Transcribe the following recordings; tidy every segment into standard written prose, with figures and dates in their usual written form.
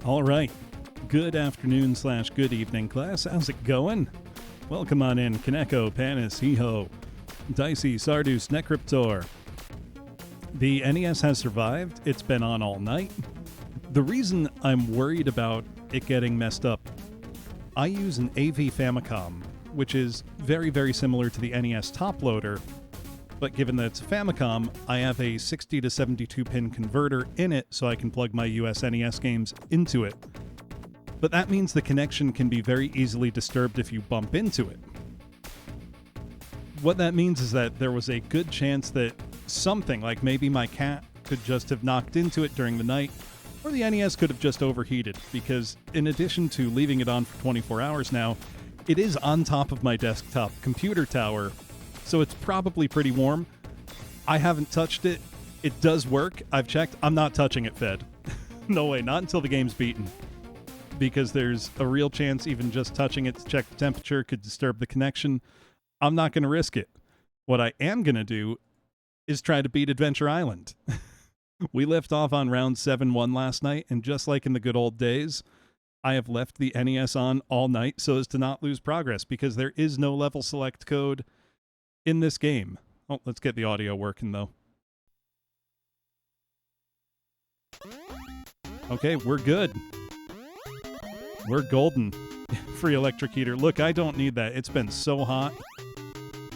All right. Good afternoon / good evening, class. How's it going? Welcome on in. Kaneko, Panis, Hiho, Dicey, Sardus, Necryptor. The NES has survived. It's been on all night. The reason I'm worried about it getting messed up, I use an AV Famicom, which is very, very similar to the NES top loader, but given that it's a Famicom, I have a 60 to 72 pin converter in it so I can plug my US NES games into it. But that means the connection can be very easily disturbed if you bump into it. What that means is that there was a good chance that something, like maybe my cat, could just have knocked into it during the night, or the NES could have just overheated, because in addition to leaving it on for 24 hours now, it is on top of my desktop computer tower, so it's probably pretty warm. I haven't touched it. It does work. I've checked. I'm not touching it, Fed. No way, not until the game's beaten. Because there's a real chance even just touching it to check the temperature could disturb the connection. I'm not going to risk it. What I am going to do is try to beat Adventure Island. We left off on round 7-1 last night, and just like in the good old days, I have left the NES on all night so as to not lose progress, because there is no level select code in this game. Oh, let's get the audio working, though. Okay, we're good. We're golden. Free electric heater. Look, I don't need that. It's been so hot.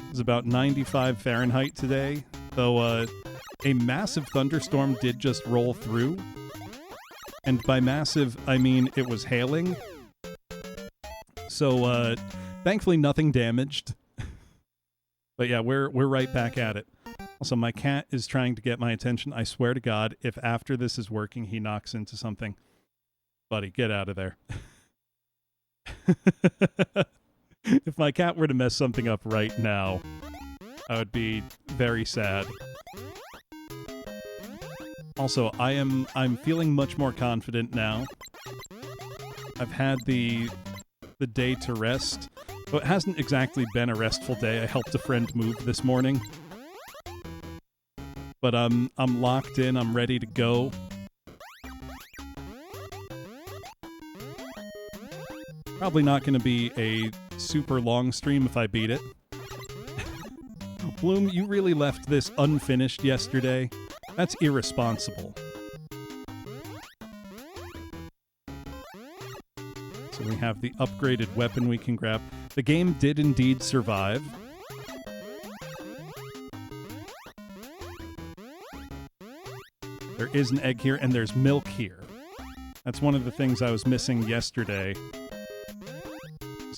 It's about 95 Fahrenheit today, though a massive thunderstorm did just roll through. And by massive, I mean it was hailing. So, thankfully nothing damaged. But yeah, we're right back at it. Also, my cat is trying to get my attention. I swear to God, if after this is working, he knocks into something. Buddy, get out of there. If my cat were to mess something up right now, I would be very sad. Also, I'm feeling much more confident now. I've had the day to rest. Well, it hasn't exactly been a restful day. I helped a friend move this morning. But I'm locked in, I'm ready to go. Probably not going to be a super long stream if I beat it. Bloom, you really left this unfinished yesterday. That's irresponsible. So we have the upgraded weapon we can grab. The game did indeed survive. There is an egg here, and there's milk here. That's one of the things I was missing yesterday.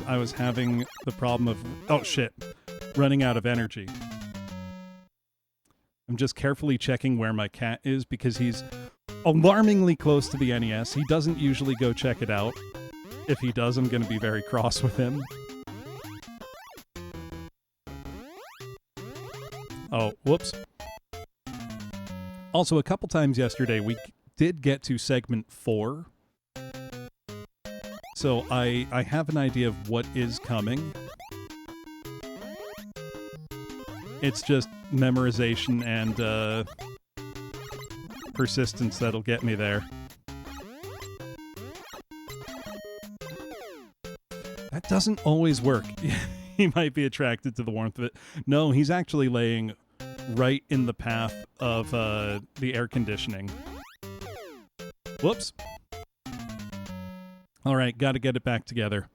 I was having the problem of, oh shit, running out of energy. I'm just carefully checking where my cat is because he's alarmingly close to the NES. He doesn't usually go check it out. If he does, I'm going to be very cross with him. Oh, whoops. Also, a couple times yesterday, we did get to segment 4. So I have an idea of what is coming. It's just memorization and persistence that'll get me there. That doesn't always work. He might be attracted to the warmth of it. No, he's actually laying right in the path of the air conditioning. Whoops. All right, got to get it back together.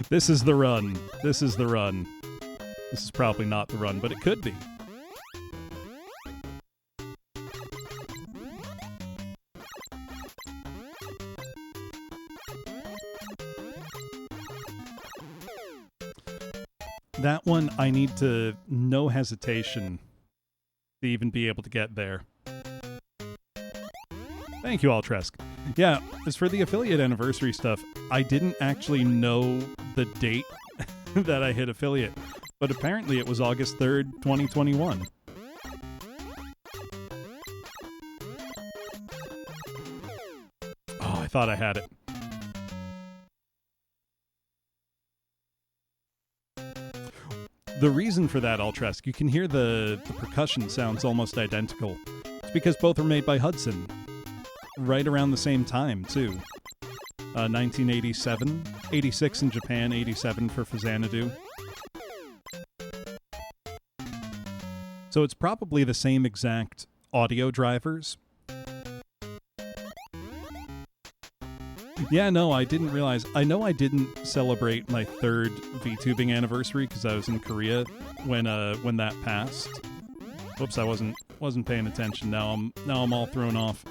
This is the run. This is the run. This is probably not the run, but it could be. That one, I need to, no hesitation, to even be able to get there. Thank you, Altresk. Yeah, as for the affiliate anniversary stuff, I didn't actually know the date that I hit affiliate, but apparently it was August 3rd, 2021. Oh, I thought I had it. The reason for that, Altresk, you can hear the percussion sounds almost identical It's because both were made by Hudson. Right around the same time, too. 1987. 86 in Japan, 87 for Xanadu. So it's probably the same exact audio drivers. Yeah, no, I didn't realize. I know I didn't celebrate my 3rd VTubing anniversary because I was in Korea when that passed. Whoops, I wasn't paying attention. Now I'm all thrown off.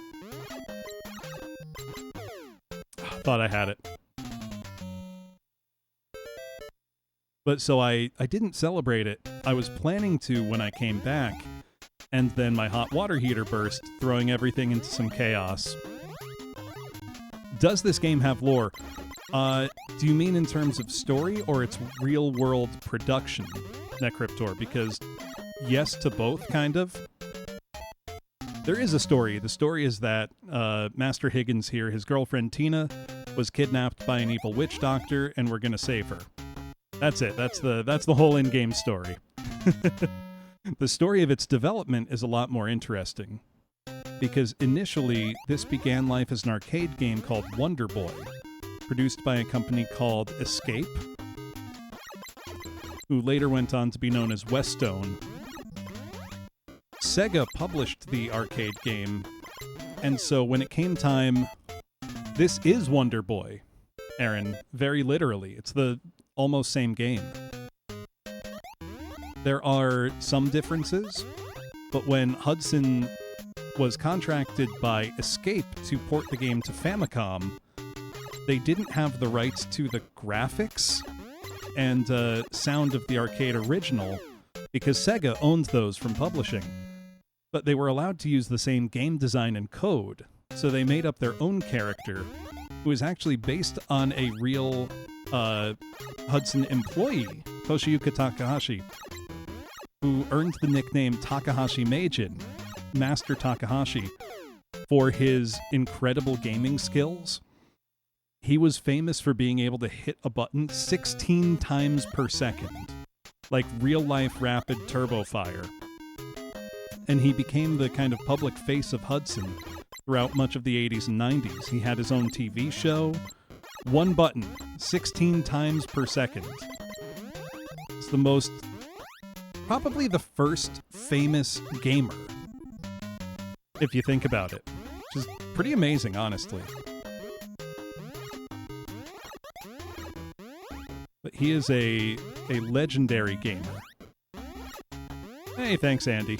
Thought I had it. But so I didn't celebrate it. I was planning to when I came back, and then my hot water heater burst, throwing everything into some chaos. Does this game have lore? Do you mean in terms of story or its real-world production, Necryptor? Because yes to both, kind of. There is a story. The story is that Master Higgins here, his girlfriend Tina, was kidnapped by an evil witch doctor, and we're gonna save her. That's it. That's the whole in-game story. The story of its development is a lot more interesting, because initially this began life as an arcade game called Wonder Boy, produced by a company called Escape, who later went on to be known as Westone. Sega published the arcade game, and so when it came time, this is Wonder Boy, Aaron, very literally. It's the almost same game. There are some differences, but when Hudson was contracted by Escape to port the game to Famicom, they didn't have the rights to the graphics and sound of the arcade original because Sega owned those from publishing. But they were allowed to use the same game design and code, so they made up their own character, who is actually based on a real Hudson employee, Toshiyuka Takahashi, who earned the nickname Takahashi Meijin, Master Takahashi, for his incredible gaming skills. He was famous for being able to hit a button 16 times per second, like real-life rapid turbo fire. And he became the kind of public face of Hudson throughout much of the 80s and 90s. He had his own TV show. One button, 16 times per second. It's the most... probably the first famous gamer, if you think about it. Which is pretty amazing, honestly. But he is a legendary gamer. Hey, thanks, Andy.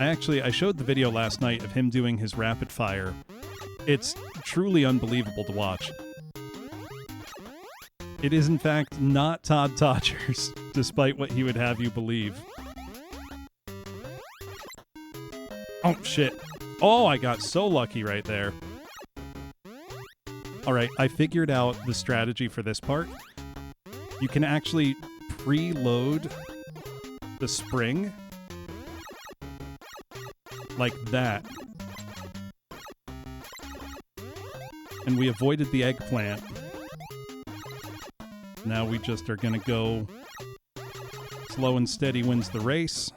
I showed the video last night of him doing his rapid fire. It's truly unbelievable to watch. It is, in fact, not Todd Todgers, despite what he would have you believe. Oh, shit. Oh, I got so lucky right there. Alright, I figured out the strategy for this part. You can actually preload the spring like that. And we avoided the eggplant. Now we just are gonna go slow and steady wins the race.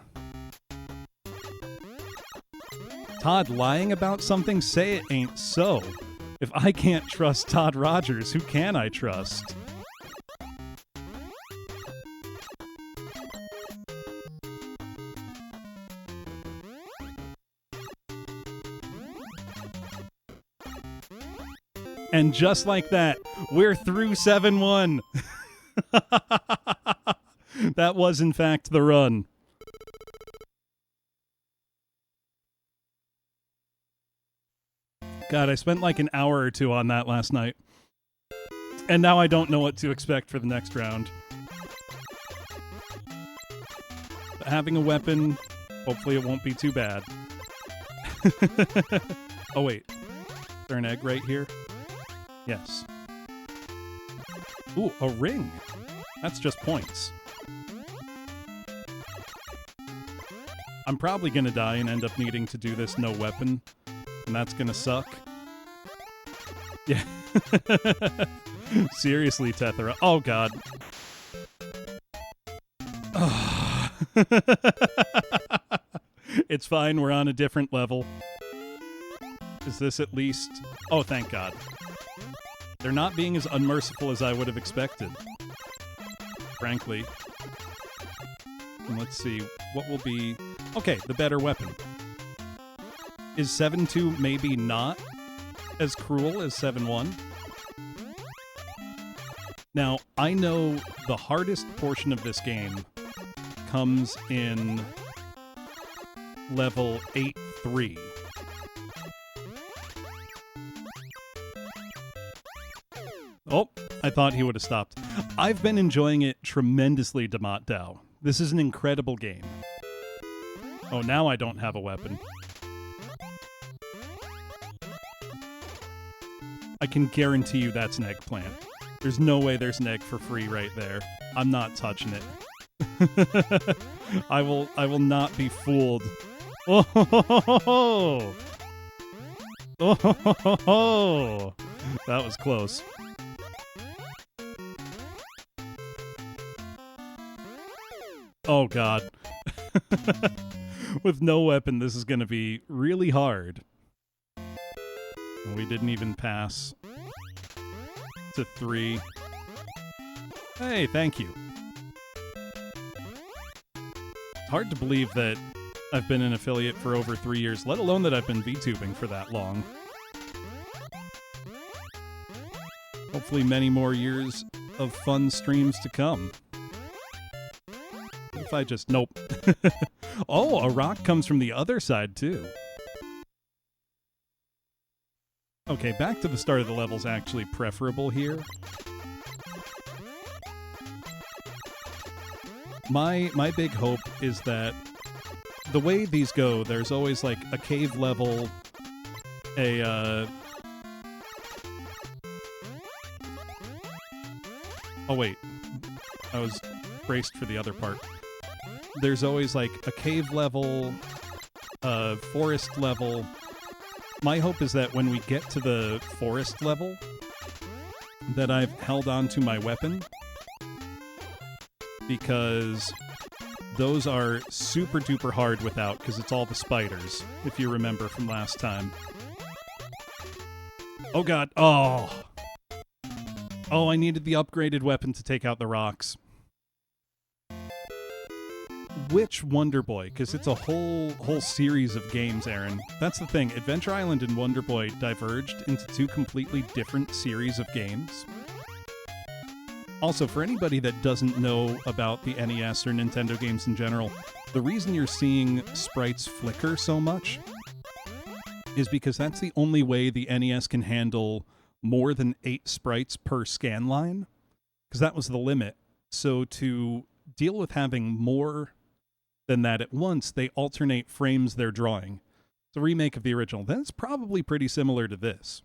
Todd, lying about something? Say it ain't so. If I can't trust Todd Rogers, who can I trust? And just like that, we're through 7-1. That was, in fact, the run. God, I spent like an hour or two on that last night. And now I don't know what to expect for the next round. But having a weapon, hopefully it won't be too bad. Oh, wait. Is there an egg right here? Yes. Ooh, a ring. That's just points. I'm probably gonna die and end up needing to do this no weapon. And that's gonna suck. Yeah. Seriously, Tethera. Oh, God. It's fine, we're on a different level. Is this at least... Oh, thank God. They're not being as unmerciful as I would have expected. Frankly. And let's see, what will be... Okay, the better weapon. Is 7-2 maybe not as cruel as 7-1? Now, I know the hardest portion of this game comes in level 8-3. Oh, I thought he would have stopped. I've been enjoying it tremendously, Damat Dao. This is an incredible game. Oh, now I don't have a weapon. I can guarantee you that's an eggplant. There's no way there's an egg for free right there. I'm not touching it. I will not be fooled. Oh, ho, ho, ho, ho. Oh, ho, ho, ho. That was close. Oh, God. With no weapon, this is going to be really hard. We didn't even pass to 3. Hey, thank you. It's hard to believe that I've been an affiliate for over 3 years, let alone that I've been VTubing for that long. Hopefully many more years of fun streams to come. If I just... Nope. Oh, a rock comes from the other side, too. Okay, back to the start of the level's actually preferable here. My big hope is that the way these go, there's always like a cave level, a Oh wait, I was braced for the other part. There's always like a cave level, a forest level. My hope is that when we get to the forest level, that I've held on to my weapon, because those are super duper hard without, because it's all the spiders, if you remember from last time. Oh God, oh! Oh, I needed the upgraded weapon to take out the rocks. Which Wonder Boy? Because it's a whole series of games, Aaron. That's the thing. Adventure Island and Wonder Boy diverged into two completely different series of games. Also, for anybody that doesn't know about the NES or Nintendo games in general, the reason you're seeing sprites flicker so much is because that's the only way the NES can handle more than 8 sprites per scan line, because that was the limit. So to deal with having more than that at once, they alternate frames they're drawing. It's a remake of the original. Then it's probably pretty similar to this.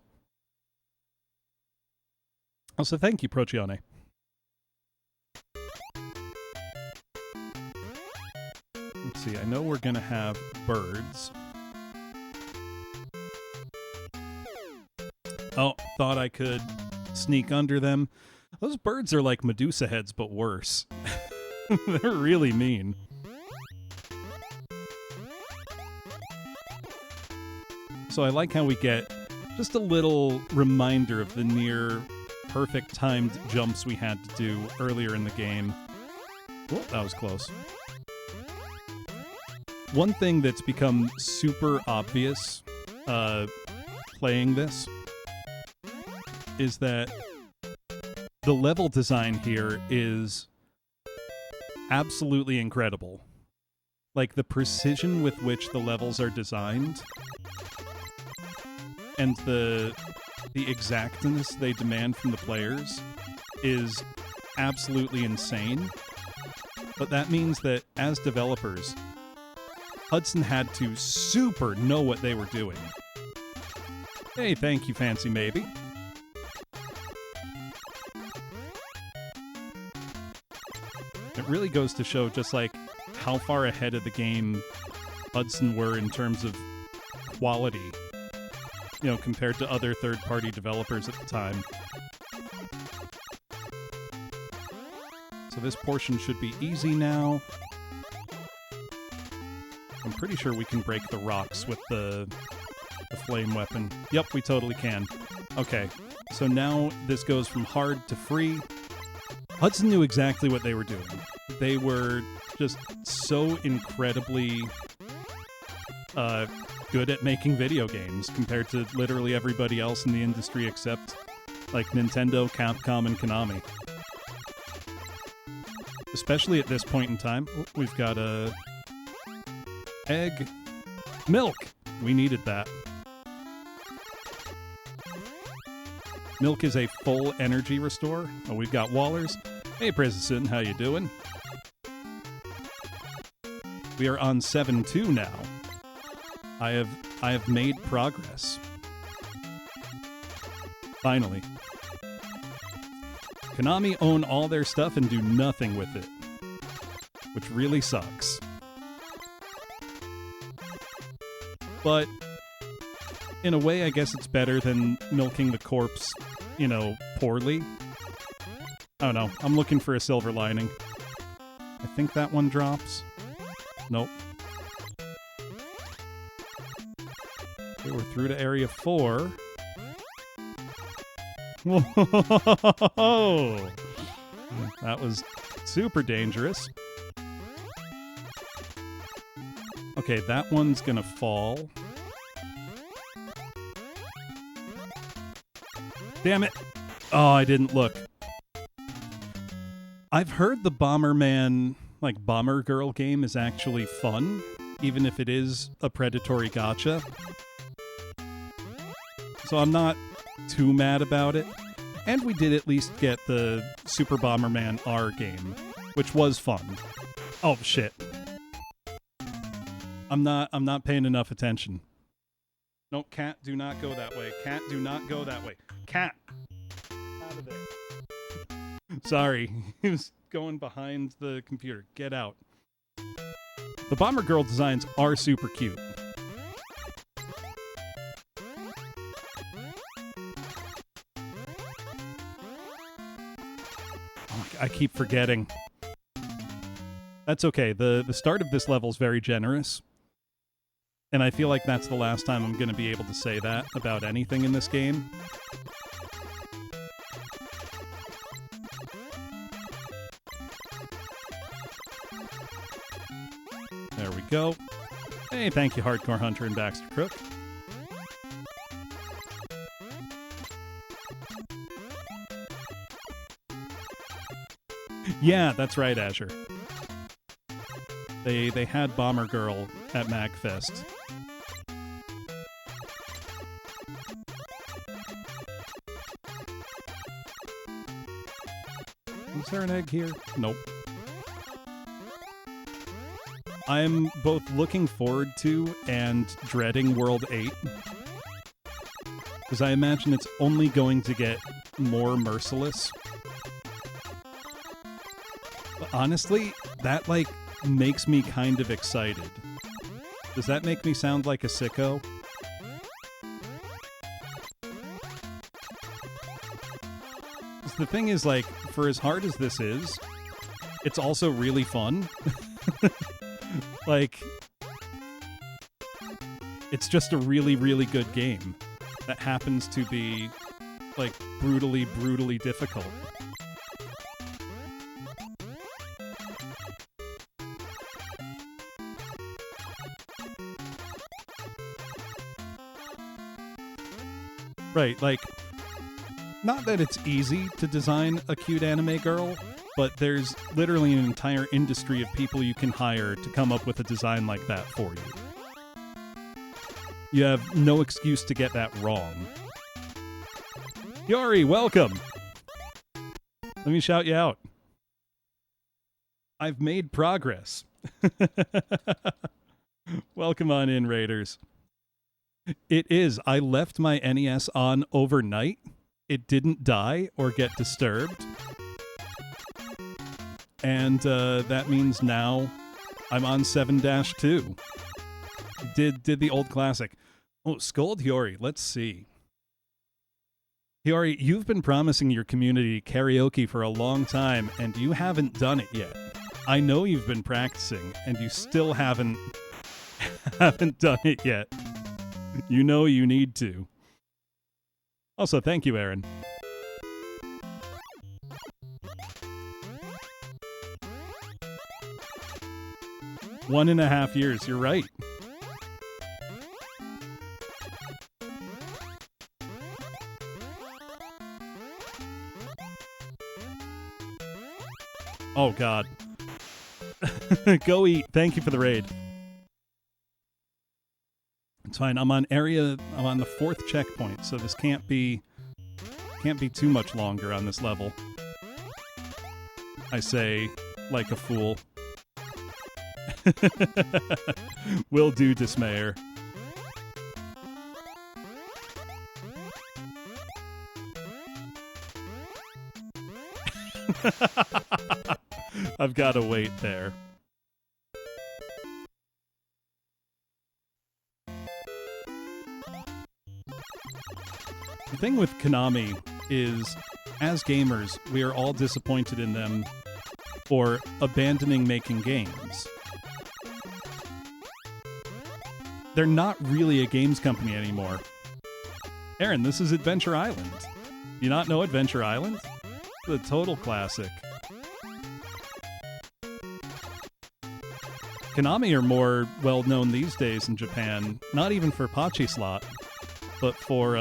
Also, thank you, Procione. Let's see, I know we're going to have birds. Oh, thought I could sneak under them. Those birds are like Medusa heads, but worse. They're really mean. So I like how we get just a little reminder of the near perfect timed jumps we had to do earlier in the game. Oh, that was close. One thing that's become super obvious playing this is that the level design here is absolutely incredible. Like, the precision with which the levels are designed and the exactness they demand from the players is absolutely insane. But that means that as developers, Hudson had to super know what they were doing. Hey, thank you, Fancy Maybe. It really goes to show just like how far ahead of the game Hudson were in terms of quality, you know, compared to other third-party developers at the time. so this portion should be easy now. I'm pretty sure we can break the rocks with the flame weapon. Yep, we totally can. Okay, so now this goes from hard to free. Hudson knew exactly what they were doing. They were just so incredibly good at making video games compared to literally everybody else in the industry except like Nintendo, Capcom, and Konami. Especially at this point in time. Oh, we've got a egg. Milk! We needed that. Milk is a full energy restore. Oh, we've got Wallers. Hey, President, how you doing? We are on 7-2 now. I have made progress. Finally. Konami own all their stuff and do nothing with it, which really sucks. But in a way, I guess it's better than milking the corpse, you know, poorly. I don't know. I'm looking for a silver lining. I think that one drops. Nope. Okay, we're through to area 4. Whoa! That was super dangerous. Okay, that one's gonna fall. Damn it! Oh, I didn't look. I've heard the Bomberman, like Bomber Girl game is actually fun, even if it is a predatory gacha. So I'm not too mad about it. And we did at least get the Super Bomberman R game, which was fun. Oh shit. I'm not paying enough attention. No, cat, do not go that way. Cat, do not go that way. Cat! Out of there. Sorry, he was going behind the computer. Get out. The Bomber Girl designs are super cute. I keep forgetting. That's okay. The start of this level is very generous. And I feel like that's the last time I'm going to be able to say that about anything in this game. There we go. Hey, thank you, Hardcore Hunter and Baxter Crook. Yeah, that's right, Azure. They had Bomber Girl at MagFest. Is there an egg here? Nope. I'm both looking forward to and dreading World 8. Because I imagine it's only going to get more merciless. But honestly, that, like, makes me kind of excited. Does that make me sound like a sicko? The thing is, like, for as hard as this is, it's also really fun. Like, it's just a really, really good game that happens to be, like, brutally, brutally difficult. Right, like, not that it's easy to design a cute anime girl, but there's literally an entire industry of people you can hire to come up with a design like that for you. You have no excuse to get that wrong. Yori, welcome! Let me shout you out. I've made progress. Welcome on in, Raiders. It is. I left my NES on overnight. It didn't die or get disturbed. And that means now I'm on 7-2. Did the old classic. Oh, Scold Hori. Let's see. Hiyori, you've been promising your community karaoke for a long time, and you haven't done it yet. I know you've been practicing, and you still haven't done it yet. You know you need to. Also, thank you, Aaron. One and a half years, you're right. Oh, God. Go eat. Thank you for the raid. It's fine. I'm on the 4th checkpoint, so this can't be too much longer on this level. I say, like a fool. Will do, Dismayer. I've got to wait there. The thing with Konami is, as gamers, we are all disappointed in them for abandoning making games. They're not really a games company anymore. Aaron, this is Adventure Island. You not know Adventure Island? The total classic. Konami are more well-known these days in Japan, not even for Pachi Slot, but for,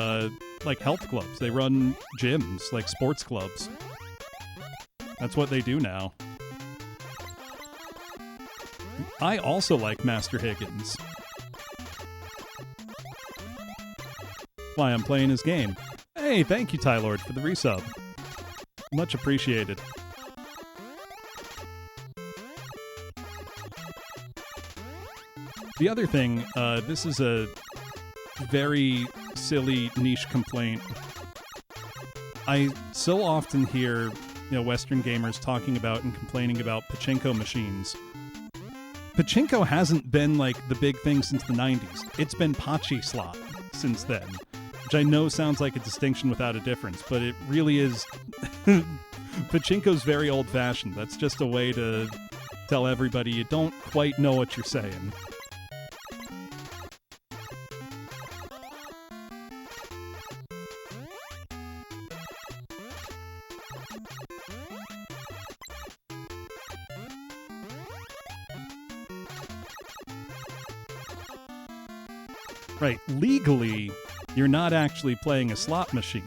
like, health clubs. They run gyms, like sports clubs. That's what they do now. I also like Master Higgins. Why I'm playing his game. Hey, thank you, Tylord, for the resub. Much appreciated. The other thing, this is a very silly niche complaint. I so often hear, Western gamers talking about and complaining about pachinko machines. Pachinko hasn't been, like, the big thing since the 90s. It's been Pachi Slot since then, which I know sounds like a distinction without a difference, but it really is. Pachinko's very old-fashioned. That's just a way to tell everybody you don't quite know what you're saying. Right, legally, you're not actually playing a slot machine.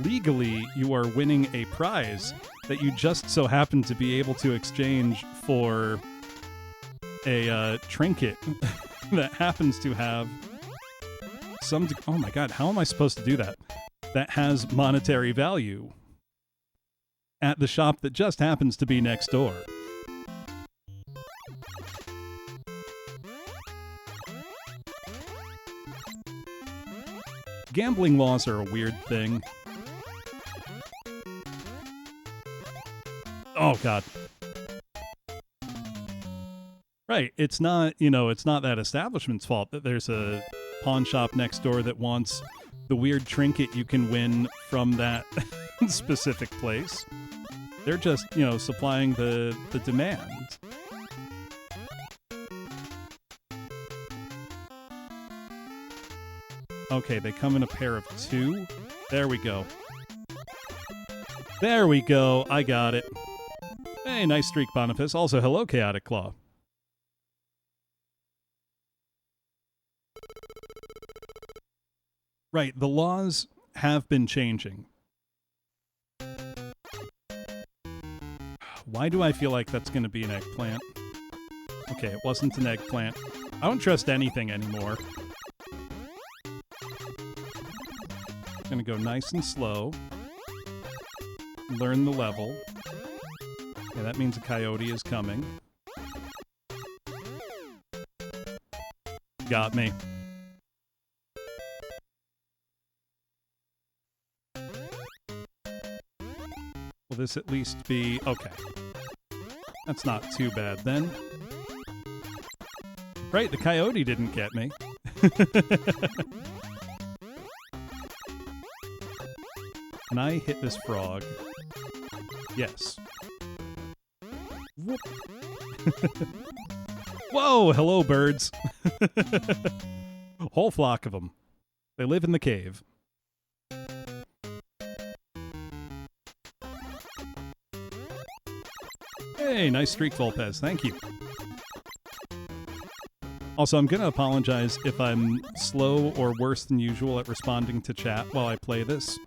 Legally, you are winning a prize that you just so happen to be able to exchange for a trinket that happens to have some... oh my god, how am I supposed to do that? That has monetary value at the shop that just happens to be next door. Gambling laws are a weird thing. Oh, God. Right, it's not, it's not that establishment's fault that there's a pawn shop next door that wants the weird trinket you can win from that specific place. They're just, supplying the demand. Okay, they come in a pair of 2. There we go. There we go. I got it. Hey, nice streak, Boniface. Also, hello, Chaotic Claw. Right, the laws have been changing. Why do I feel like that's going to be an eggplant? Okay, it wasn't an eggplant. I don't trust anything anymore. Gonna go nice and slow. Learn the level. Okay, that means a coyote is coming. Got me. Will this at least be... okay. That's not too bad then. Right, the coyote didn't get me. Can I hit this frog? Yes. Whoop. Whoa, hello, birds. Whole flock of them. They live in the cave. Hey, nice streak, Volpez. Thank you. Also, I'm going to apologize if I'm slow or worse than usual at responding to chat while I play this,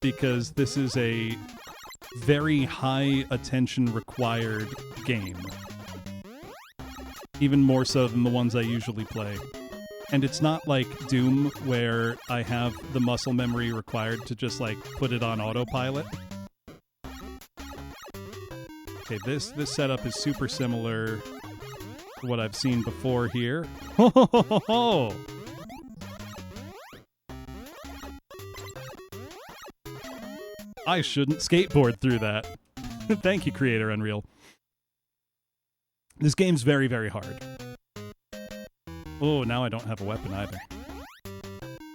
because this is a very high attention required game. Even more so than the ones I usually play. And it's not like Doom, where I have the muscle memory required to just, like, put it on autopilot. Okay, this setup is super similar to what I've seen before here. Ho ho ho ho ho! I shouldn't skateboard through that. Thank you, Creator Unreal. This game's very, very hard. Oh, now I don't have a weapon either.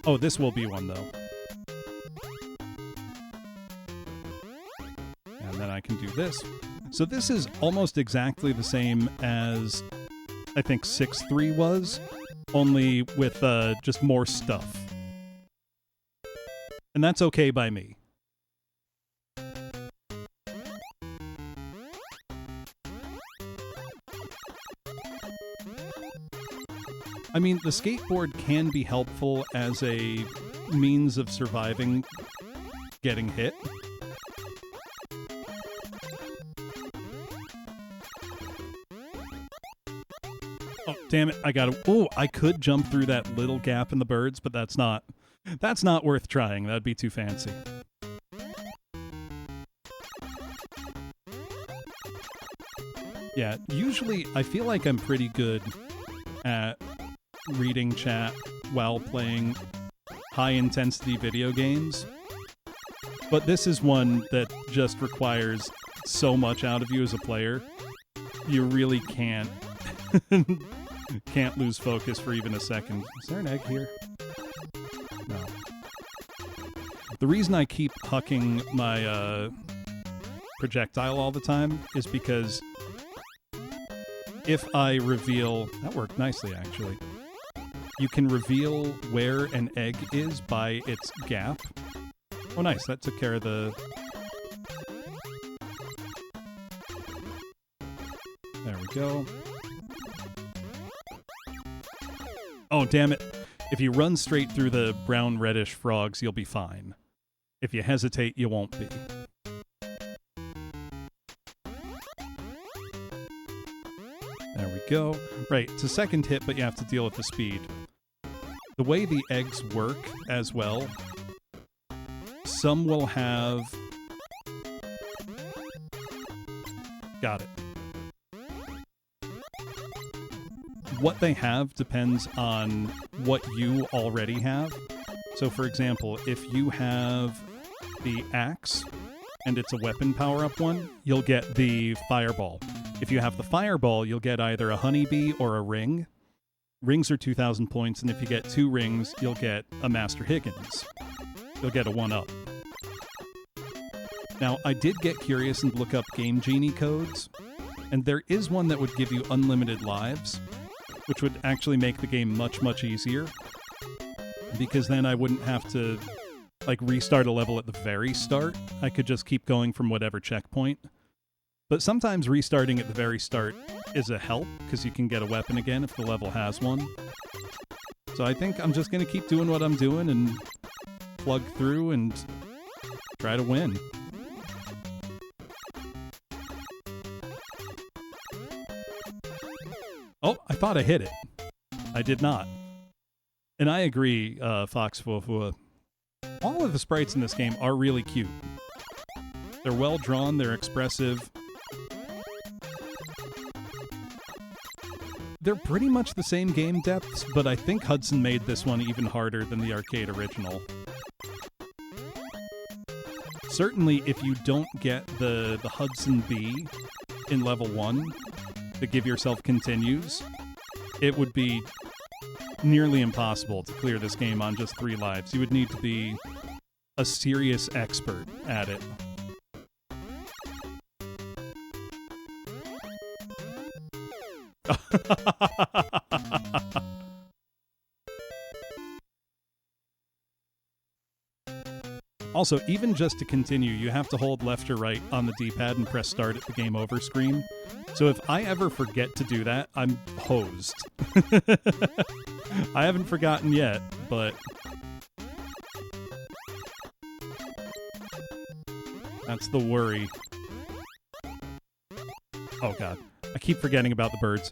Oh, this will be one, though. And then I can do this. So this is almost exactly the same as I think 6.3 was, only with just more stuff. And that's okay by me. I mean, the skateboard can be helpful as a means of surviving getting hit. Oh, damn it, I gotta... Oh, I could jump through that little gap in the birds, but that's not worth trying. That'd be too fancy. Yeah, usually I feel like I'm pretty good at reading chat while playing high-intensity video games. But this is one that just requires so much out of you as a player. You really can't lose focus for even a second. Is there an egg here? No. The reason I keep hucking my projectile all the time is because if I reveal... That worked nicely, actually. You can reveal where an egg is by its gap. Oh, nice. That took care of the... There we go. Oh, damn it. If you run straight through the brown-reddish frogs, you'll be fine. If you hesitate, you won't be. There we go. Right, it's a second hit, but you have to deal with the speed. The way the eggs work as well, some will have... Got it. What they have depends on what you already have. So, for example, if you have the axe and it's a weapon power-up one, you'll get the fireball. If you have the fireball, you'll get either a honeybee or a ring. Rings are 2,000 points, and if you get 2 rings, you'll get a Master Higgins. You'll get a 1-up. Now, I did get curious and look up Game Genie codes, and there is one that would give you unlimited lives, which would actually make the game much, much easier, because then I wouldn't have to, like, restart a level at the very start. I could just keep going from whatever checkpoint. But sometimes restarting at the very start is a help, because you can get a weapon again if the level has one. So I think I'm just going to keep doing what I'm doing and plug through and try to win. Oh, I thought I hit it. I did not. And I agree, Fox Fufua. All of the sprites in this game are really cute. They're well drawn, they're expressive. They're pretty much the same game depths, but I think Hudson made this one even harder than the arcade original. Certainly, if you don't get the Hudson B in level 1 to give yourself continues, it would be nearly impossible to clear this game on just 3 lives. You would need to be a serious expert at it. Also, even just to continue, you have to hold left or right on the D-pad and press start at the game over screen. So if I ever forget to do that, I'm hosed. I haven't forgotten yet, but that's the worry. Oh god, I keep forgetting about the birds.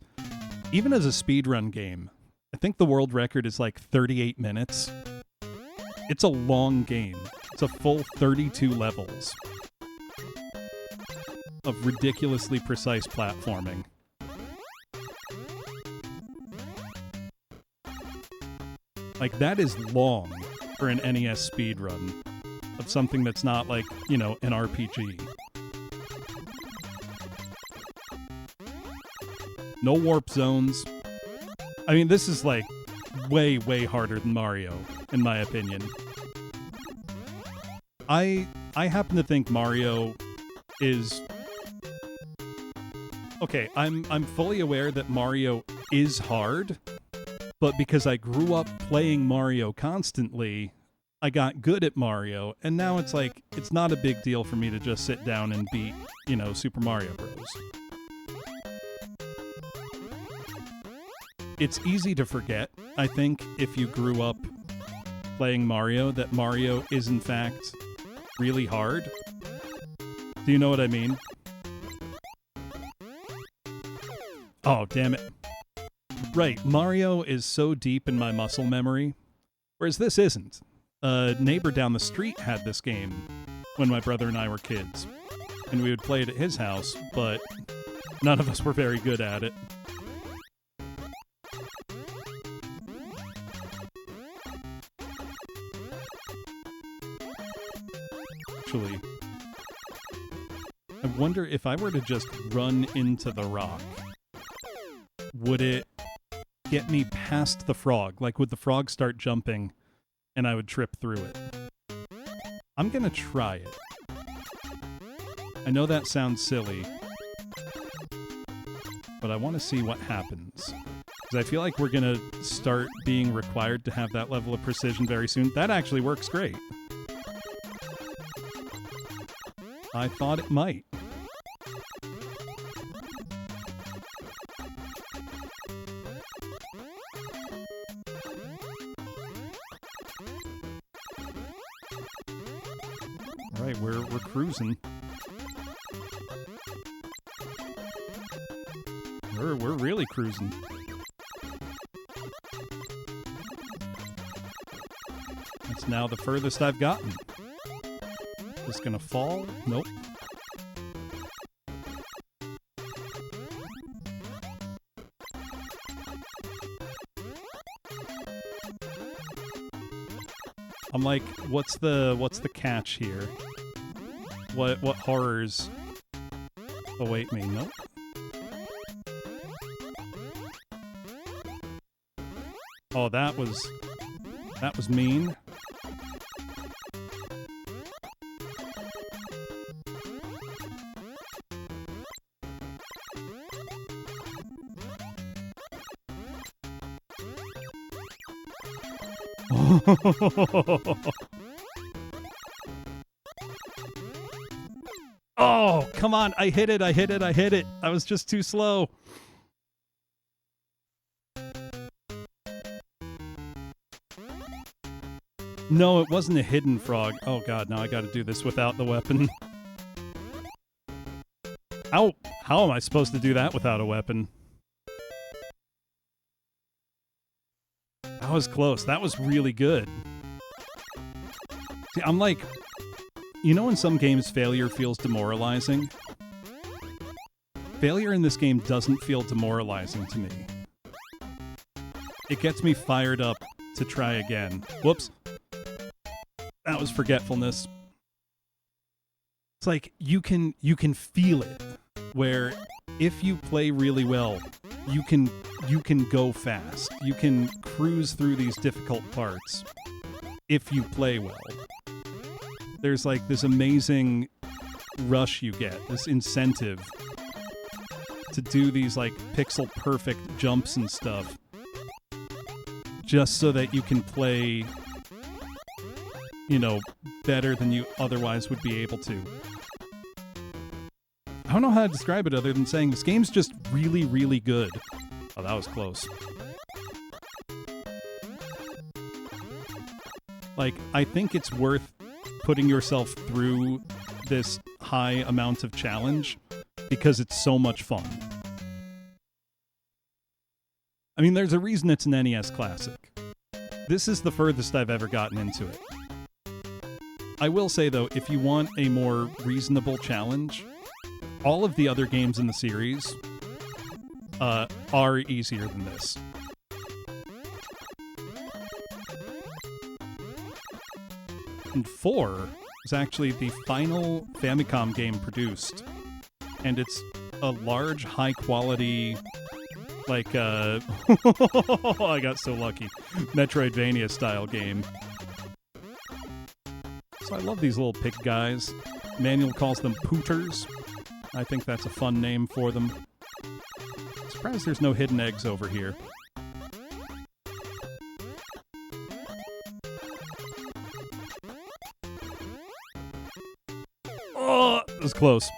Even as a speedrun game, I think the world record is like 38 minutes. It's a long game. It's a full 32 levels of ridiculously precise platforming. Like, that is long for an NES speedrun of something that's not like, you know, an RPG. No warp zones. I mean, this is like way, way harder than Mario, in my opinion. I happen to think Mario is... Okay, I'm fully aware that Mario is hard, but because I grew up playing Mario constantly, I got good at Mario, and now it's like, it's not a big deal for me to just sit down and beat, you know, Super Mario Bros. It's easy to forget, I think, if you grew up playing Mario, that Mario is in fact really hard. Do you know what I mean? Oh, damn it. Right, Mario is so deep in my muscle memory, whereas this isn't. A neighbor down the street had this game when my brother and I were kids, and we would play it at his house, but none of us were very good at it. Actually, I wonder if I were to just run into the rock, would it get me past the frog? Like, would the frog start jumping and I would trip through it? I'm gonna try it. I know that sounds silly, but I want to see what happens. Because I feel like we're gonna start being required to have that level of precision very soon. That actually works great. I thought it might. All right, we're cruising. We're really cruising. That's now the furthest I've gotten. Is gonna fall? Nope. I'm like, what's the catch here? What horrors await me? Nope. Oh, that was mean. Oh, come on. I hit it. I was just too slow. No, it wasn't a hidden frog. Oh god, now I gotta do this without the weapon. How am I supposed to do that without a weapon? That was close. That was really good. See, I'm like... You know when some games failure feels demoralizing? Failure in this game doesn't feel demoralizing to me. It gets me fired up to try again. Whoops. That was forgetfulness. It's like, you can feel it. Where, if you play really well, you can go fast. You can cruise through these difficult parts. If you play well. there's like this amazing rush you get, this incentive to do these like pixel perfect jumps and stuff just so that you can play, you know, better than you otherwise would be able to. I don't know how to describe it other than saying this game's just really, really good. Oh, that was close. Like, I think it's worth putting yourself through this high amount of challenge because it's so much fun. I mean, there's a reason it's an NES classic. This is the furthest I've ever gotten into it. I will say, though, if you want a more reasonable challenge, all of the other games in the series are easier than this. And 4 is actually the final Famicom game produced. And it's a large, high-quality, like, I got so lucky, Metroidvania-style game. So I love these little pig guys. Manual calls them pooters. I think that's a fun name for them. Surprised there's no hidden eggs over here. Oh, it was close.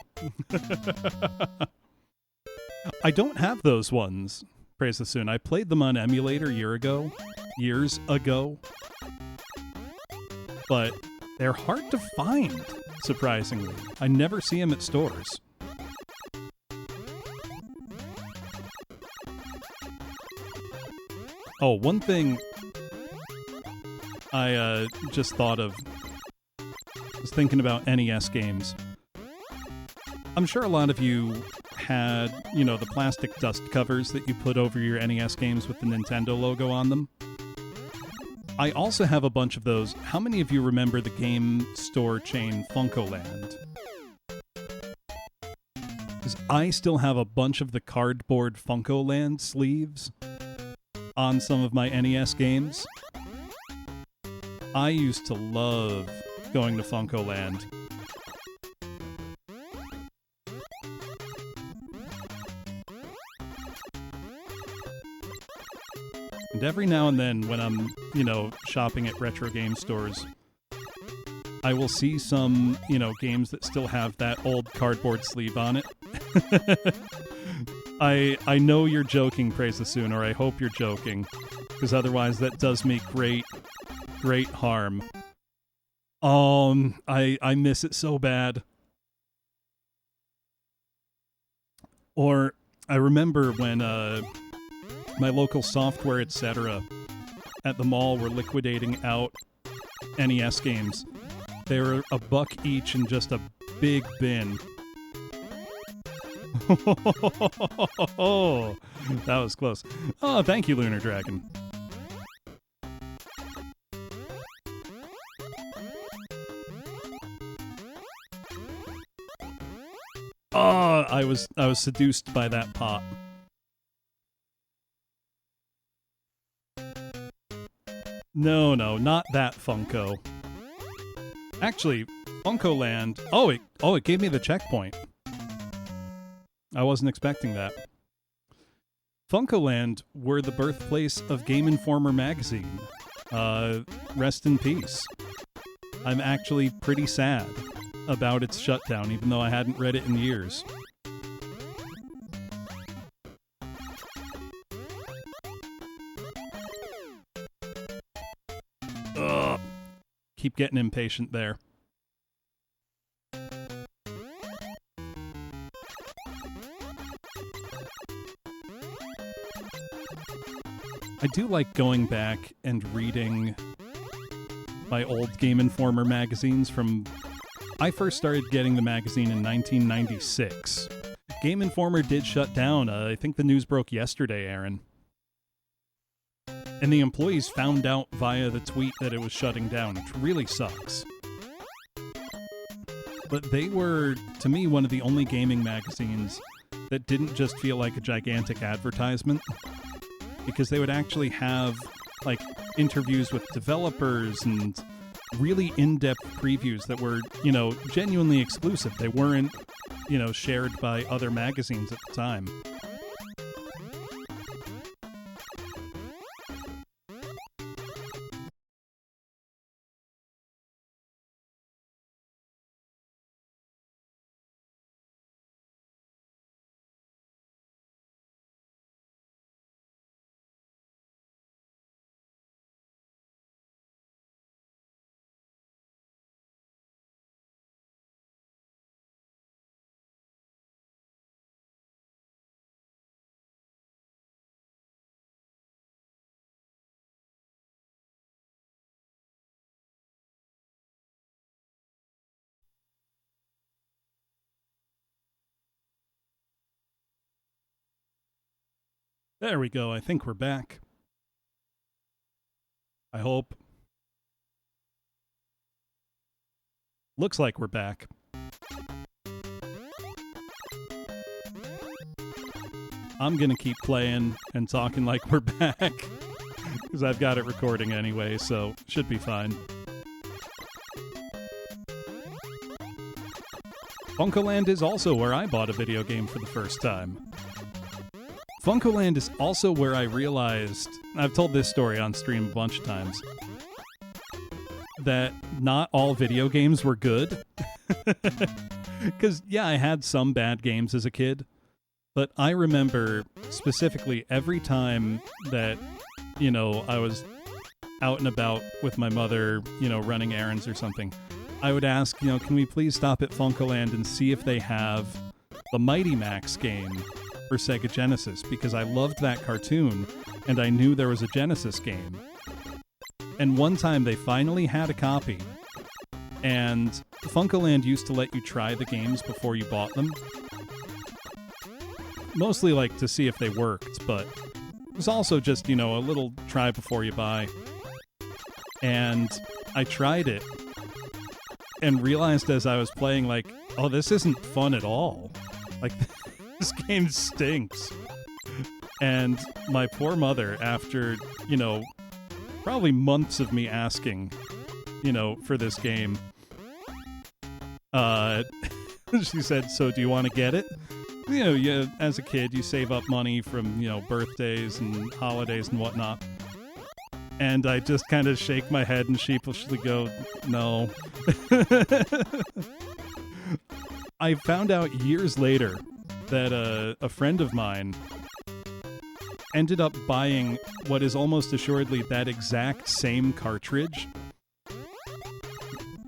I don't have those ones, praise the soon. I played them on emulator years ago. But they're hard to find, surprisingly. I never see them at stores. Oh, one thing I just thought of was thinking about NES games. I'm sure a lot of you had, you know, the plastic dust covers that you put over your NES games with the Nintendo logo on them. I also have a bunch of those. How many of you remember the game store chain Funkoland? Because I still have a bunch of the cardboard Funkoland sleeves on some of my NES games. I used to love going to Funkoland. And every now and then when I'm, you know, shopping at retro game stores, I will see some, you know, games that still have that old cardboard sleeve on it. I know you're joking, Praise the Soon, or I hope you're joking, because otherwise that does me great harm. I miss it so bad. Or I remember when my local software, etc., at the mall were liquidating out NES games. They were $1 each in just a big bin. Oh, that was close. Oh, thank you, Lunar Dragon. Oh, I was seduced by that pot. No, not that Funko. Actually, Funkoland. Oh, it gave me the checkpoint. I wasn't expecting that. Funkoland were the birthplace of Game Informer magazine. Rest in peace. I'm actually pretty sad about its shutdown, even though I hadn't read it in years. Ugh. Keep getting impatient there. I do like going back and reading my old Game Informer magazines from... I first started getting the magazine in 1996. Game Informer did shut down. I think the news broke yesterday, Aaron. And the employees found out via the tweet that it was shutting down, which really sucks. But they were, to me, one of the only gaming magazines that didn't just feel like a gigantic advertisement. Because they would actually have, like, interviews with developers and, really in-depth previews that were, genuinely exclusive. They weren't, shared by other magazines at the time. There we go. I think we're back. I hope. Looks like we're back. I'm gonna keep playing and talking like we're back because I've got it recording anyway, so should be fine. Funkoland is also where I bought a video game for the first time. Funkoland is also where I realized, I've told this story on stream a bunch of times, that not all video games were good. Because, yeah, I had some bad games as a kid, but I remember specifically every time that, I was out and about with my mother, running errands or something, I would ask, can we please stop at Funkoland and see if they have the Mighty Max game for Sega Genesis, because I loved that cartoon and I knew there was a Genesis game. And one time they finally had a copy, and Funkoland used to let you try the games before you bought them. Mostly like to see if they worked, but it was also just, a little try before you buy. And I tried it and realized as I was playing, like, oh, this isn't fun at all. Like, this game stinks. And my poor mother, after, probably months of me asking, for this game, she said, so do you want to get it? As a kid, you save up money from, birthdays and holidays and whatnot. And I just kind of shake my head and sheepishly go, no. I found out years later that a friend of mine ended up buying what is almost assuredly that exact same cartridge,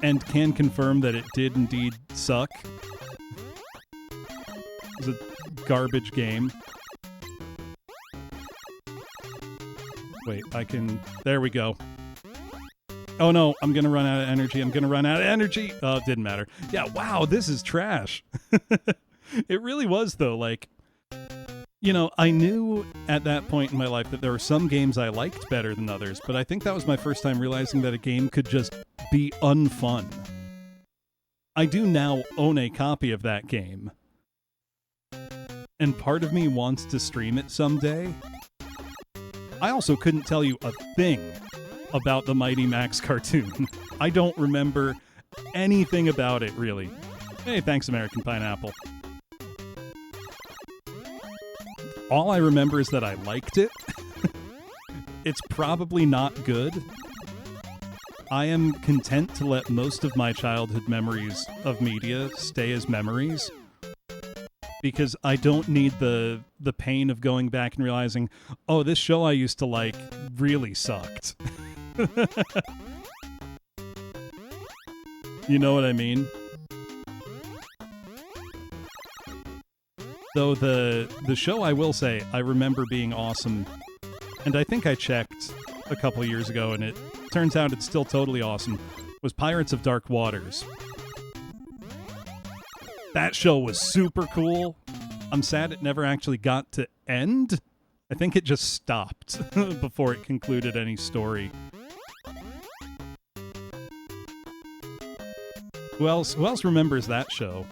and can confirm that it did indeed suck. It was a garbage game. Wait, there we go. Oh no, I'm gonna run out of energy. Oh, it didn't matter. Yeah, wow, this is trash. It really was, though. Like, I knew at that point in my life that there were some games I liked better than others, but I think that was my first time realizing that a game could just be unfun. I do now own a copy of that game, and part of me wants to stream it someday. I also couldn't tell you a thing about the Mighty Max cartoon. I don't remember anything about it, really. Hey, thanks, American Pineapple. All I remember is that I liked it. It's probably not good. I am content to let most of my childhood memories of media stay as memories, because I don't need the pain of going back and realizing, oh, this show I used to like really sucked. You know what I mean? Though the show, I will say, I remember being awesome, and I think I checked a couple years ago, and it turns out it's still totally awesome, was Pirates of Dark Waters. That show was super cool. I'm sad it never actually got to end. I think it just stopped before it concluded any story. Who else remembers that show?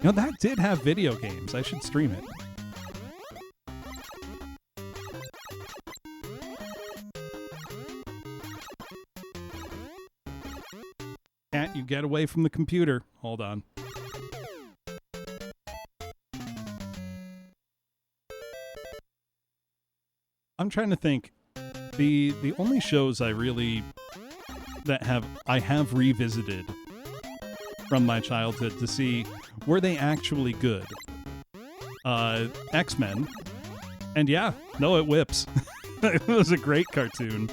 That did have video games. I should stream it. get away from the computer. Hold on. I'm trying to think. The only shows I have revisited from my childhood to see were they actually good. X-Men. And yeah, no, it whips. It was a great cartoon.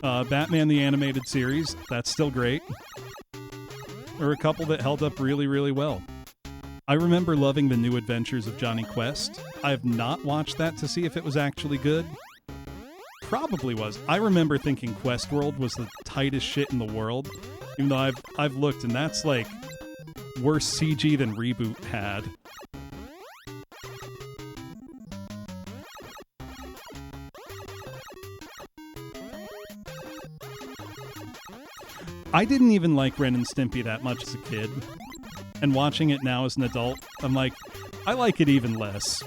Batman the Animated Series, that's still great. There were a couple that held up really, really well. I remember loving The New Adventures of Johnny Quest. I have not watched that to see if it was actually good. Probably was. I remember thinking Questworld was the tightest shit in the world, even though I've looked and that's like worse CG than Reboot had. I didn't even like Ren and Stimpy that much as a kid, and watching it now as an adult, I'm like, I like it even less.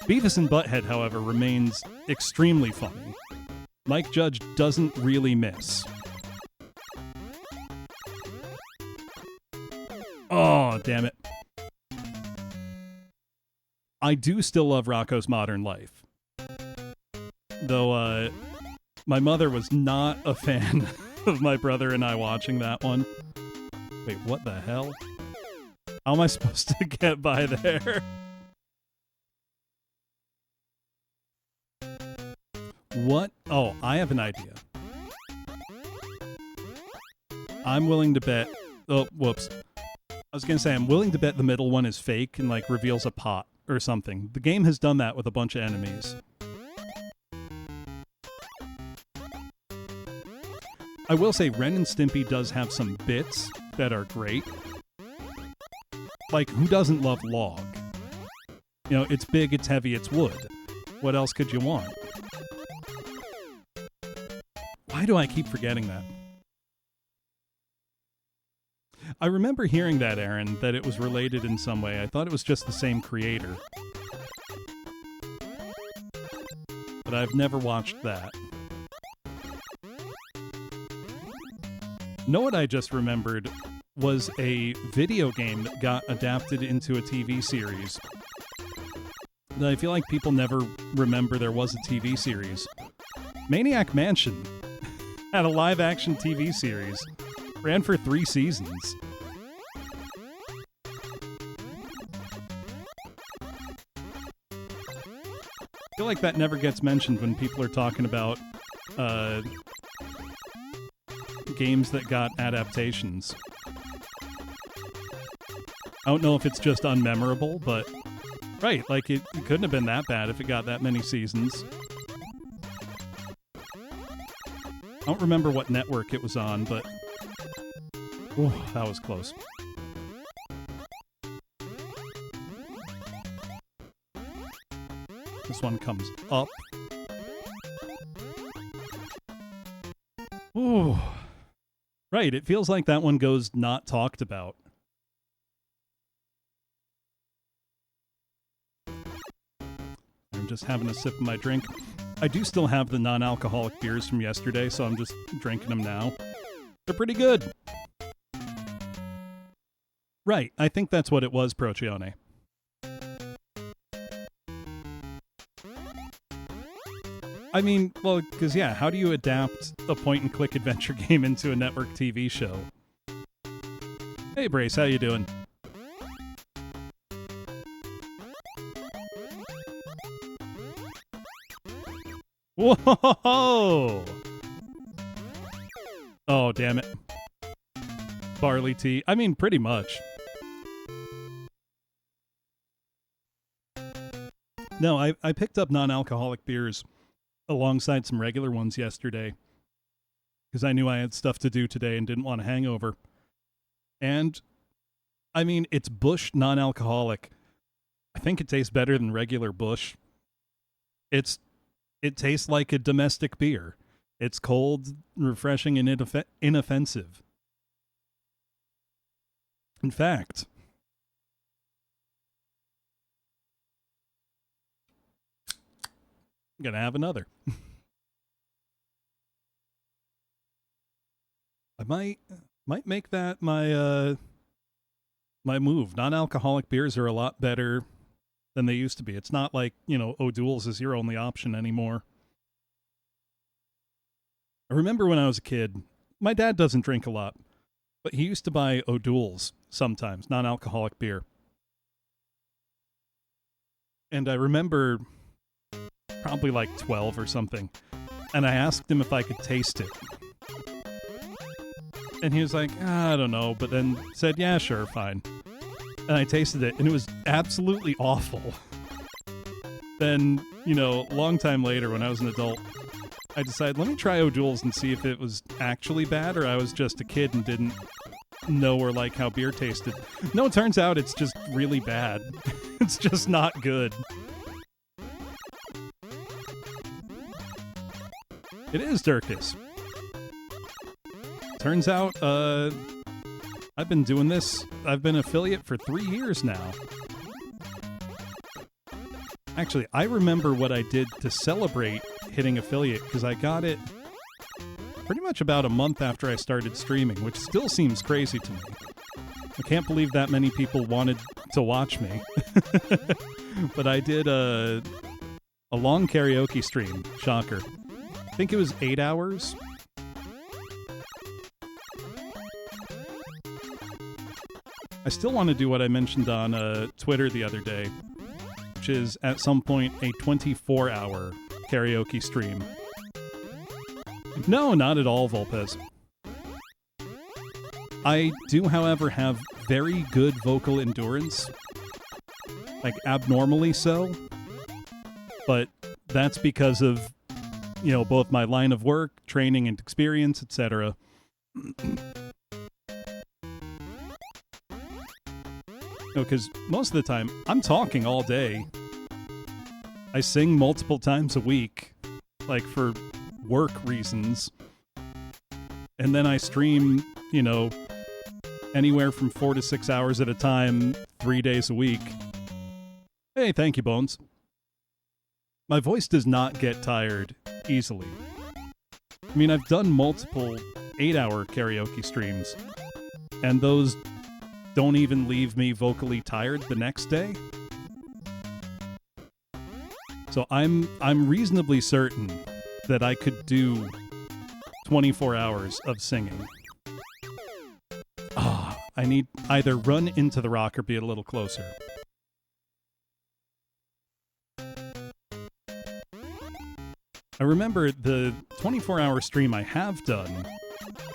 Beavis and Butthead, however, remains extremely funny. Mike Judge doesn't really miss. Oh, damn it. I do still love Rocko's Modern Life. Though, my mother was not a fan of my brother and I watching that one. Wait, what the hell? How am I supposed to get by there? What? Oh, I have an idea. I'm willing to bet... Oh, whoops. I was going to say, I'm willing to bet the middle one is fake and, like, reveals a pot or something. The game has done that with a bunch of enemies. I will say Ren and Stimpy does have some bits that are great. Like, who doesn't love log? You know, it's big, it's heavy, it's wood. What else could you want? Why do I keep forgetting that? I remember hearing that, Aaron, that it was related in some way. I thought it was just the same creator. But I've never watched that. Know what I just remembered was a video game that got adapted into a TV series. I feel like people never remember there was a TV series. Maniac Mansion had a live-action TV series. Ran for 3 seasons. I feel like that never gets mentioned when people are talking about games that got adaptations. I don't know if it's just unmemorable, but right, like it couldn't have been that bad if it got that many seasons. I don't remember what network it was on, but ooh, that was close. This one comes up. Ooh. Right, it feels like that one goes not talked about. I'm just having a sip of my drink. I do still have the non-alcoholic beers from yesterday, so I'm just drinking them now. They're pretty good. Right, I think that's what it was, Procione. I mean, well, because yeah, how do you adapt a point-and-click adventure game into a network TV show? Hey, Brace, how you doing? Whoa! Oh, damn it. Barley tea. I mean, pretty much. No, I picked up non-alcoholic beers alongside some regular ones yesterday because I knew I had stuff to do today and didn't want a hangover. And, I mean, it's Busch non-alcoholic. I think it tastes better than regular Busch. It tastes like a domestic beer. It's cold, refreshing, and inoffensive. In fact, I'm gonna have another. I Might make that my move. Non-alcoholic beers are a lot better than they used to be. It's not like, O'Doul's is your only option anymore. I remember when I was a kid, my dad doesn't drink a lot, but he used to buy O'Doul's sometimes, non-alcoholic beer. And I remember probably like 12 or something, and I asked him if I could taste it. And he was like, I don't know, but then said, yeah, sure, fine. And I tasted it, and it was absolutely awful. Then, a long time later, when I was an adult, I decided, let me try O'Doul's and see if it was actually bad, or I was just a kid and didn't know or like how beer tasted. No, it turns out it's just really bad. It's just not good. It is Dirkus. Turns out, I've been doing this. I've been affiliate for 3 years now. Actually, I remember what I did to celebrate hitting affiliate, because I got it pretty much about a month after I started streaming, which still seems crazy to me. I can't believe that many people wanted to watch me. But I did a long karaoke stream. Shocker. I think it was 8 hours. I still want to do what I mentioned on Twitter the other day, which is at some point a 24-hour karaoke stream. No, not at all, Volpez. I do, however, have very good vocal endurance. Like, abnormally so. But that's because of, both my line of work, training and experience, etc. Because most of the time, I'm talking all day. I sing multiple times a week, like for work reasons. And then I stream, anywhere from 4 to 6 hours at a time, 3 days a week. Hey, thank you, Bones. My voice does not get tired easily. I mean, I've done multiple 8-hour karaoke streams, and those don't even leave me vocally tired the next day. So I'm reasonably certain that I could do 24 hours of singing. I need either run into the rock or be a little closer. I remember the 24-hour stream I have done,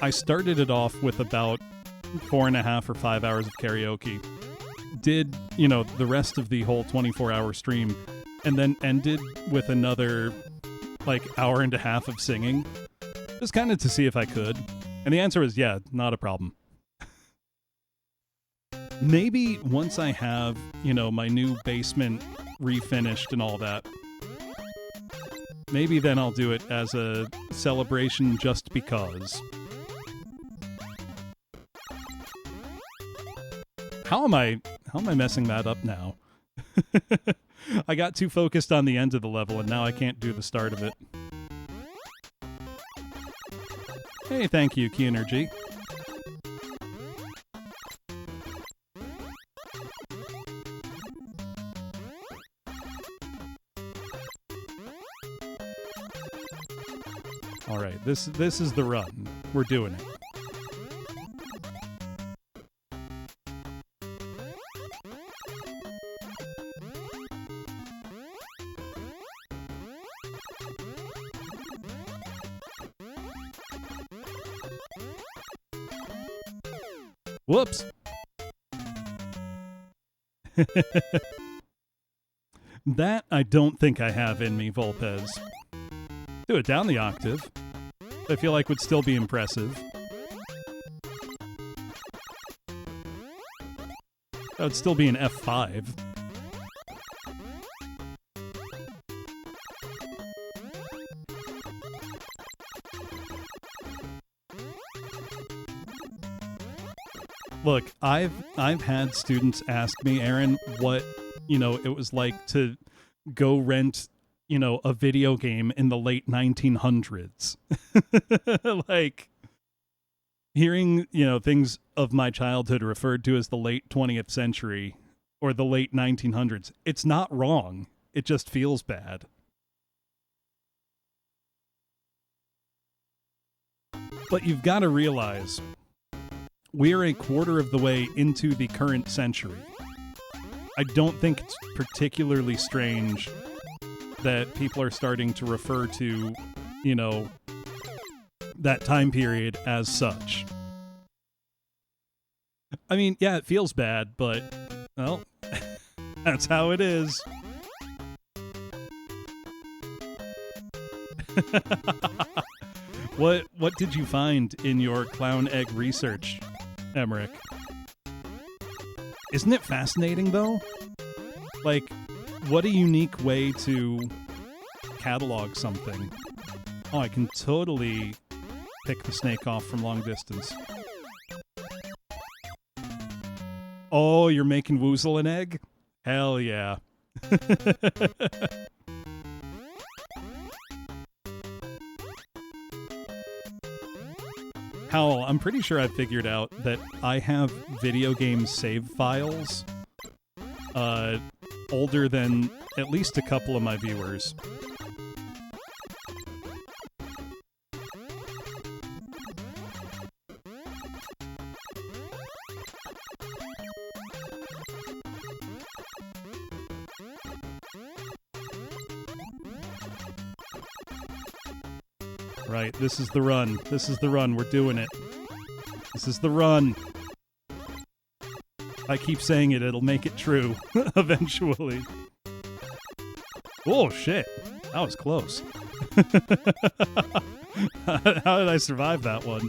I started it off with about 4.5 or 5 hours of karaoke. Did, the rest of the whole 24-hour stream, and then ended with another, hour and a half of singing. Just kind of to see if I could. And the answer is yeah, not a problem. Maybe once I have, my new basement refinished and all that, maybe then I'll do it as a celebration just because. How am I messing that up now? I got too focused on the end of the level and now I can't do the start of it. Hey, thank you, Q-Energy. All right, this is the run. We're doing it. Whoops. That I don't think I have in me, Volpez. Do it down the octave. I feel like would still be impressive. That would still be an F5. Look, I've had students ask me, Aaron, what, it was like to go rent, a video game in the late 1900s. Hearing, things of my childhood referred to as the late 20th century or the late 1900s, it's not wrong. It just feels bad. But you've got to realize we're a quarter of the way into the current century. I don't think it's particularly strange that people are starting to refer to, that time period as such. I mean, yeah, it feels bad, but, well, that's how it is. What did you find in your clown egg research, Emmerich? Isn't it fascinating, though? Like, what a unique way to catalog something. Oh, I can totally pick the snake off from long distance. Oh, you're making Woozle an egg? Hell yeah. Howell, I'm pretty sure I figured out that I have video game save files older than at least a couple of my viewers. Right, this is the run. This is the run. We're doing it. This is the run. I keep saying it, it'll make it true eventually. Oh, shit. That was close. How did I survive that one?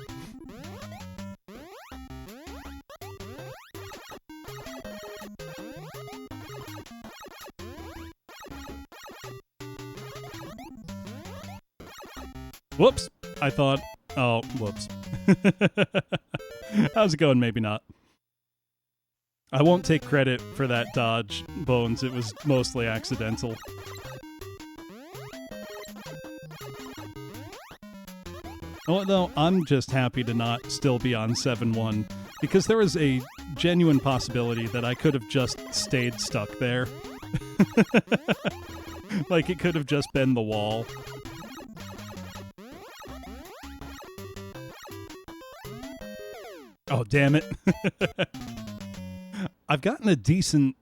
Whoops. I thought... Oh, whoops. How's it going? Maybe not. I won't take credit for that dodge, Bones. It was mostly accidental. Oh, no, I'm just happy to not still be on 7-1, because there was a genuine possibility that I could have just stayed stuck there. Like, it could have just been the wall. Oh, damn it. I've gotten a decent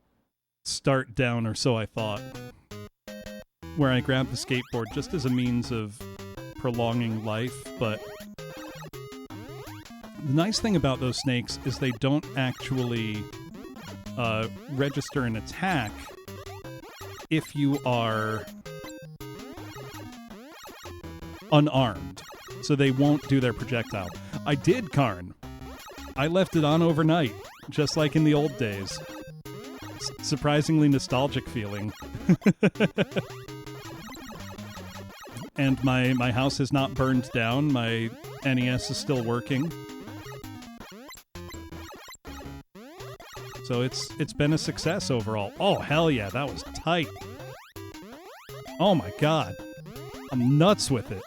start down, or so I thought, where I grabbed the skateboard just as a means of prolonging life, but the nice thing about those snakes is they don't actually register an attack if you are unarmed, so they won't do their projectile. I did, Karn. I left it on overnight, just like in the old days. Surprisingly nostalgic feeling. And my house has not burned down. My NES is still working. So it's been a success overall. Oh, hell yeah, that was tight. Oh my god. I'm nuts with it.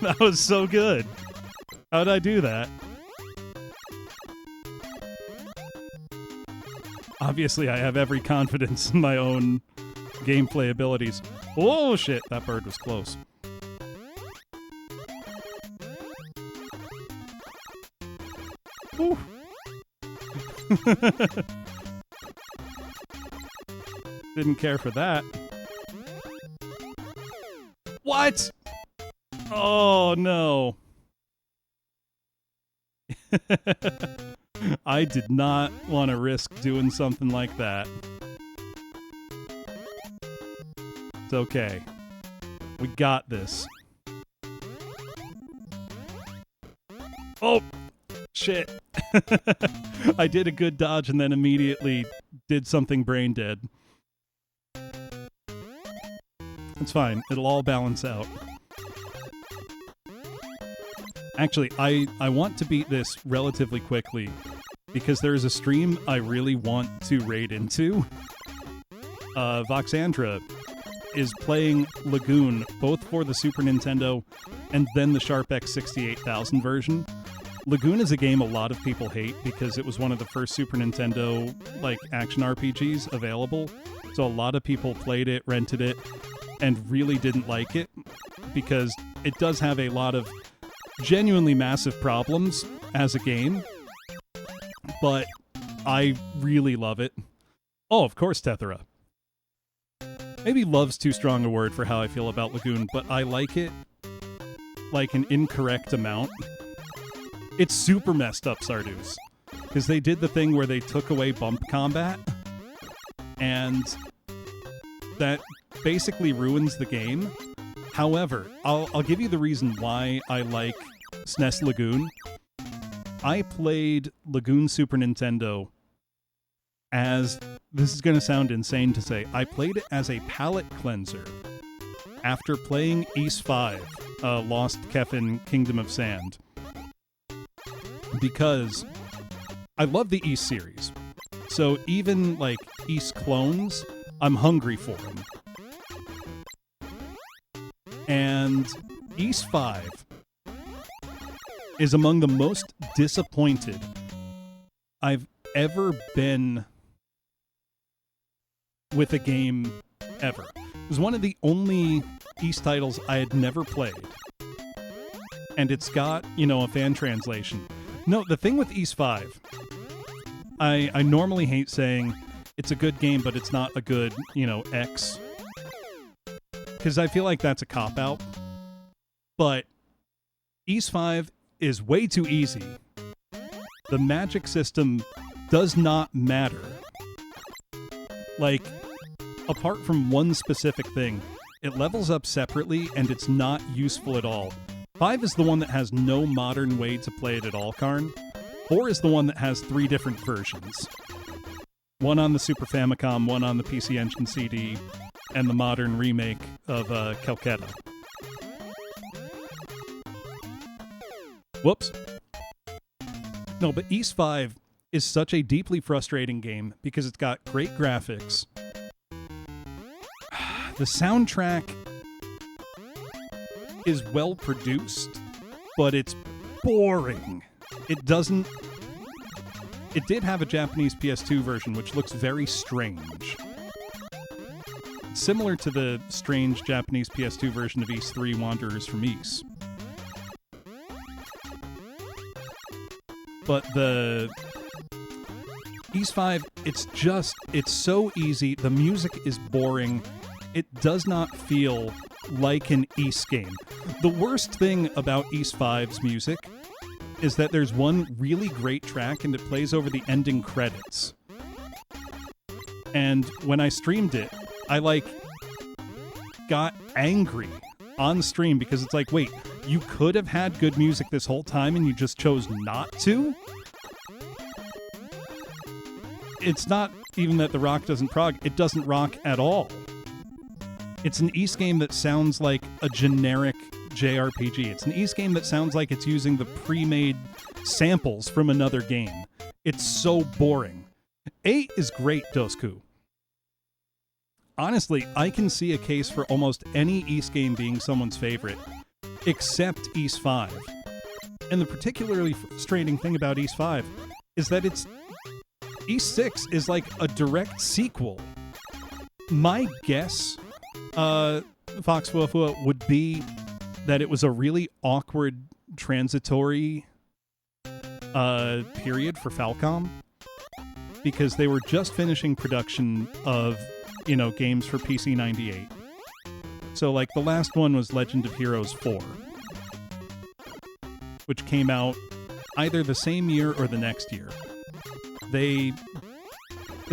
That was so good. How'd I do that? Obviously, I have every confidence in my own gameplay abilities. Oh, shit. That bird was close. Ooh. Didn't care for that. What? Oh, no. I did not want to risk doing something like that. It's okay. We got this. Oh! Shit. I did a good dodge and then immediately did something brain dead. It's fine. It'll all balance out. Actually, I want to beat this relatively quickly because there is a stream I really want to raid into. Voxandra is playing Lagoon both for the Super Nintendo and then the Sharp X68000 version. Lagoon is a game a lot of people hate because it was one of the first Super Nintendo like action RPGs available. So a lot of people played it, rented it, and really didn't like it because it does have a lot of genuinely massive problems as a game. But I really love it. Oh, of course, Tethera. Maybe love's too strong a word for how I feel about Lagoon, but I like it like an incorrect amount. It's super messed up, Sardoos, because they did the thing where they took away bump combat, and that basically ruins the game. However, I'll give you the reason why I like SNES Lagoon. I played Lagoon Super Nintendo as, this is going to sound insane to say, I played it as a palate cleanser after playing Ys 5, Lost Kefin Kingdom of Sand. Because I love the Ys series. So even like Ys clones, I'm hungry for them. And Ys 5 is among the most disappointed I've ever been with a game ever. It was one of the only Ys titles I had never played. And it's got, a fan translation. No, the thing with Ys 5, I normally hate saying it's a good game, but it's not a good, X. Because I feel like that's a cop-out. But Ys 5 is way too easy. The magic system does not matter. Like, apart from one specific thing, it levels up separately and it's not useful at all. 5 is the one that has no modern way to play it at all, Karn. 4 is the one that has 3 different versions. One on the Super Famicom, one on the PC Engine CD, and the modern remake of Calcutta. Whoops. No, but Ys 5 is such a deeply frustrating game because it's got great graphics. The soundtrack is well produced, but it's boring. It did have a Japanese PS2 version, which looks very strange. Similar to the strange Japanese PS2 version of Ys 3 Wanderers from Ys. But the Ys 5, it's so easy. The music is boring. It does not feel like an Ys game. The worst thing about Ys 5's music is that there's one really great track and it plays over the ending credits. And when I streamed it, I got angry on stream because it's like, wait, you could have had good music this whole time and you just chose not to? It's not even that the rock doesn't prog, it doesn't rock at all. It's an Ys game that sounds like a generic JRPG. It's an Ys game that sounds like it's using the pre-made samples from another game. It's so boring. 8 is great, Dosku. Honestly, I can see a case for almost any Ys game being someone's favorite, except Ys 5. And the particularly frustrating thing about Ys 5 is that Ys 6 is like a direct sequel. My guess, Foxwolf, would be that it was a really awkward transitory period for Falcom because they were just finishing production of, games for PC 98. So, the last one was Legend of Heroes 4, which came out either the same year or the next year. They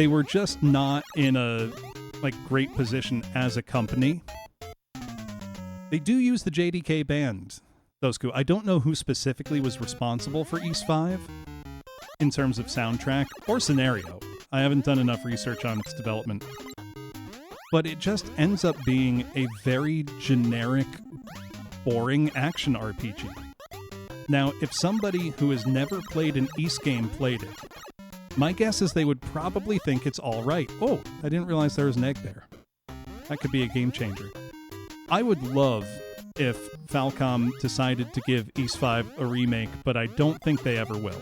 were just not in a great position as a company. They do use the JDK band, Dosku. I don't know who specifically was responsible for Ys 5 in terms of soundtrack or scenario. I haven't done enough research on its development. But it just ends up being a very generic, boring action RPG. Now, if somebody who has never played an Ys game played it, my guess is they would probably think it's all right. Oh, I didn't realize there was an egg there. That could be a game changer. I would love if Falcom decided to give Ys 5 a remake, but I don't think they ever will.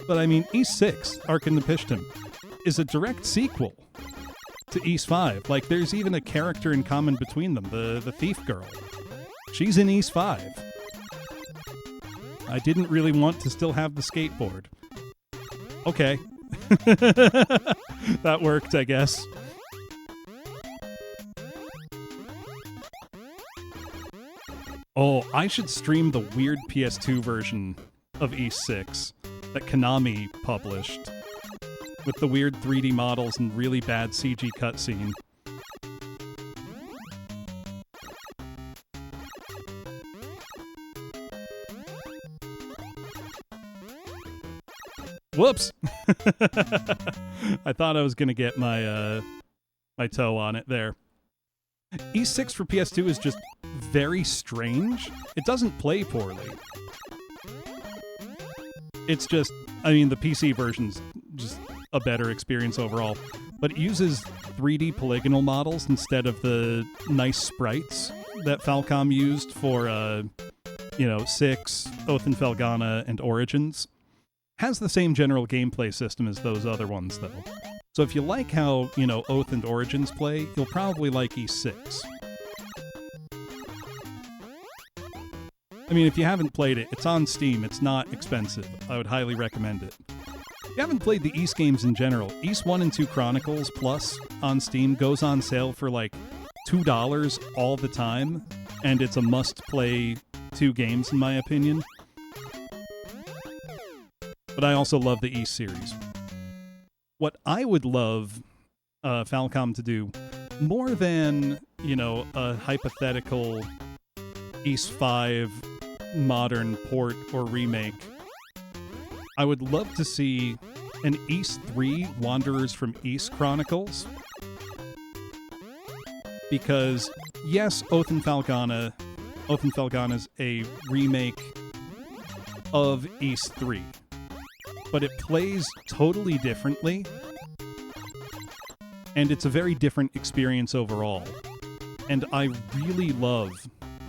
But I mean, Ys 6, Ark in the Pishtim, is a direct sequel to Ys 5. Like, there's even a character in common between them, the thief girl. She's in Ys 5. I didn't really want to still have the skateboard. Okay. That worked, I guess. Oh, I should stream the weird PS2 version of Ys 6 that Konami published, with the weird 3D models and really bad CG cutscene. Whoops! I thought I was gonna get my my toe on it there. Ys 6 for PS2 is just very strange. It doesn't play poorly. It's just, I mean, the PC version's just a better experience overall. But it uses 3D polygonal models instead of the nice sprites that Falcom used for, 6, Oath and Felghana, and Origins. Has the same general gameplay system as those other ones, though. So if you like how, Oath and Origins play, you'll probably like Ys 6. I mean, if you haven't played it, it's on Steam. It's not expensive. I would highly recommend it. If you haven't played the Ys games in general, Ys 1 and 2 Chronicles Plus on Steam goes on sale for like $2 all the time, and it's a must-play 2 games in my opinion. But I also love the Ys series. What I would love Falcom to do, more than, a hypothetical Ys 5 modern port or remake, I would love to see an Ys 3 Wanderers from Ys Chronicles. Because, yes, Oath and Felghana's a remake of Ys 3. But it plays totally differently, and it's a very different experience overall. And I really love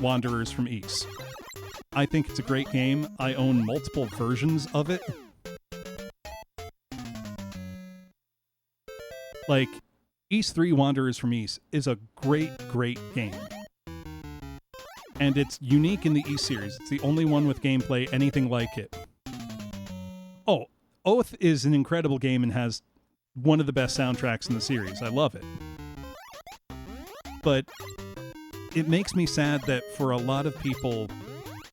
Wanderers from Ys. I think it's a great game. I own multiple versions of it. Like, Ys 3 Wanderers from Ys is a great, great game. And it's unique in the Ys series. It's the only one with gameplay anything like it. Oh, Oath is an incredible game and has one of the best soundtracks in the series. I love it. But it makes me sad that for a lot of people,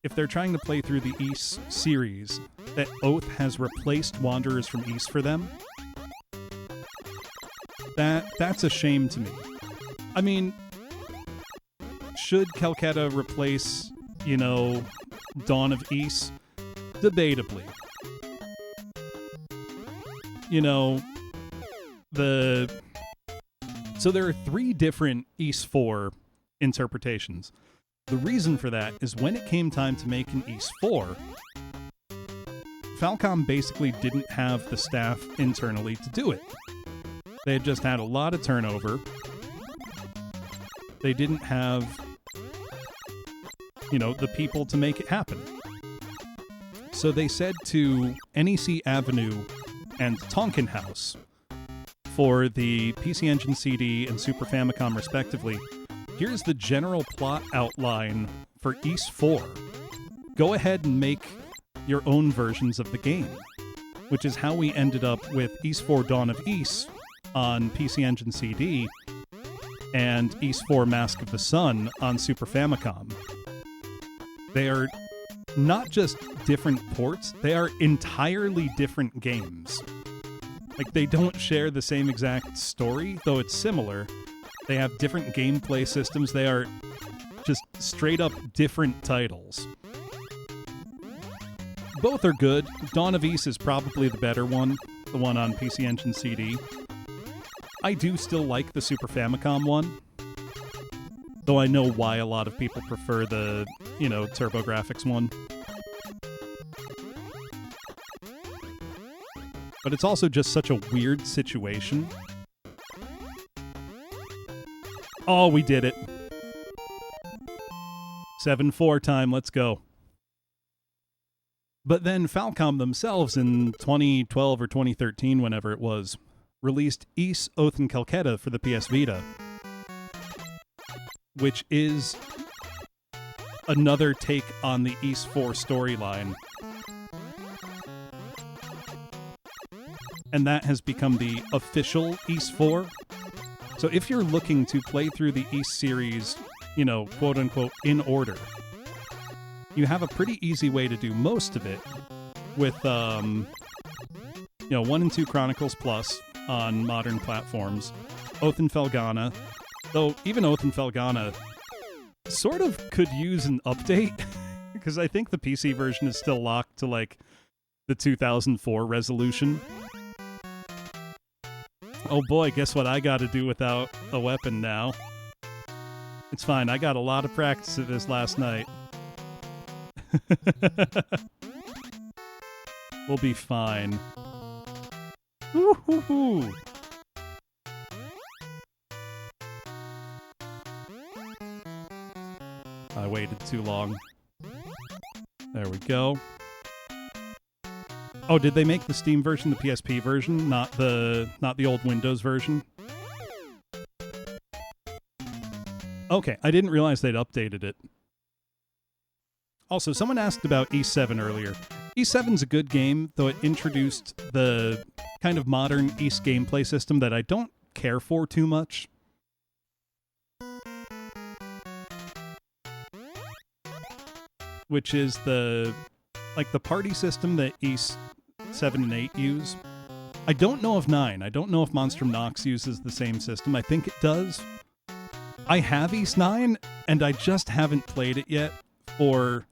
if they're trying to play through the Ys series, that Oath has replaced Wanderers from Ys for them. That's a shame to me. I mean, should Calcutta replace, Dawn of Ys? Debatably. So there are 3 different Ys 4 interpretations. The reason for that is when it came time to make an Ys 4, Falcom basically didn't have the staff internally to do it. They had just had a lot of turnover. They didn't have, the people to make it happen. So they said to NEC Avenue and Tonkin House for the PC Engine CD and Super Famicom respectively, here's the general plot outline for Ys 4. Go ahead and make your own versions of the game, which is how we ended up with Ys 4 Dawn of Ys on PC Engine CD and Ys 4 Mask of the Sun on Super Famicom. They are not just different ports, they are entirely different games. Like, they don't share the same exact story, though it's similar. They have different gameplay systems. They are just straight up different titles. Both are good. Dawn of Ys is probably the better one, the one on PC Engine CD. I do still like the Super Famicom one, though I know why a lot of people prefer the, TurboGrafx one. But it's also just such a weird situation. Oh, we did it. 7-4 time, let's go. But then Falcom themselves in 2012 or 2013, whenever it was, released Ys, Oath and Calcutta for the PS Vita, which is another take on the Ys 4 storyline. And that has become the official Ys 4. So if you're looking to play through the Ys series, you know, quote unquote, in order, you have a pretty easy way to do most of it with, you know, 1 and 2 Chronicles Plus on modern platforms, Oath and Felghana, though even Oath and Felghana sort of could use an update, because I think the PC version is still locked to, like, the 2004 resolution. Oh boy, guess what I gotta do without a weapon now? It's fine, I got a lot of practice at this last night. We'll be fine. Woo-hoo-hoo. I waited too long. There we go. Oh, did they make the Steam version the PSP version, not the old Windows version? Okay, I didn't realize they'd updated it. Also, someone asked about E7 earlier. E7's a good game, though it introduced the kind of modern Ys gameplay system that I don't care for too much. Which is the party system that Ys 7 and 8 use. I don't know if 9. I don't know if Monstrum Nox uses the same system. I think it does. I have Ys 9, and I just haven't played it yet for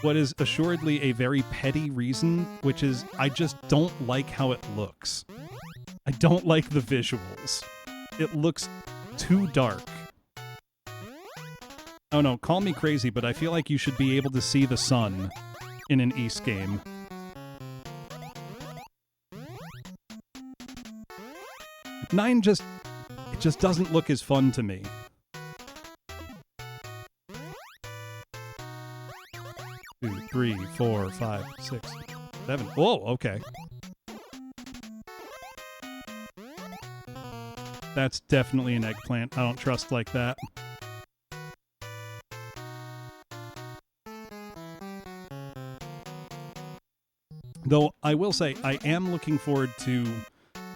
what is assuredly a very petty reason, which is I just don't like how it looks. I don't like the visuals. It looks too dark. Oh no, call me crazy, but I feel like you should be able to see the sun in an Ys game. Nine just doesn't look as fun to me. Two, 3, 4, 5, 6, 7. Whoa, okay. That's definitely an eggplant. I don't trust like that. Though I will say, I am looking forward to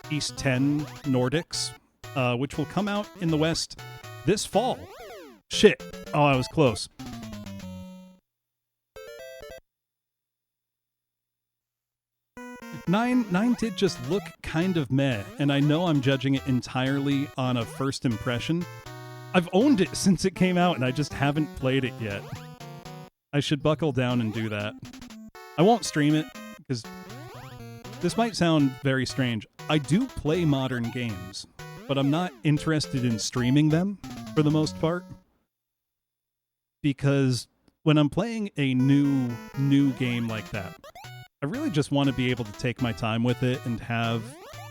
Ys 10 Nordics, which will come out in the West this fall. Shit. Oh, I was close. Nine did just look kind of meh, and I know I'm judging it entirely on a first impression. I've owned it since it came out, and I just haven't played it yet. I should buckle down and do that. I won't stream it, because this might sound very strange. I do play modern games, but I'm not interested in streaming them, for the most part. Because when I'm playing a new game like that, I really just want to be able to take my time with it and have,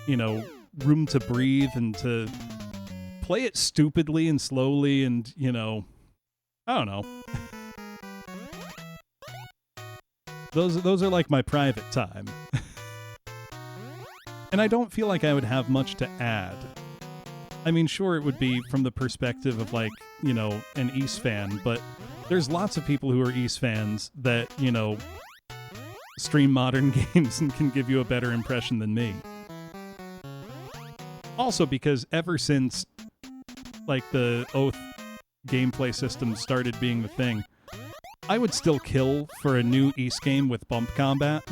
you know, room to breathe and to play it stupidly and slowly and, you know, I don't know. Those are like my private time. And I don't feel like I would have much to add. I mean, sure, it would be from the perspective of, like, you know, an Ys fan, but there's lots of people who are Ys fans that, you know, stream modern games and can give you a better impression than me. Also because ever since, like, the Oath gameplay system started being the thing, I would still kill for a new Ys game with bump combat.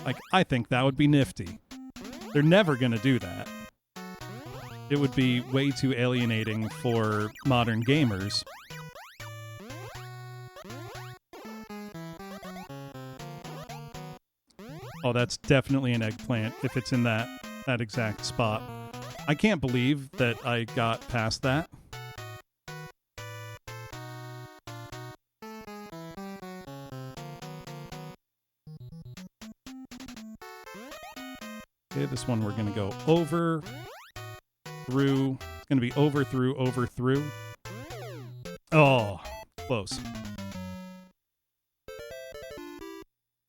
Like, I think that would be nifty. They're never gonna do that. It would be way too alienating for modern gamers. Oh, that's definitely an eggplant if it's in that exact spot. I can't believe that I got past that. Okay, this one we're going to go over. through. It's going to be over, through, over, through. Oh, close.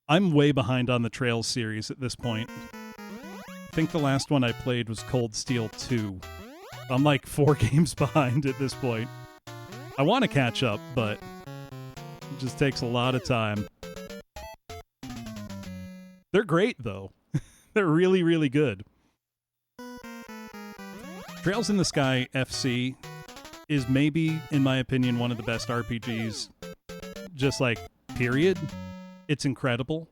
I'm way behind on the Trails series at this point. I think the last one I played was Cold Steel 2. I'm like 4 games behind at this point. I want to catch up, but it just takes a lot of time. They're great, though. They're really, really good. Trails in the Sky FC is maybe, in my opinion, one of the best RPGs. Just like, period. It's incredible.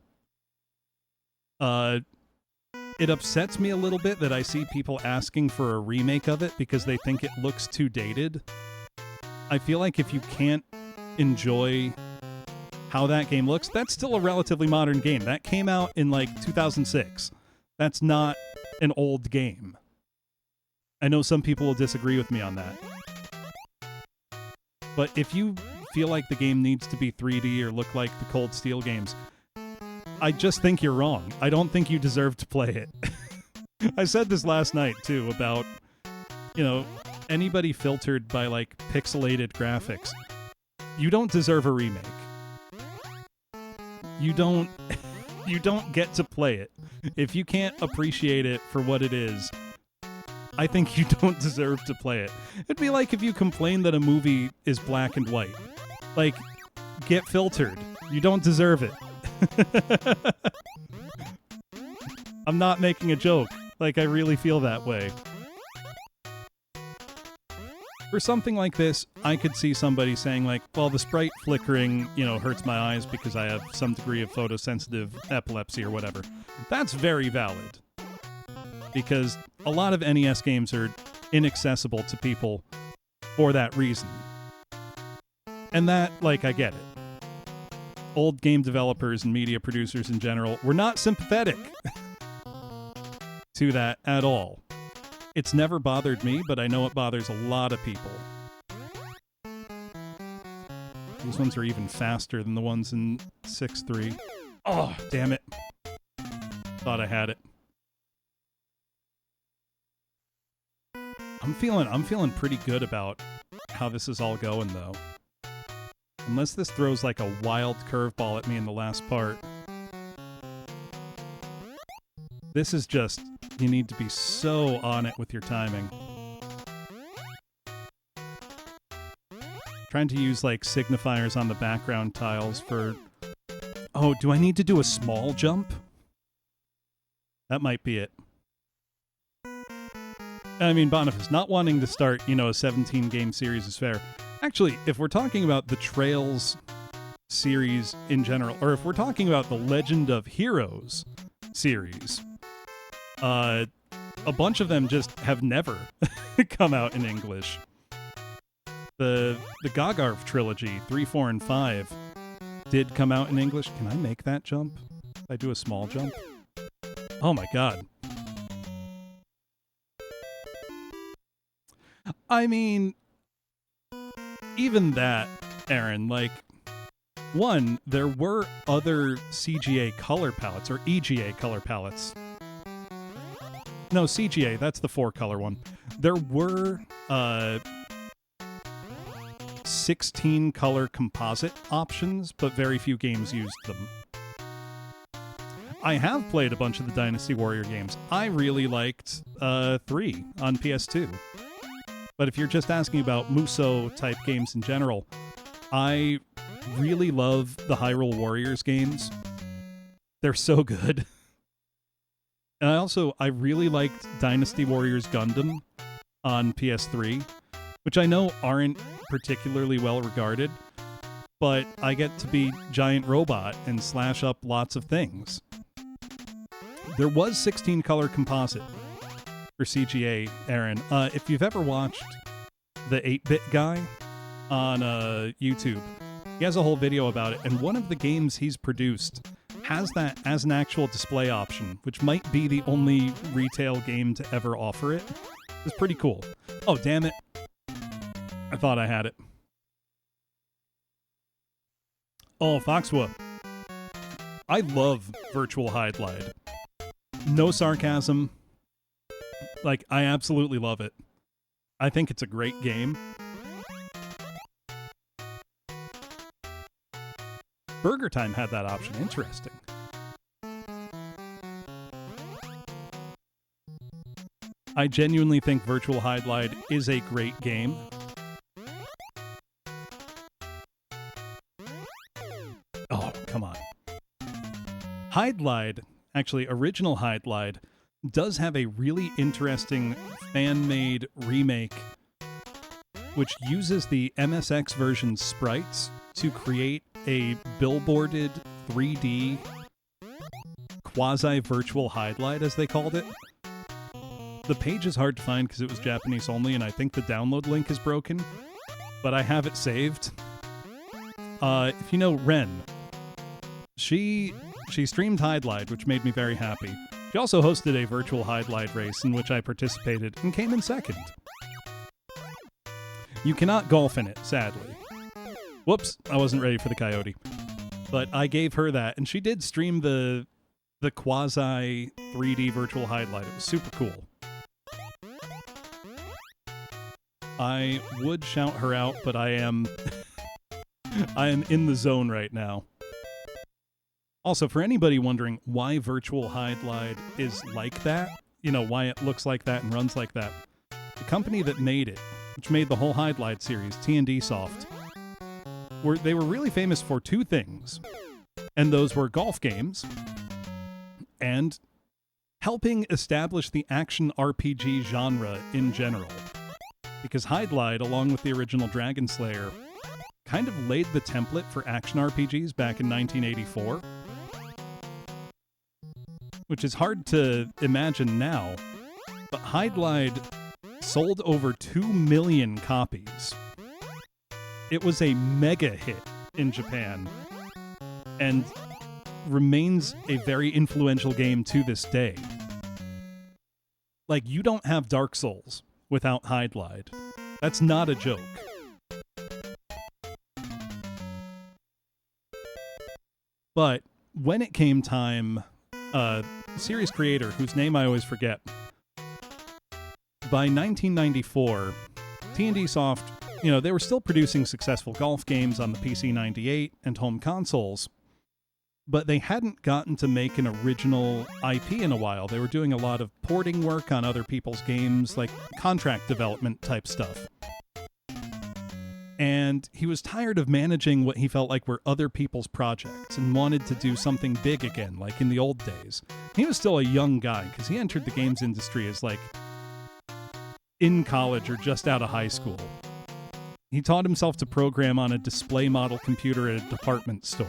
It upsets me a little bit that I see people asking for a remake of it because they think it looks too dated. I feel like if you can't enjoy how that game looks, that's still a relatively modern game. That came out in like 2006. That's not an old game. I know some people will disagree with me on that. But if you feel like the game needs to be 3D or look like the Cold Steel games, I just think you're wrong. I don't think you deserve to play it. I said this last night, too, about, anybody filtered by, like, pixelated graphics. You don't deserve a remake. You don't get to play it. If you can't appreciate it for what it is, I think you don't deserve to play it. It'd be like if you complain that a movie is black and white. Like, get filtered. You don't deserve it. I'm not making a joke. Like, I really feel that way. For something like this, I could see somebody saying, like, well, the sprite flickering, hurts my eyes because I have some degree of photosensitive epilepsy or whatever. That's very valid. Because a lot of NES games are inaccessible to people for that reason. And that, like, I get it. Old game developers and media producers in general were not sympathetic to that at all. It's never bothered me, but I know it bothers a lot of people. These ones are even faster than the ones in 6.3. Oh, damn it. Thought I had it. I'm feeling pretty good about how this is all going, though. Unless this throws like a wild curveball at me in the last part. This is just, you need to be so on it with your timing. Trying to use like signifiers on the background tiles for... Oh, do I need to do a small jump? That might be it. I mean, Boniface, not wanting to start, a 17-game series is fair. Actually, if we're talking about the Trails series in general, or if we're talking about the Legend of Heroes series, a bunch of them just have never come out in English. The Gagarv trilogy, 3, 4, and 5, did come out in English. Can I make that jump? If I do a small jump? Oh my god. I mean... Even that, Aaron, like, one, there were other CGA color palettes, or EGA color palettes. No, CGA, that's the 4-color one. There were 16-color composite options, but very few games used them. I have played a bunch of the Dynasty Warrior games. I really liked 3 on PS2. But if you're just asking about Muso-type games in general, I really love the Hyrule Warriors games. They're so good. And I really liked Dynasty Warriors Gundam on PS3, which I know aren't particularly well regarded, but I get to be Giant Robot and slash up lots of things. There was 16-color composite for CGA, Aaron. If you've ever watched the 8-Bit Guy on YouTube, he has a whole video about it, and one of the games he's produced has that as an actual display option, which might be the only retail game to ever offer it. It's pretty cool. Oh, damn it. I thought I had it. Oh, Foxwa. I love Virtual Hide Glide. No sarcasm. Like, I absolutely love it. I think it's a great game. Burger Time had that option. Interesting. I genuinely think Virtual Hide-Lide is a great game. Oh, come on. Hide-Lide, actually, original Hide-Lide, does have a really interesting fan-made remake which uses the MSX version sprites to create a billboarded 3D quasi-virtual Hide-Lide, as they called it. The page is hard to find because it was Japanese only, and I think the download link is broken, but I have it saved. If you know Ren, she streamed Hide-Lide, which made me very happy. She also hosted a virtual Hide-Lide race in which I participated and came in second. You cannot golf in it, sadly. Whoops, I wasn't ready for the coyote. But I gave her that, and she did stream the quasi 3D virtual Hide-Lide. It was super cool. I would shout her out, but I am I am in the zone right now. Also, for anybody wondering why virtual Hide-Lide is like that, you know, why it looks like that and runs like that, the company that made it, which made the whole Hide-Lide series, T&D Soft, they were really famous for two things, and those were golf games and helping establish the action RPG genre in general. Because Hide-Lide, along with the original Dragon Slayer, kind of laid the template for action RPGs back in 1984. Which is hard to imagine now, but Hide-Lide sold over 2 million copies. It was a mega hit in Japan, and remains a very influential game to this day. Like, you don't have Dark Souls without Hide-Lide. That's not a joke. But when it came time, series creator, whose name I always forget, by 1994, T&D Soft, you know, they were still producing successful golf games on the PC-98 and home consoles, but they hadn't gotten to make an original IP in a while. They were doing a lot of porting work on other people's games, like contract development type stuff. And he was tired of managing what he felt like were other people's projects and wanted to do something big again, like in the old days. He was still a young guy, because he entered the games industry as, like, in college or just out of high school. He taught himself to program on a display model computer at a department store.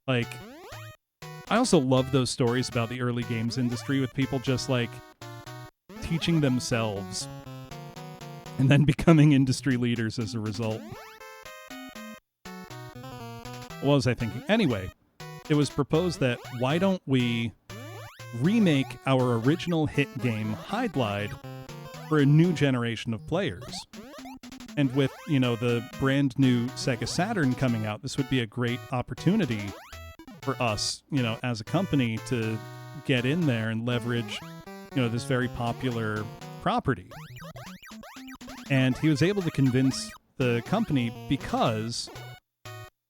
Like, I also love those stories about the early games industry with people just, like, teaching themselves and then becoming industry leaders as a result. What was I thinking? Anyway, it was proposed that why don't we remake our original hit game, Hide-Lide, for a new generation of players? And with, you know, the brand new Sega Saturn coming out, this would be a great opportunity for us, you know, as a company to get in there and leverage, you know, this very popular property. And he was able to convince the company because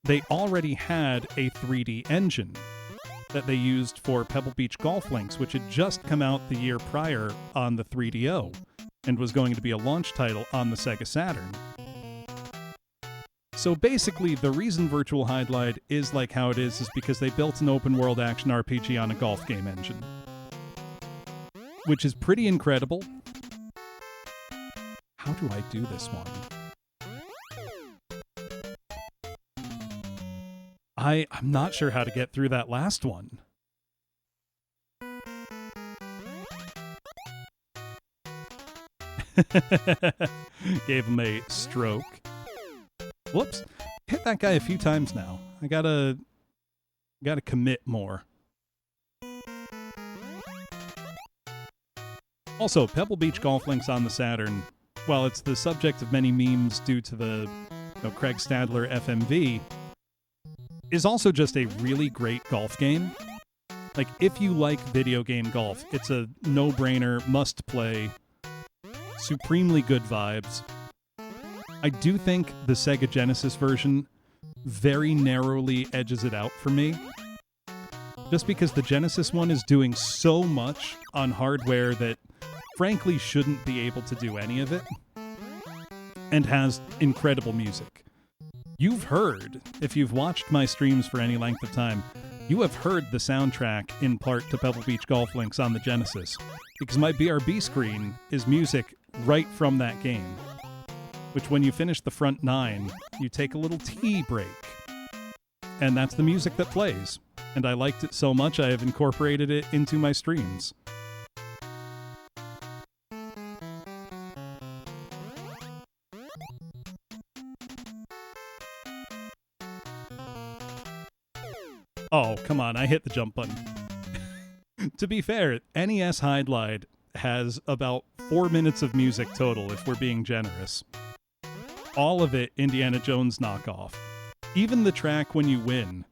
they already had a 3D engine that they used for Pebble Beach Golf Links, which had just come out the year prior on the 3DO and was going to be a launch title on the Sega Saturn. So basically, the reason Virtual Hide-Lide is like how it is because they built an open-world action RPG on a golf game engine. Which is pretty incredible. How do I do this one? I'm not sure how to get through that last one. Gave him a stroke. Whoops. Hit that guy a few times now. I gotta commit more. Also, Pebble Beach Golf Links on the Saturn, while it's the subject of many memes due to the Craig Stadler FMV, is also just a really great golf game. Like, if you like video game golf, it's a no-brainer, must-play, supremely good vibes. I do think the Sega Genesis version very narrowly edges it out for me. Just because the Genesis one is doing so much on hardware that frankly shouldn't be able to do any of it, and has incredible music. You've heard, if you've watched my streams for any length of time, you have heard the soundtrack in part to Pebble Beach Golf Links on the Genesis, because my BRB screen is music right from that game, which when you finish the front 9, you take a little tea break, and that's the music that plays. And I liked it so much I have incorporated it into my streams. Oh, come on, I hit the jump button. To be fair, NES Hide has about 4 minutes of music total, if we're being generous. All of it Indiana Jones knockoff. Even the track When You Win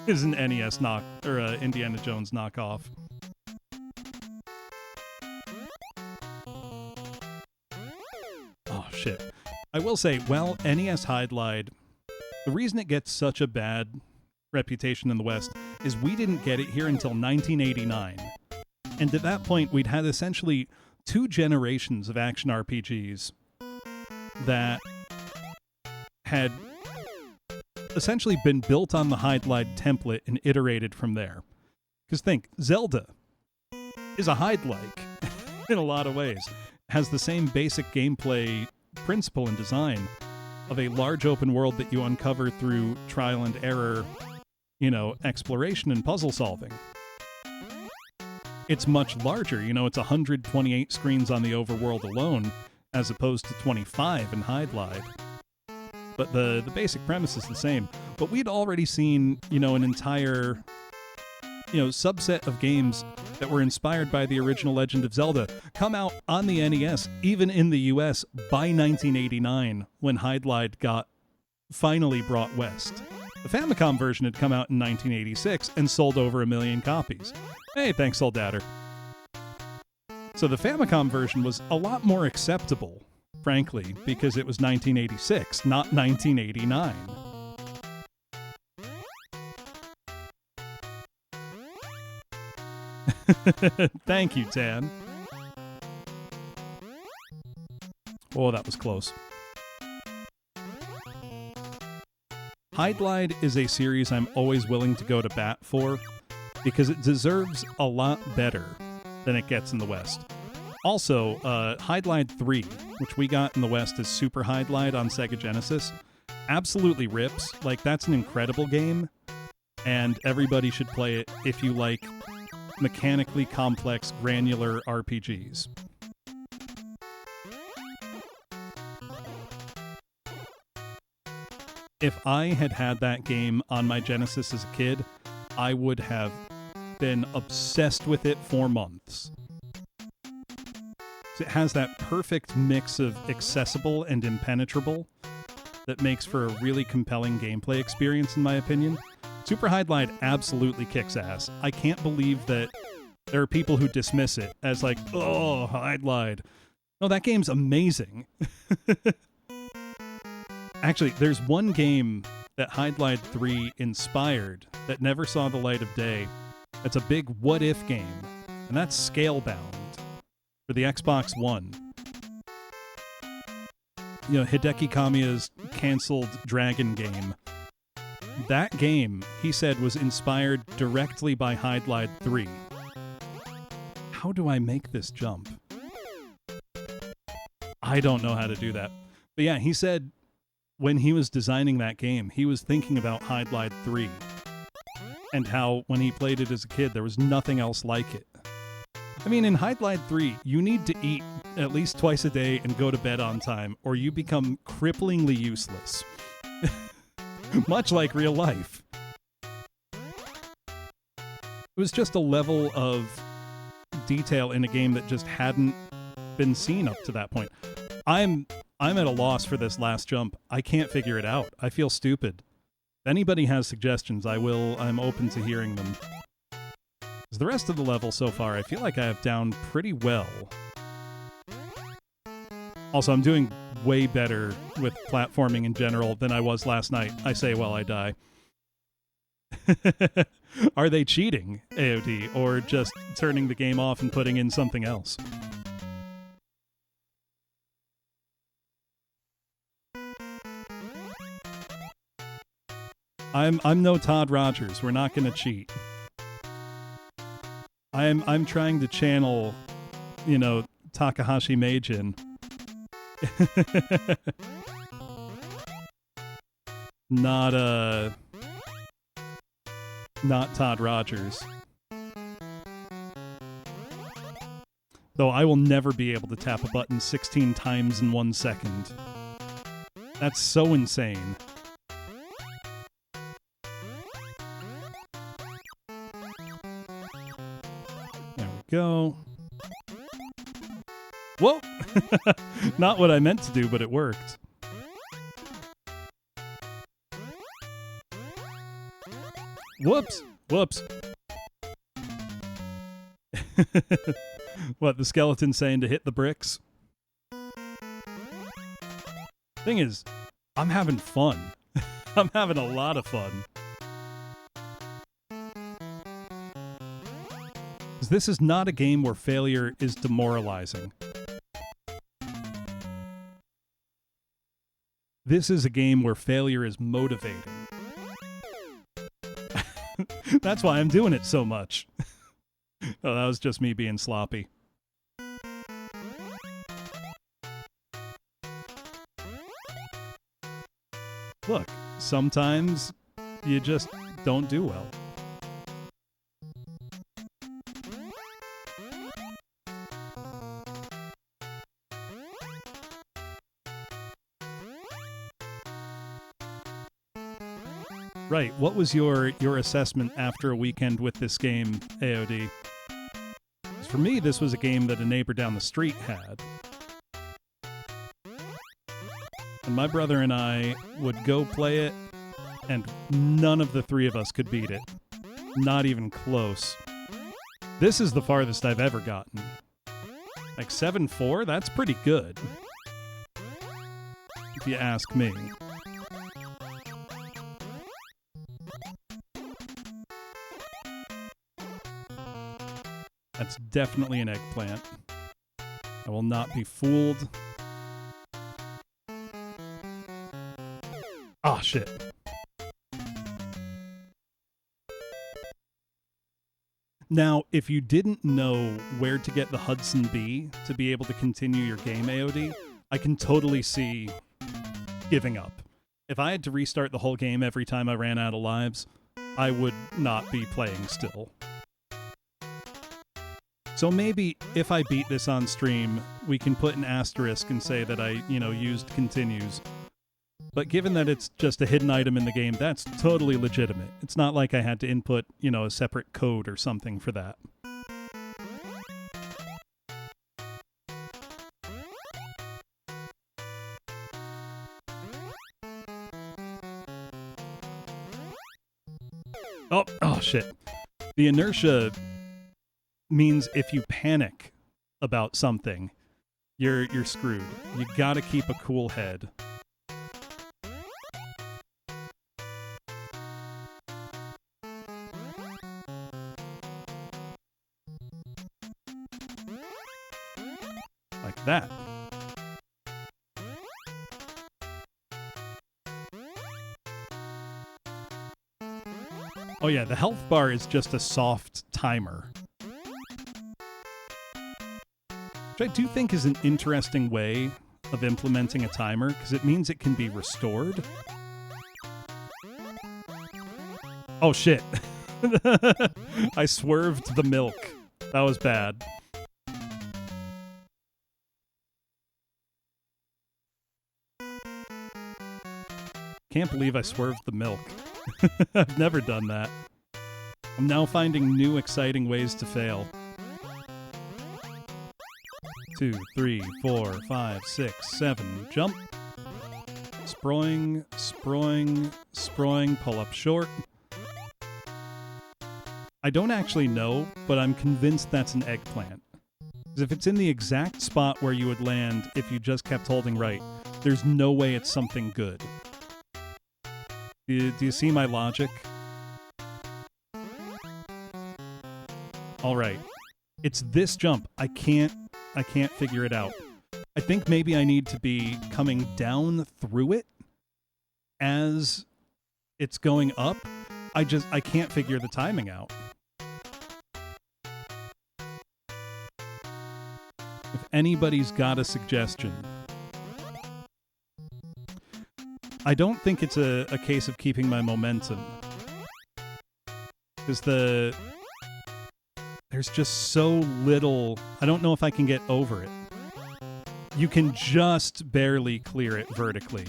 is an Indiana Jones knockoff. Oh, shit. I will say, well, NES Hide, the reason it gets such a bad reputation in the West is we didn't get it here until 1989. And at that point, we'd had essentially 2 generations of action RPGs that had essentially been built on the Hide-Lide template and iterated from there. Because think, Zelda is a Hide-like in a lot of ways. Has the same basic gameplay principle and design of a large open world that you uncover through trial and error, exploration and puzzle solving. It's much larger, it's 128 screens on the overworld alone, as opposed to 25 in Hide-Lide. But the basic premise is the same. But we'd already seen, an entire, subset of games that were inspired by the original Legend of Zelda come out on the NES, even in the US, by 1989, when Hide-Lide got finally brought west. The Famicom version had come out in 1986 and sold over 1 million copies. Hey, thanks, Soldater. So the Famicom version was a lot more acceptable, frankly, because it was 1986, not 1989. Thank you, Tan. Oh, that was close. Hide-Lide is a series I'm always willing to go to bat for because it deserves a lot better than it gets in the West. Also, Hide-Lide 3, which we got in the West as Super Hide-Lide on Sega Genesis, absolutely rips. That's an incredible game, and everybody should play it if you like mechanically complex, granular RPGs. If I had had that game on my Genesis as a kid, I would have been obsessed with it for months. It has that perfect mix of accessible and impenetrable that makes for a really compelling gameplay experience, in my opinion. Super Hide-Lide absolutely kicks ass. I can't believe that there are people who dismiss it as oh, Hide-Lide. No, that game's amazing. Actually, there's one game that Hide-Lide 3 inspired that never saw the light of day. It's a big what-if game, and that's Scalebound for the Xbox One. Hideki Kamiya's canceled dragon game. That game, he said, was inspired directly by Hide-Lide 3. How do I make this jump? I don't know how to do that. But yeah, he said when he was designing that game, he was thinking about Hide-Lide 3 and how when he played it as a kid, there was nothing else like it. I mean, in Hide-Lide 3, you need to eat at least twice a day and go to bed on time, or you become cripplingly useless. Much like real life. It was just a level of detail in a game that just hadn't been seen up to that point. I'm at a loss for this last jump. I can't figure it out. I feel stupid. If anybody has suggestions, I'm open to hearing them. Because the rest of the level so far, I feel like I have down pretty well. Also, I'm doing way better with platforming in general than I was last night. I say while I die. Are they cheating, AOD, or just turning the game off and putting in something else? I'm no Todd Rogers. We're not gonna cheat. I'm trying to channel, Takahashi Meijin. Not Todd Rogers. Though I will never be able to tap a button 16 times in 1 second. That's so insane. There we go. Whoa! Not what I meant to do, but it worked. Whoops! Whoops. What, the skeleton saying to hit the bricks? Thing is, I'm having fun. I'm having a lot of fun. This is not a game where failure is demoralizing. This is a game where failure is motivating. That's why I'm doing it so much. Oh, that was just me being sloppy. Look, sometimes you just don't do well. Right, what was your assessment after a weekend with this game, AOD? 'Cause for me, this was a game that a neighbor down the street had. And my brother and I would go play it, and none of the three of us could beat it. Not even close. This is the farthest I've ever gotten. Like 7-4? That's pretty good. If you ask me. That's definitely an eggplant. I will not be fooled. Ah, shit. Now, if you didn't know where to get the Hudson Bee to be able to continue your game, AOD, I can totally see giving up. If I had to restart the whole game every time I ran out of lives, I would not be playing still. So maybe if I beat this on stream, we can put an asterisk and say that I, used continues. But given that it's just a hidden item in the game, that's totally legitimate. It's not like I had to input, a separate code or something for that. Oh shit. The inertia means if you panic about something, you're screwed. You gotta keep a cool head. Like that. Oh yeah, the health bar is just a soft timer. Which I do think is an interesting way of implementing a timer, because it means it can be restored. Oh shit. I swerved the milk. That was bad. Can't believe I swerved the milk. I've never done that. I'm now finding new exciting ways to fail. 2, 3, 4, 5, 6, 7. Jump. Sproing, sproing, sproing, pull up short. I don't actually know, but I'm convinced that's an eggplant. Because if it's in the exact spot where you would land if you just kept holding right, there's no way it's something good. Do you see my logic? All right. It's this jump. I can't figure it out. I think maybe I need to be coming down through it as it's going up. I can't figure the timing out. If anybody's got a suggestion. I don't think it's a case of keeping my momentum. Because there's just so little. I don't know if I can get over it. You can just barely clear it vertically.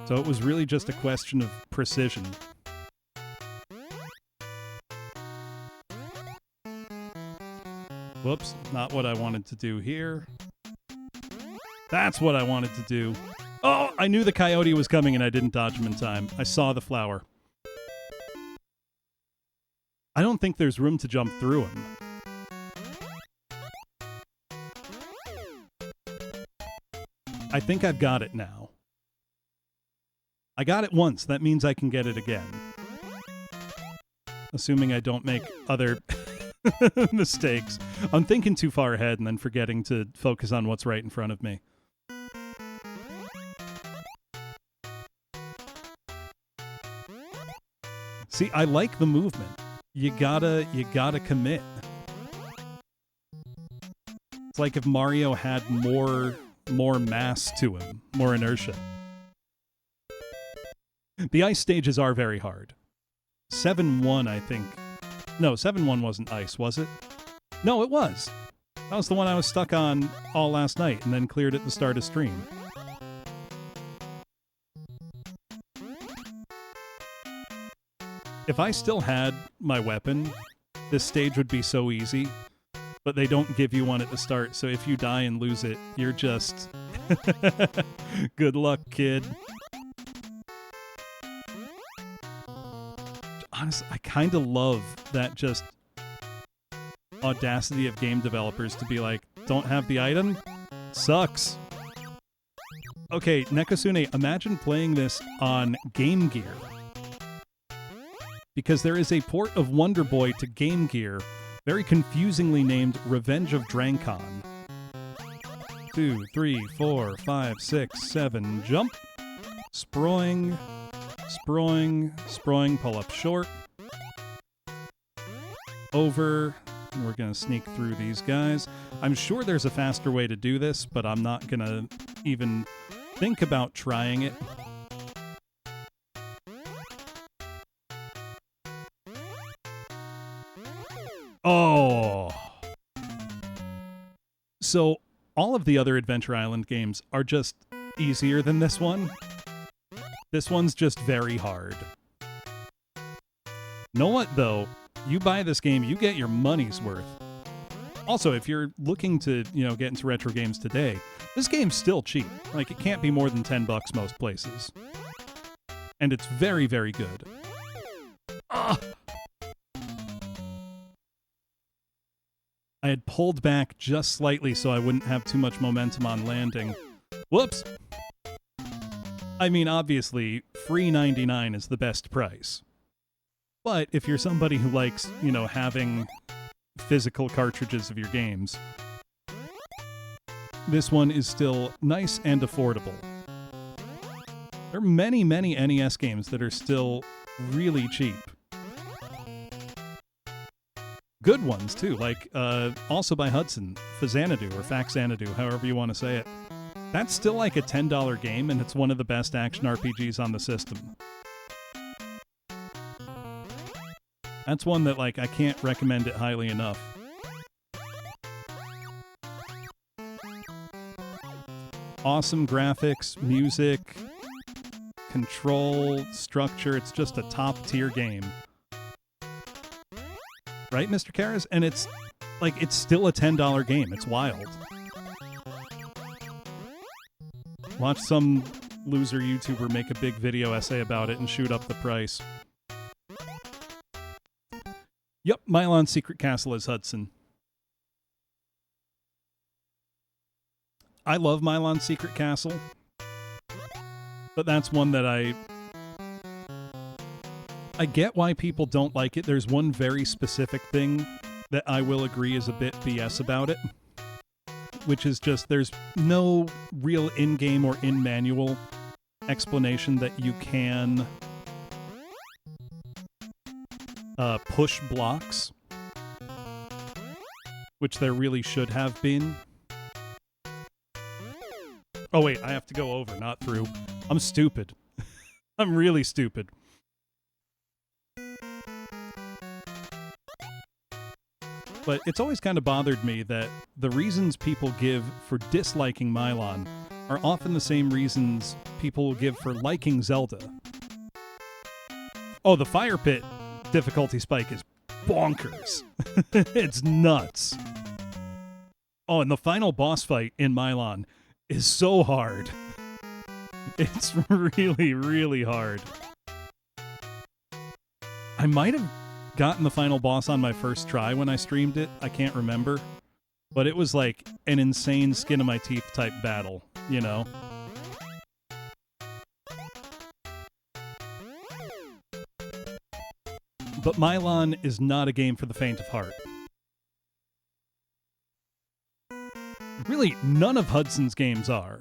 So it was really just a question of precision. Whoops, not what I wanted to do here. That's what I wanted to do. Oh, I knew the coyote was coming and I didn't dodge him in time. I saw the flower. I don't think there's room to jump through him. I think I've got it now. I got it once. That means I can get it again. Assuming I don't make other mistakes. I'm thinking too far ahead and then forgetting to focus on what's right in front of me. See, I like the movement. You gotta commit. It's like if Mario had more mass to him, more inertia. The ice stages are very hard. 7-1, I think. No, 7-1 wasn't ice, was it? No, it was. That was the one I was stuck on all last night and then cleared at the start of stream. If I still had my weapon, this stage would be so easy, but they don't give you one at the start, so if you die and lose it, you're just... Good luck, kid. Honestly, I kind of love that just audacity of game developers to be like, don't have the item? Sucks. Okay, Nekosune, imagine playing this on Game Gear. Because there is a port of Wonder Boy to Game Gear, very confusingly named Revenge of Drancon. 2, 3, 4, 5, 6, 7, jump. Sproing, sproing, sproing, pull up short. Over, and we're going to sneak through these guys. I'm sure there's a faster way to do this, but I'm not going to even think about trying it. Oh. So, all of the other Adventure Island games are just easier than this one. This one's just very hard. Know what, though? You buy this game, you get your money's worth. Also, if you're looking to, get into retro games today, this game's still cheap. Like, it can't be more than $10 most places. And it's very, very good. Ugh. I had pulled back just slightly so I wouldn't have too much momentum on landing. Whoops! I mean, obviously, free 99 is the best price. But if you're somebody who likes, having physical cartridges of your games, this one is still nice and affordable. There are many, many NES games that are still really cheap. Good ones, too, like, also by Hudson, Fazanadu, or Faxanadu, however you want to say it. That's still like a $10 game, and it's one of the best action RPGs on the system. That's one that, I can't recommend it highly enough. Awesome graphics, music, control, structure, it's just a top-tier game. Right, Mr. Karras? And it's still a $10 game. It's wild. Watch some loser YouTuber make a big video essay about it and shoot up the price. Yep, Mylon's Secret Castle is Hudson. I love Milon's Secret Castle, but that's one that I get why people don't like it. There's one very specific thing that I will agree is a bit BS about it, which is just there's no real in-game or in-manual explanation that you can push blocks, which there really should have been. Oh wait, I have to go over, not through. I'm stupid. I'm really stupid. But it's always kind of bothered me that the reasons people give for disliking Milon are often the same reasons people will give for liking Zelda. Oh, the fire pit difficulty spike is bonkers. It's nuts. Oh, and the final boss fight in Milon is so hard. It's really, really hard. I might have gotten the final boss on my first try when I streamed it. I can't remember. But it was like an insane skin of my teeth type battle, you know? But Milon is not a game for the faint of heart. Really, none of Hudson's games are.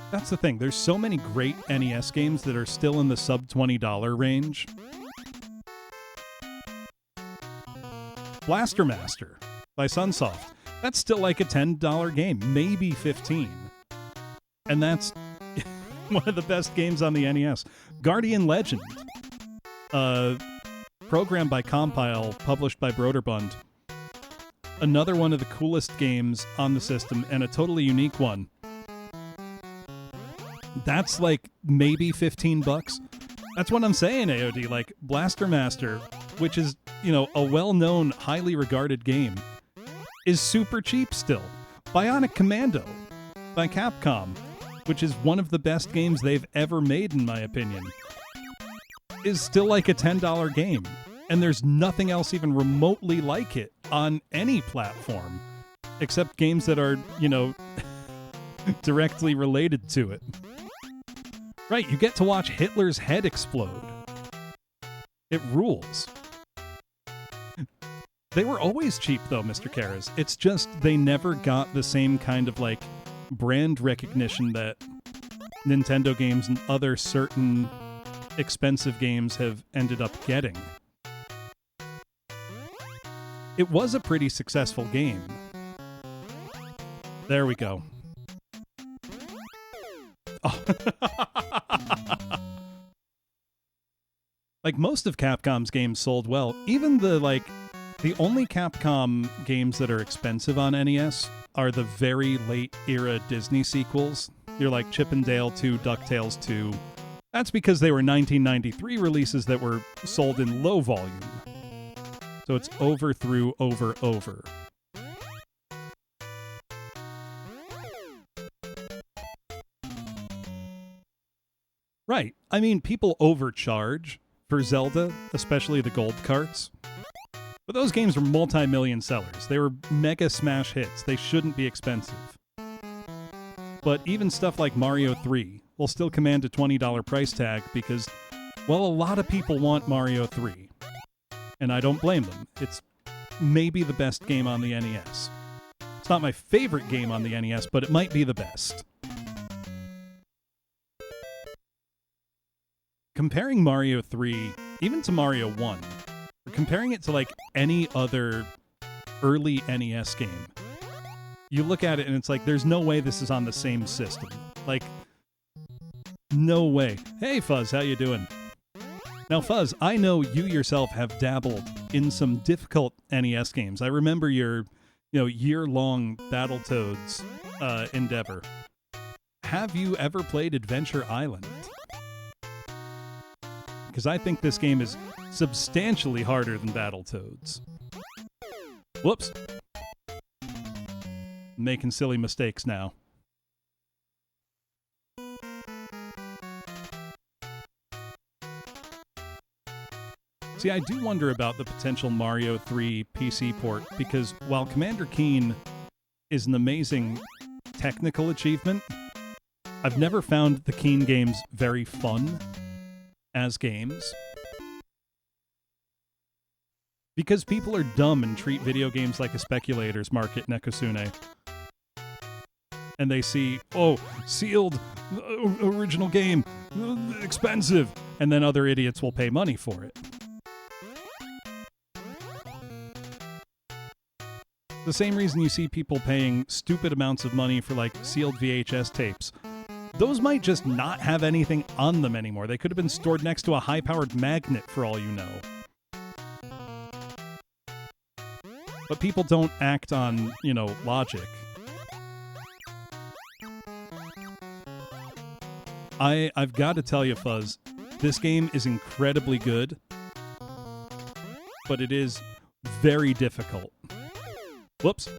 That's the thing. There's so many great NES games that are still in the sub $20 range. Blaster Master by Sunsoft. That's still like a $10 game, maybe $15. And that's one of the best games on the NES. Guardian Legend. Programmed by Compile, published by Broderbund. Another one of the coolest games on the system, and a totally unique one. That's like maybe $15. That's what I'm saying, AOD. Like, Blaster Master, which is, you know, a well-known, highly regarded game, is super cheap still. Bionic Commando by Capcom, which is one of the best games they've ever made, in my opinion, is still like a $10 game. And there's nothing else even remotely like it on any platform, except games that are, you know, directly related to it. Right, you get to watch Hitler's head explode. It rules. They were always cheap, though, Mr. Karras. It's just they never got the same kind of, like, brand recognition that Nintendo games and other certain expensive games have ended up getting. It was a pretty successful game. There we go. Oh. Like, most of Capcom's games sold well. Even the only Capcom games that are expensive on NES are the very late era Disney sequels. You're like Chip and Dale 2, DuckTales 2. That's because they were 1993 releases that were sold in low volume. So it's over. Right. I mean, people overcharge for Zelda, especially the gold carts. But those games were multi-million sellers. They were mega smash hits. They shouldn't be expensive. But even stuff like Mario 3 will still command a $20 price tag because, well, a lot of people want Mario 3. And I don't blame them. It's maybe the best game on the NES. It's not my favorite game on the NES, but it might be the best. Comparing Mario 3, even to Mario 1, or comparing it to like any other early NES game, you look at it and it's like, there's no way this is on the same system. Like, no way. Hey, Fuzz, how you doing? Now, Fuzz, I know you yourself have dabbled in some difficult NES games. I remember your, year-long Battletoads endeavor. Have you ever played Adventure Island? Because I think this game is substantially harder than Battletoads. Whoops. Making silly mistakes now. See, I do wonder about the potential Mario 3 PC port, because while Commander Keen is an amazing technical achievement, I've never found the Keen games very fun as games. Because people are dumb and treat video games like a speculator's market, Nekosune. And they see, oh, sealed, original game, expensive, and then other idiots will pay money for it. The same reason you see people paying stupid amounts of money for, like, sealed VHS tapes. Those might just not have anything on them anymore. They could have been stored next to a high-powered magnet, for all you know. But people don't act on, you know, logic. I've got to tell you, Fuzz, this game is incredibly good, but it is very difficult. Whoops.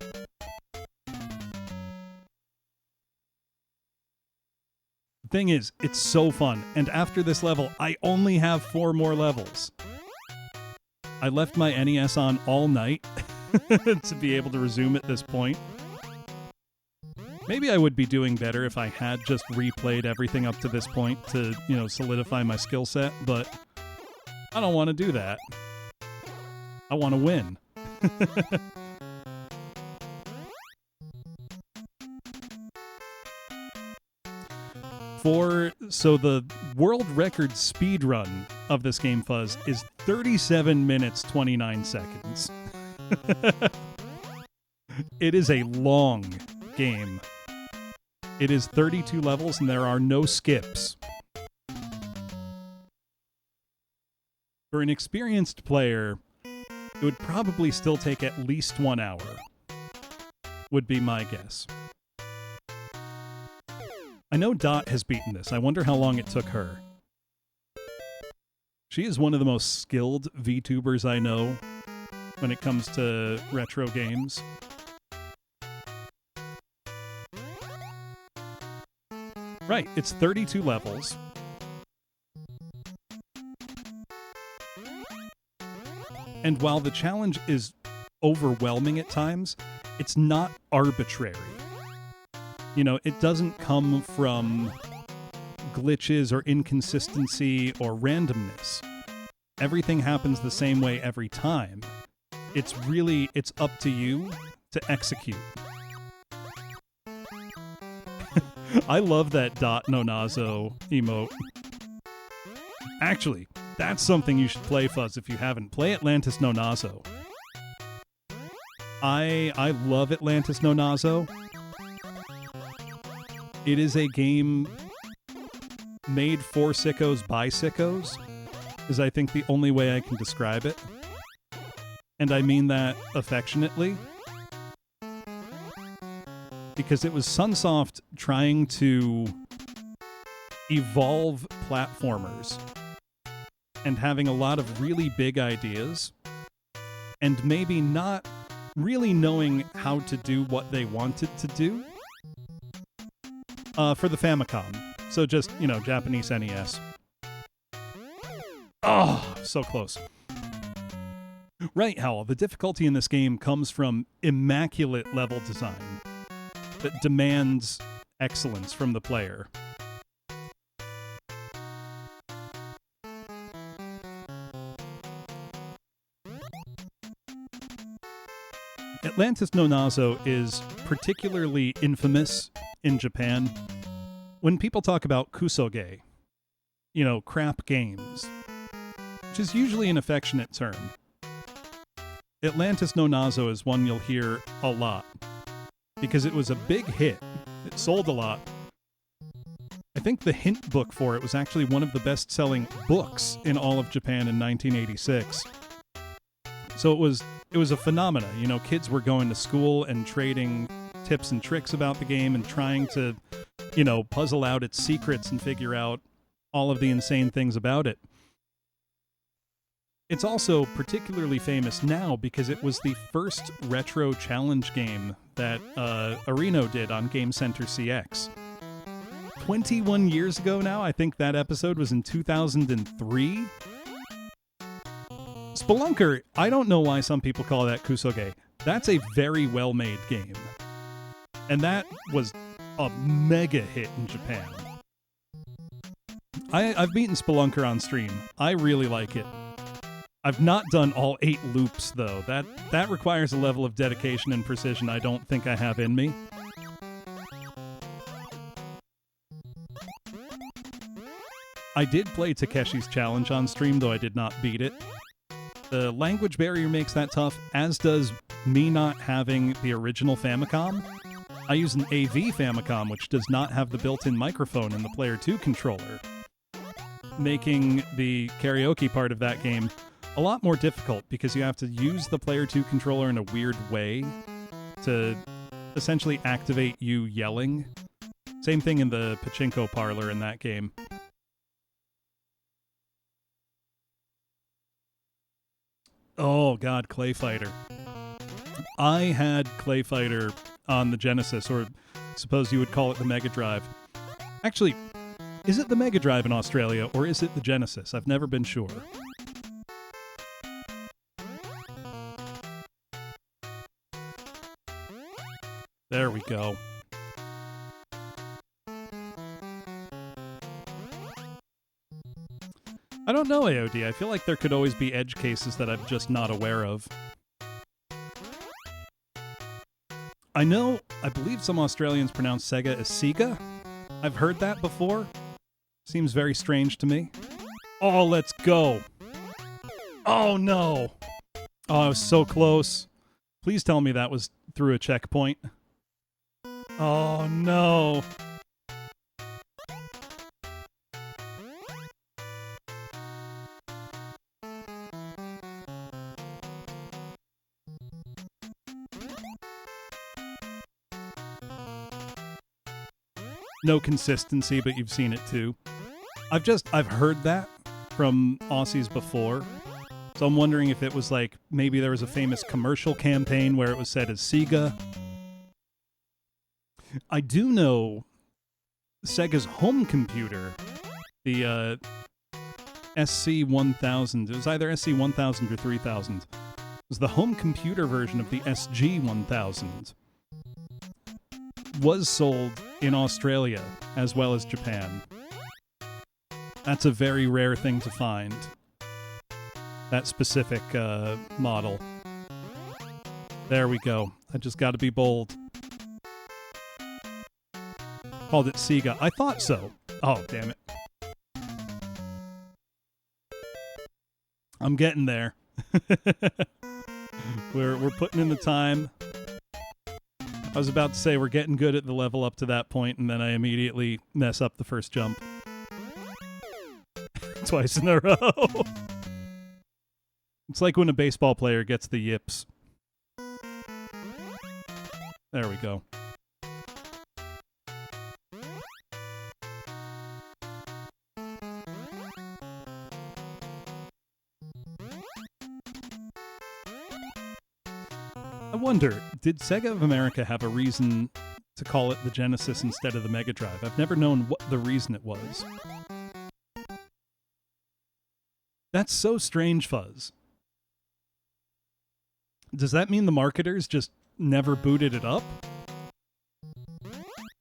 The thing is, it's so fun, and after this level, I only have 4 more levels. I left my NES on all night to be able to resume at this point. Maybe I would be doing better if I had just replayed everything up to this point to, you know, solidify my skill set, but I don't want to do that. I want to win. So the world record speed run of this game, Fuzz, is 37 minutes, 29 seconds. It is a long game. It is 32 levels and there are no skips. For an experienced player, it would probably still take at least 1 hour, would be my guess. I know Dot has beaten this. I wonder how long it took her. She is one of the most skilled VTubers I know when it comes to retro games. Right, it's 32 levels. And while the challenge is overwhelming at times, it's not arbitrary. You know, it doesn't come from glitches or inconsistency or randomness. Everything happens the same way every time. It's up to you to execute. I love that Dot no Nazo emote. Actually, that's something you should play, Fuzz, if you haven't. Play Atlantis no Nazo. I love Atlantis no Nazo. It is a game made for sickos by sickos, is I think the only way I can describe it. And I mean that affectionately. Because it was Sunsoft trying to evolve platformers and having a lot of really big ideas and maybe not really knowing how to do what they wanted to do. For the Famicom. So just, you know, Japanese NES. Oh, so close. Right, Howell. The difficulty in this game comes from immaculate level design that demands excellence from the player. Atlantis no Nazo is particularly infamous in Japan when people talk about kusoge, you know, crap games, which is usually an affectionate term. Atlantis no Nazo is one you'll hear a lot because it was a big hit. It sold a lot. I think the hint book for it was actually one of the best-selling books in all of Japan in 1986. So it was a phenomena. You know, kids were going to school and trading tips and tricks about the game and trying to, you know, puzzle out its secrets and figure out all of the insane things about it. It's also particularly famous now because it was the first retro challenge game that Areno did on Game Center CX. 21 years ago now. I think that episode was in 2003. Spelunker, I don't know why some people call that kusoge. That's a very well-made game. And that was a mega hit in Japan. I've beaten Spelunker on stream. I really like it. I've not done all 8 loops, though. That requires a level of dedication and precision I don't think I have in me. I did play Takeshi's Challenge on stream, though I did not beat it. The language barrier makes that tough, as does me not having the original Famicom. I use an AV Famicom, which does not have the built-in microphone in the Player 2 controller, making the karaoke part of that game a lot more difficult because you have to use the Player 2 controller in a weird way to essentially activate you yelling. Same thing in the pachinko parlor in that game. Oh god, Clay Fighter. I had Clay Fighter on the Genesis, or suppose you would call it the Mega Drive. Actually, is it the Mega Drive in Australia, or is it the Genesis? I've never been sure. There we go. I don't know, AOD. I feel like there could always be edge cases that I'm just not aware of. I believe some Australians pronounce Sega as Sega. I've heard that before. Seems very strange to me. Oh, let's go. Oh, no. Oh, I was so close. Please tell me that was through a checkpoint. Oh, no. No consistency, but you've seen it too. I've heard that from Aussies before. So I'm wondering if it was like, maybe there was a famous commercial campaign where it was said as Sega. I do know Sega's home computer, the SC-1000, it was either SC-1000 or 3000, it was the home computer version of the SG-1000, was sold in Australia as well as Japan. That's a very rare thing to find. That specific model. There we go. I just got to be bold. Called it Sega. I thought so. Oh, damn it. I'm getting there. We're putting in the time. I was about to say we're getting good at the level up to that point, and then I immediately mess up the first jump. Twice in a row. It's like when a baseball player gets the yips. There we go. I wonder, did Sega of America have a reason to call it the Genesis instead of the Mega Drive? I've never known what the reason it was. That's so strange, Fuzz. Does that mean the marketers just never booted it up?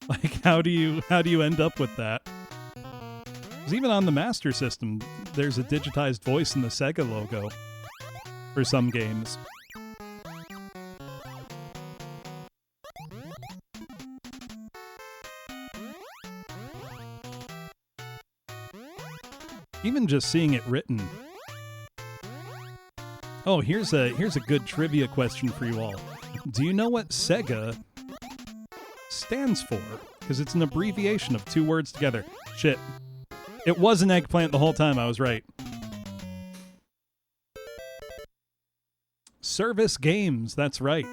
Like, how do you end up with that? Because even on the Master System, there's a digitized voice in the Sega logo for some games. Even just seeing it written. Oh, here's a good trivia question for you all. Do you know what Sega stands for? Because it's an abbreviation of 2 words together. Shit. It was an eggplant the whole time, I was right. Service Games, that's right.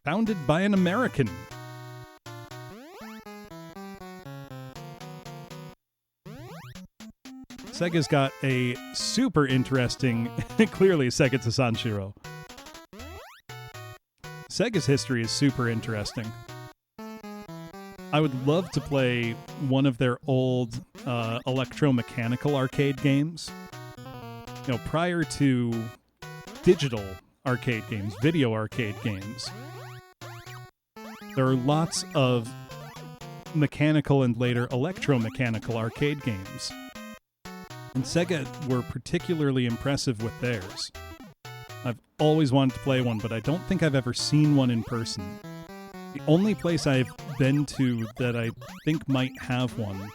Founded by an American. Sega's got a super interesting, clearly Sega to Sanshiro. Sega's history is super interesting. I would love to play one of their old electromechanical arcade games. You know, prior to digital arcade games, video arcade games, there are lots of mechanical and later electromechanical arcade games. And Sega were particularly impressive with theirs. I've always wanted to play one, but I don't think I've ever seen one in person. The only place I've been to that I think might have one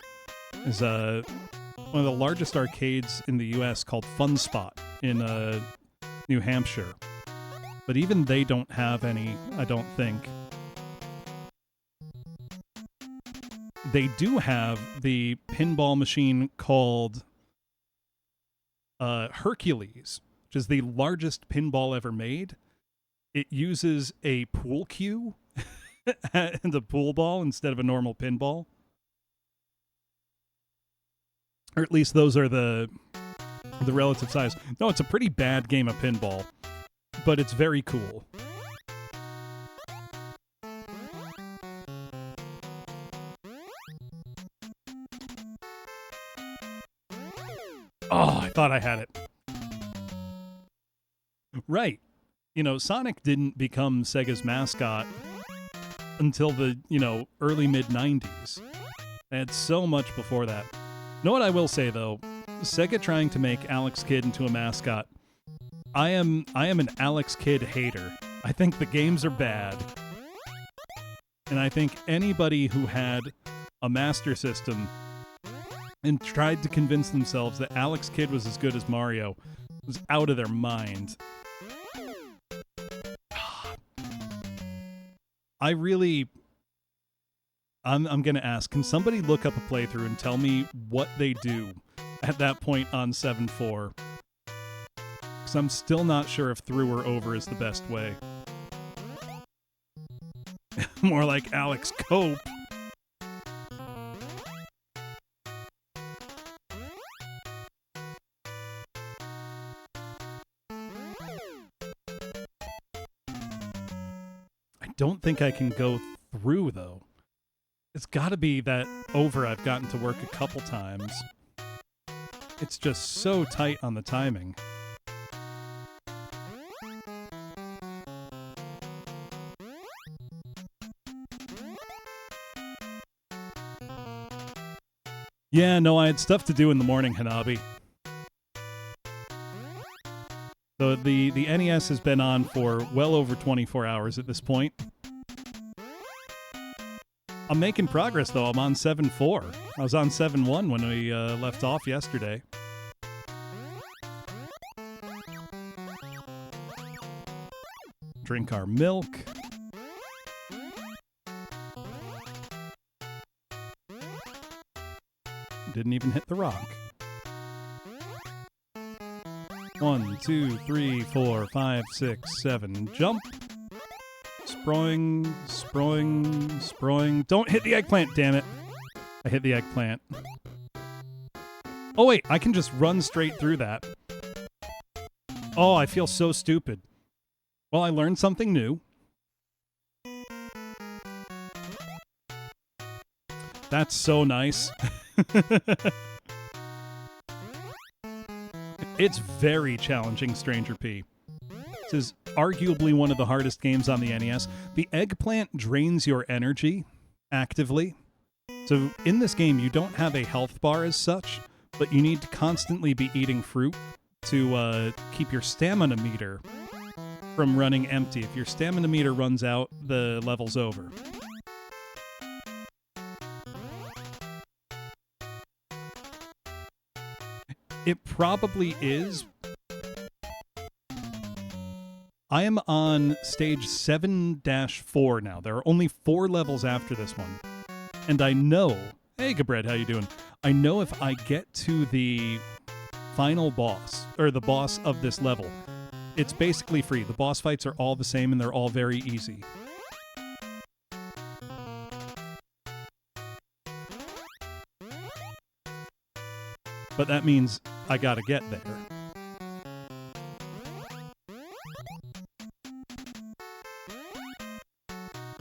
is one of the largest arcades in the U.S. called Fun Spot in New Hampshire. But even they don't have any, I don't think. They do have the pinball machine called Hercules, which is the largest pinball ever made. It uses a pool cue and a pool ball instead of a normal pinball. Or at least those are the relative size. No, it's a pretty bad game of pinball, but it's very cool. Oh, I thought I had it. Right. You know, Sonic didn't become Sega's mascot until the, early mid-90s. And so much before that. You know what I will say, though? Sega trying to make Alex Kidd into a mascot. I am an Alex Kidd hater. I think the games are bad. And I think anybody who had a Master System and tried to convince themselves that Alex Kidd was as good as Mario was out of their mind. I'm going to ask, can somebody look up a playthrough and tell me what they do at that point on 7-4? Because I'm still not sure if through or over is the best way. More like Alex Cope. I don't think I can go through, though. It's got to be that over I've gotten to work a couple times. It's just so tight on the timing. Yeah, no, I had stuff to do in the morning, Hanabi. So the NES has been on for well over 24 hours at this point. I'm making progress, though. I'm on 7-4. I was on 7-1 when we left off yesterday. Drink our milk. Didn't even hit the rock. 1, 2, 3, 4, 5, 6, 7. Jump. Sproing, sproing, sproing. Don't hit the eggplant, damn it. I hit the eggplant. Oh, wait, I can just run straight through that. Oh, I feel so stupid. Well, I learned something new. That's so nice. It's very challenging, Stranger P. This is arguably one of the hardest games on the NES. The eggplant drains your energy actively. So in this game, you don't have a health bar as such, but you need to constantly be eating fruit to keep your stamina meter from running empty. If your stamina meter runs out, the level's over. It probably is. I am on stage 7-4 now. There are only 4 levels after this one. And I know... Hey, Gabred, how you doing? I know if I get to the final boss, or the boss of this level, it's basically free. The boss fights are all the same, and they're all very easy. But that means I gotta get there.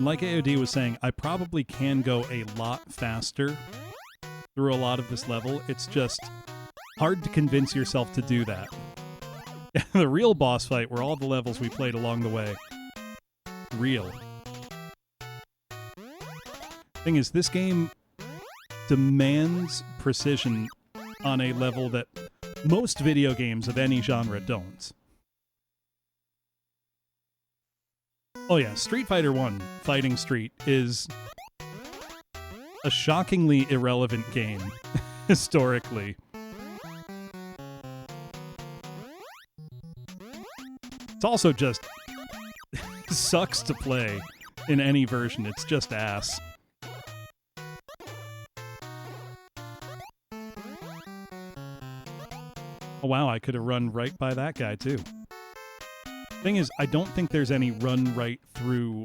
Like AOD was saying, I probably can go a lot faster through a lot of this level. It's just hard to convince yourself to do that. The real boss fight were all the levels we played along the way. Real. Thing is, this game demands precision on a level that most video games of any genre don't. Oh yeah, Street Fighter 1 Fighting Street is a shockingly irrelevant game, historically. It's also just sucks to play in any version. It's just ass. Oh wow, I could have run right by that guy too. Thing is, I don't think there's any run right through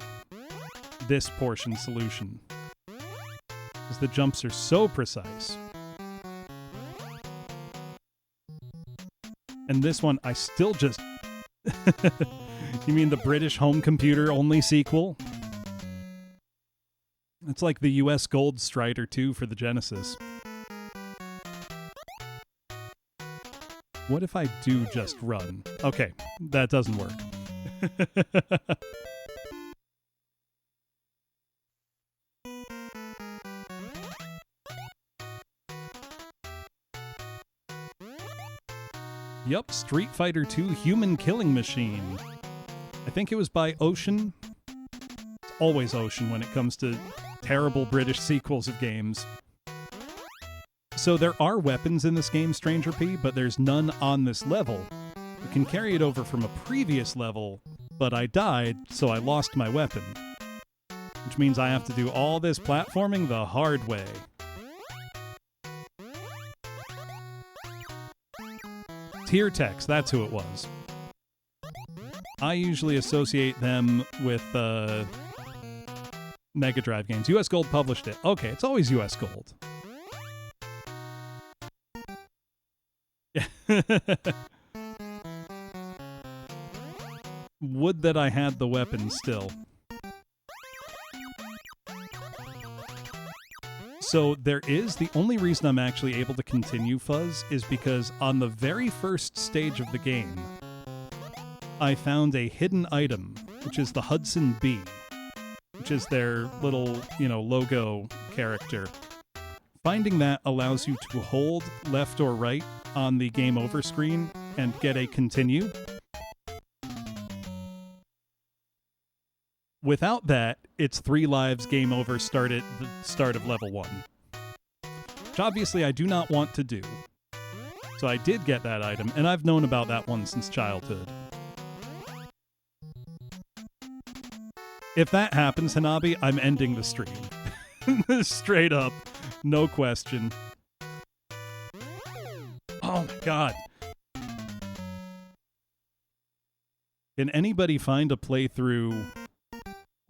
this portion solution, because the jumps are so precise. And this one, I still just... You mean the British home computer only sequel? It's like the US Gold Strider 2 for the Genesis. What if I do just run? Okay, that doesn't work. Yup, Street Fighter 2 Human Killing Machine. I think it was by Ocean. It's always Ocean when it comes to terrible British sequels of games. So there are weapons in this game, Stranger P, but there's none on this level. You can carry it over from a previous level, but I died, so I lost my weapon. Which means I have to do all this platforming the hard way. Tier Tex, that's who it was. I usually associate them with Mega Drive games. US Gold published it. Okay, it's always US Gold. Would that I had the weapon still. So there is, the only reason I'm actually able to continue Fuzz is because on the very first stage of the game, I found a hidden item, which is the Hudson Bee, which is their little, logo character. Finding that allows you to hold left or right on the game over screen and get a continue. Without that, it's 3 lives, game over, start at the start of level 1. Which obviously I do not want to do. So I did get that item, and I've known about that one since childhood. If that happens, Hanabi, I'm ending the stream. Straight up. No question. Oh my god. Can anybody find a playthrough?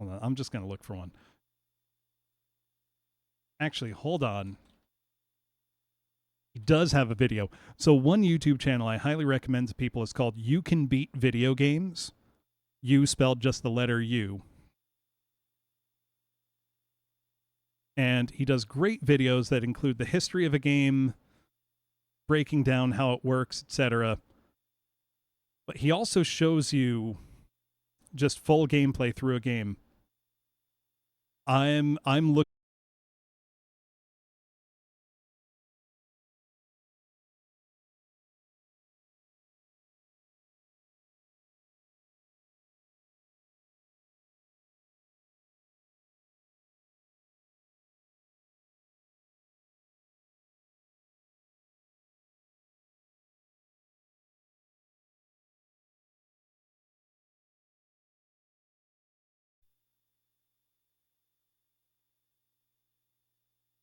Hold on, I'm just going to look for one. Actually, hold on. He does have a video. So one YouTube channel I highly recommend to people is called You Can Beat Video Games. You spelled just the letter U. And he does great videos that include the history of a game, breaking down how it works, etc. But he also shows you just full gameplay through a game. I'm looking.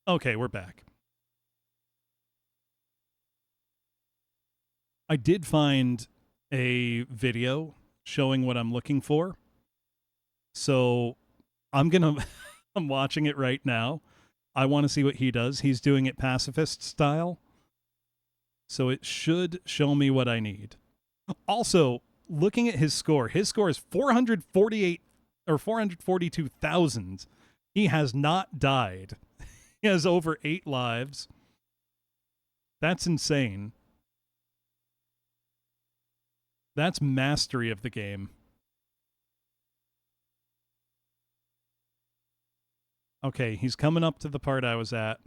Okay, we're back. I did find a video showing what I'm looking for. So I'm watching it right now. I want to see what he does. He's doing it pacifist style. So it should show me what I need. Also, looking at his score is 448 or 442,000. He has not died. He has over 8 lives. That's insane. That's mastery of the game. Okay, he's coming up to the part I was at.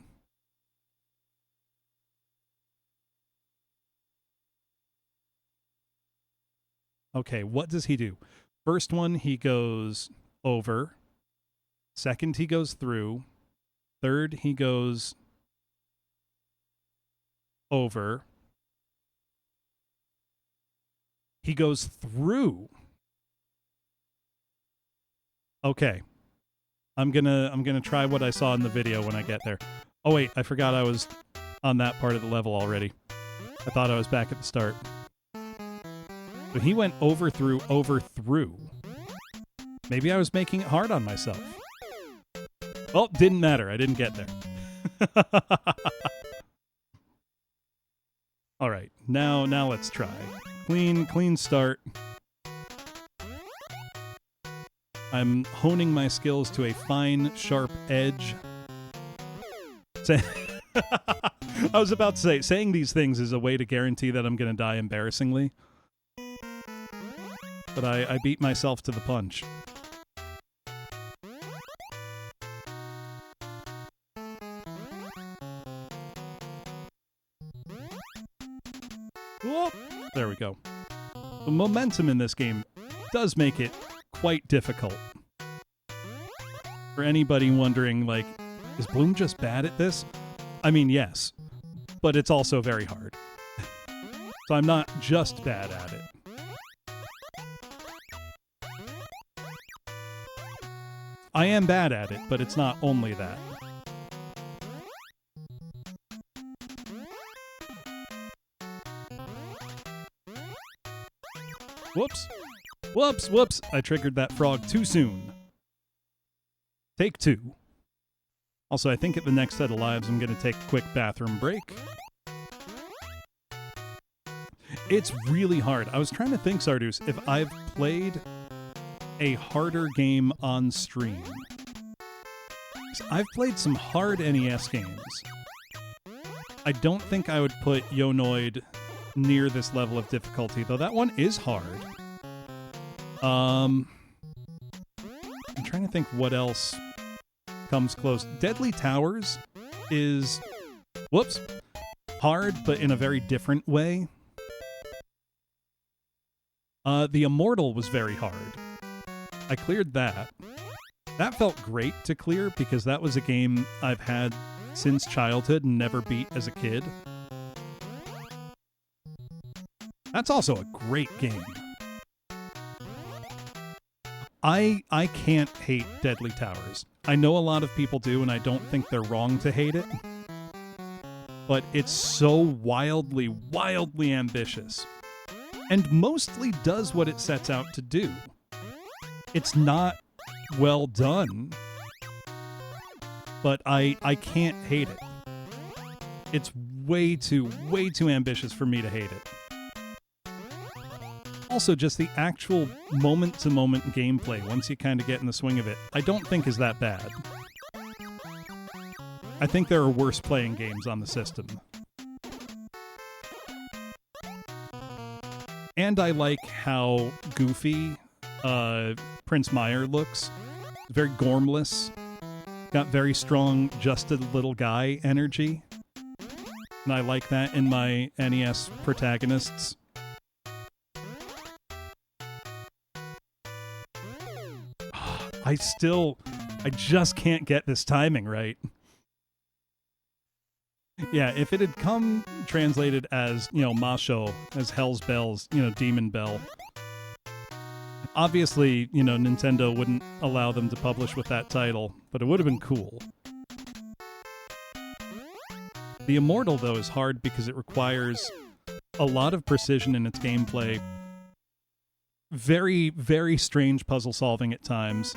Okay, what does he do? First one, he goes over. Second, he goes through. Third, he goes over. He goes through. Okay. I'm gonna try what I saw in the video when I get there. Oh wait, I forgot I was on that part of the level already. I thought I was back at the start. So he went over, through, over, through. Maybe I was making it hard on myself. Well, didn't matter. I didn't get there. All right, now let's try. Clean start. I'm honing my skills to a fine, sharp edge. I was about to say, saying these things is a way to guarantee that I'm going to die embarrassingly. But I beat myself to the punch. Whoop! There we go. The momentum in this game does make it quite difficult. For anybody wondering, like, is Bloom just bad at this? I mean, yes, but it's also very hard. So I'm not just bad at it. I am bad at it, but it's not only that. Whoops. Whoops, whoops. I triggered that frog too soon. Take 2. Also, I think at the next set of lives, I'm going to take a quick bathroom break. It's really hard. I was trying to think, Sarduce, if I've played a harder game on stream. I've played some hard NES games. I don't think I would put Yonoid near this level of difficulty, though that one is hard. I'm trying to think what else comes close. Deadly Towers is, whoops, hard, but in a very different way. The Immortal was very hard. I cleared that. That felt great to clear because that was a game I've had since childhood and never beat as a kid. That's also a great game. I can't hate Deadly Towers. I know a lot of people do, and I don't think they're wrong to hate it. But it's so wildly, wildly ambitious. And mostly does what it sets out to do. It's not well done, but I can't hate it. It's way too ambitious for me to hate it. Also, just the actual moment-to-moment gameplay, once you kind of get in the swing of it, I don't think is that bad. I think there are worse playing games on the system. And I like how goofy Prince Meyer looks. Very gormless. Got very strong, just a little guy energy. And I like that in my NES protagonists. I just can't get this timing right. Yeah, if it had come translated as, Masho, as Hell's Bells, Demon Bell. Obviously, Nintendo wouldn't allow them to publish with that title, but it would have been cool. The Immortal, though, is hard because it requires a lot of precision in its gameplay. Very, very strange puzzle solving at times.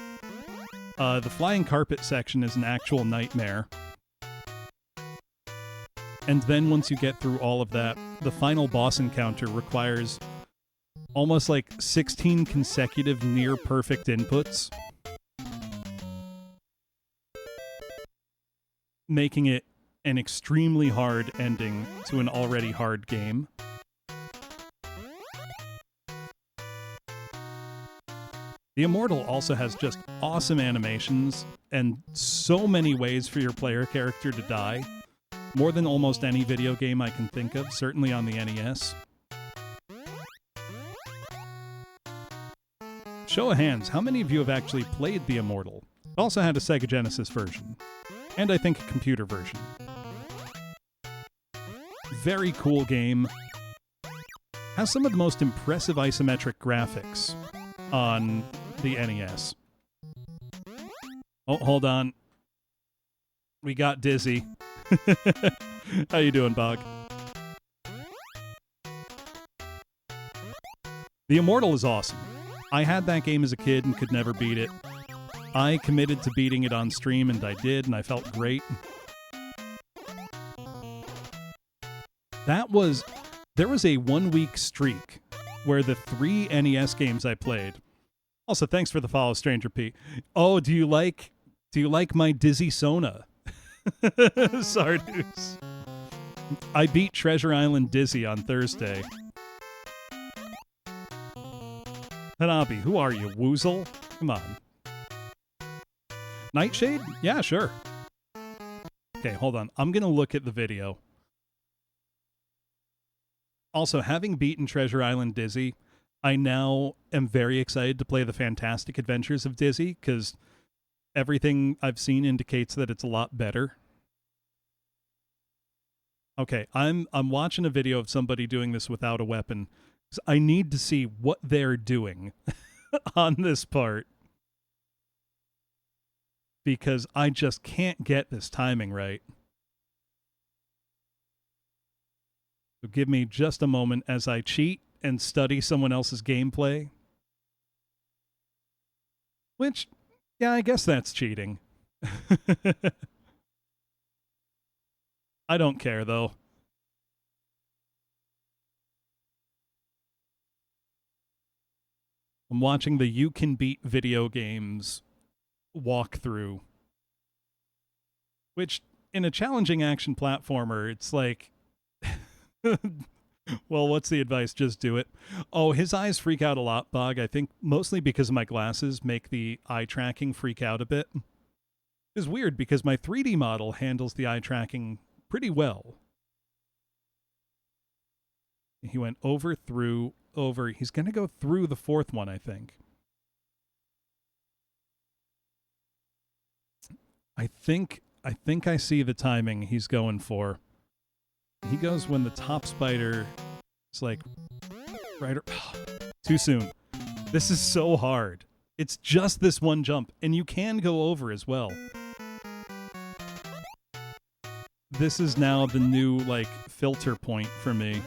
The flying carpet section is an actual nightmare. And then once you get through all of that, the final boss encounter requires almost like 16 consecutive near-perfect inputs. making it an extremely hard ending to an already hard game. The Immortal also has just awesome animations and so many ways for your player character to die. More than almost any video game I can think of, certainly on the NES. Show of hands, how many of you have actually played The Immortal? It also had a Sega Genesis version, and I think a computer version. Very cool game. Has some of the most impressive isometric graphics on the NES. Oh, hold on. We got dizzy. How you doing, Bog? The Immortal is awesome. I had that game as a kid and could never beat it. I committed to beating it on stream, and I did, and I felt great. There was a 1-week streak where the 3 NES games I played. Also, thanks for the follow, Stranger P. Oh, do you like my Dizzy Sona? Sardus. I beat Treasure Island Dizzy on Thursday. Hanabi, who are you? Woozle? Come on. Nightshade? Yeah, sure. Okay, hold on. I'm going to look at the video. Also, having beaten Treasure Island Dizzy, I now am very excited to play the Fantastic Adventures of Dizzy, because everything I've seen indicates that it's a lot better. Okay, I'm watching a video of somebody doing this without a weapon. I need to see what they're doing on this part, because I just can't get this timing right. So give me just a moment as I cheat and study someone else's gameplay. Which, yeah, I guess that's cheating. I don't care, though. I'm watching the You Can Beat video games walkthrough. Which, in a challenging action platformer, it's like... Well, what's the advice? Just do it. Oh, his eyes freak out a lot, Bog. I think mostly because my glasses make the eye tracking freak out a bit. It's weird because my 3D model handles the eye tracking pretty well. He went over, through, over. He's going to go through the 4th one, I think. I think I see the timing he's going for. He goes when the top spider is like right. Too soon. This is so hard. It's just this one jump, and you can go over as well. This is now the new like filter point for me.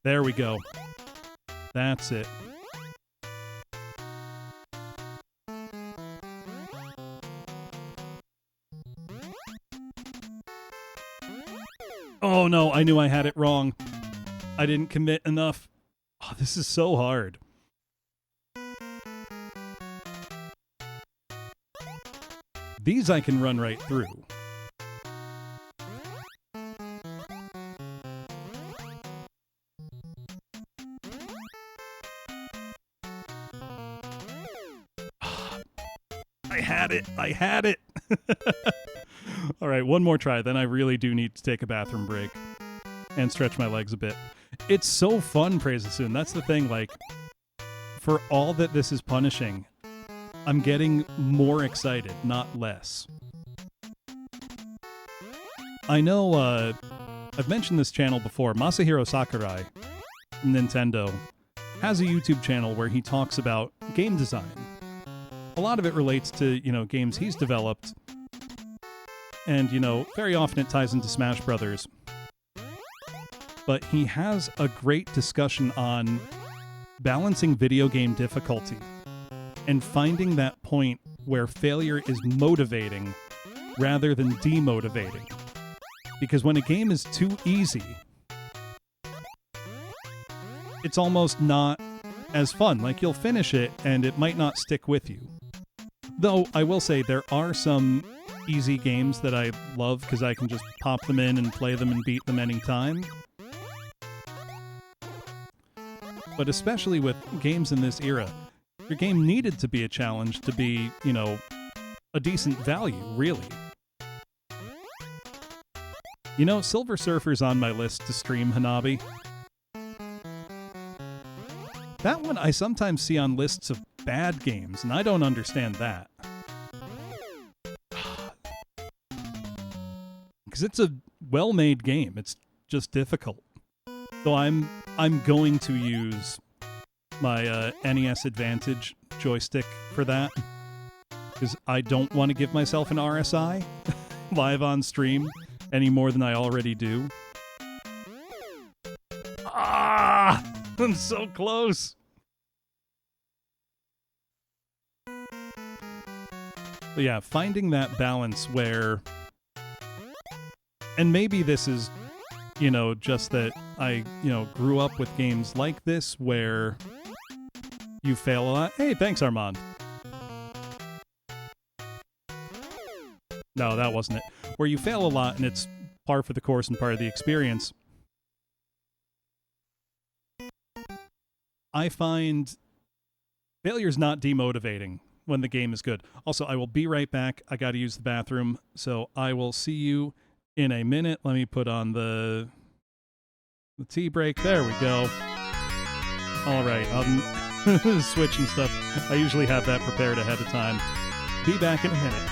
There we go. That's it. Oh no, I knew I had it wrong. I didn't commit enough. Oh, this is so hard. These I can run right through. I had it. All right, one more try, then I really do need to take a bathroom break and stretch my legs a bit. It's so fun, Praise-a-soon. That's the thing, like, for all that this is punishing, I'm getting more excited, not less. I know, I've mentioned this channel before. Masahiro Sakurai from Nintendo has a YouTube channel where he talks about game design. A lot of it relates to, games he's developed. And, very often it ties into Smash Brothers. But he has a great discussion on balancing video game difficulty and finding that point where failure is motivating rather than demotivating. Because when a game is too easy, it's almost not as fun. Like, you'll finish it, and it might not stick with you. Though, I will say, there are some easy games that I love because I can just pop them in and play them and beat them anytime. But especially with games in this era, your game needed to be a challenge to be, you know, a decent value, really. You know, Silver Surfer's on my list to stream, Hanabi. That one I sometimes see on lists of bad games, and I don't understand that. Because it's a well-made game. It's just difficult. So I'm going to use my NES Advantage joystick for that. Because I don't want to give myself an RSI live on stream any more than I already do. Ah! I'm so close! But yeah, finding that balance where... And maybe this is, you know, just that I, you know, grew up with games like this where you fail a lot. Hey, thanks, Armand. No, that wasn't it. Where you fail a lot and it's par for the course and part of the experience. I find failure's not demotivating when the game is good. Also, I will be right back. I got to use the bathroom, so I will see you in a minute. Let me put on the tea break. There we go. All right, I'm switching stuff. I usually have that prepared ahead of time. Be back in a minute.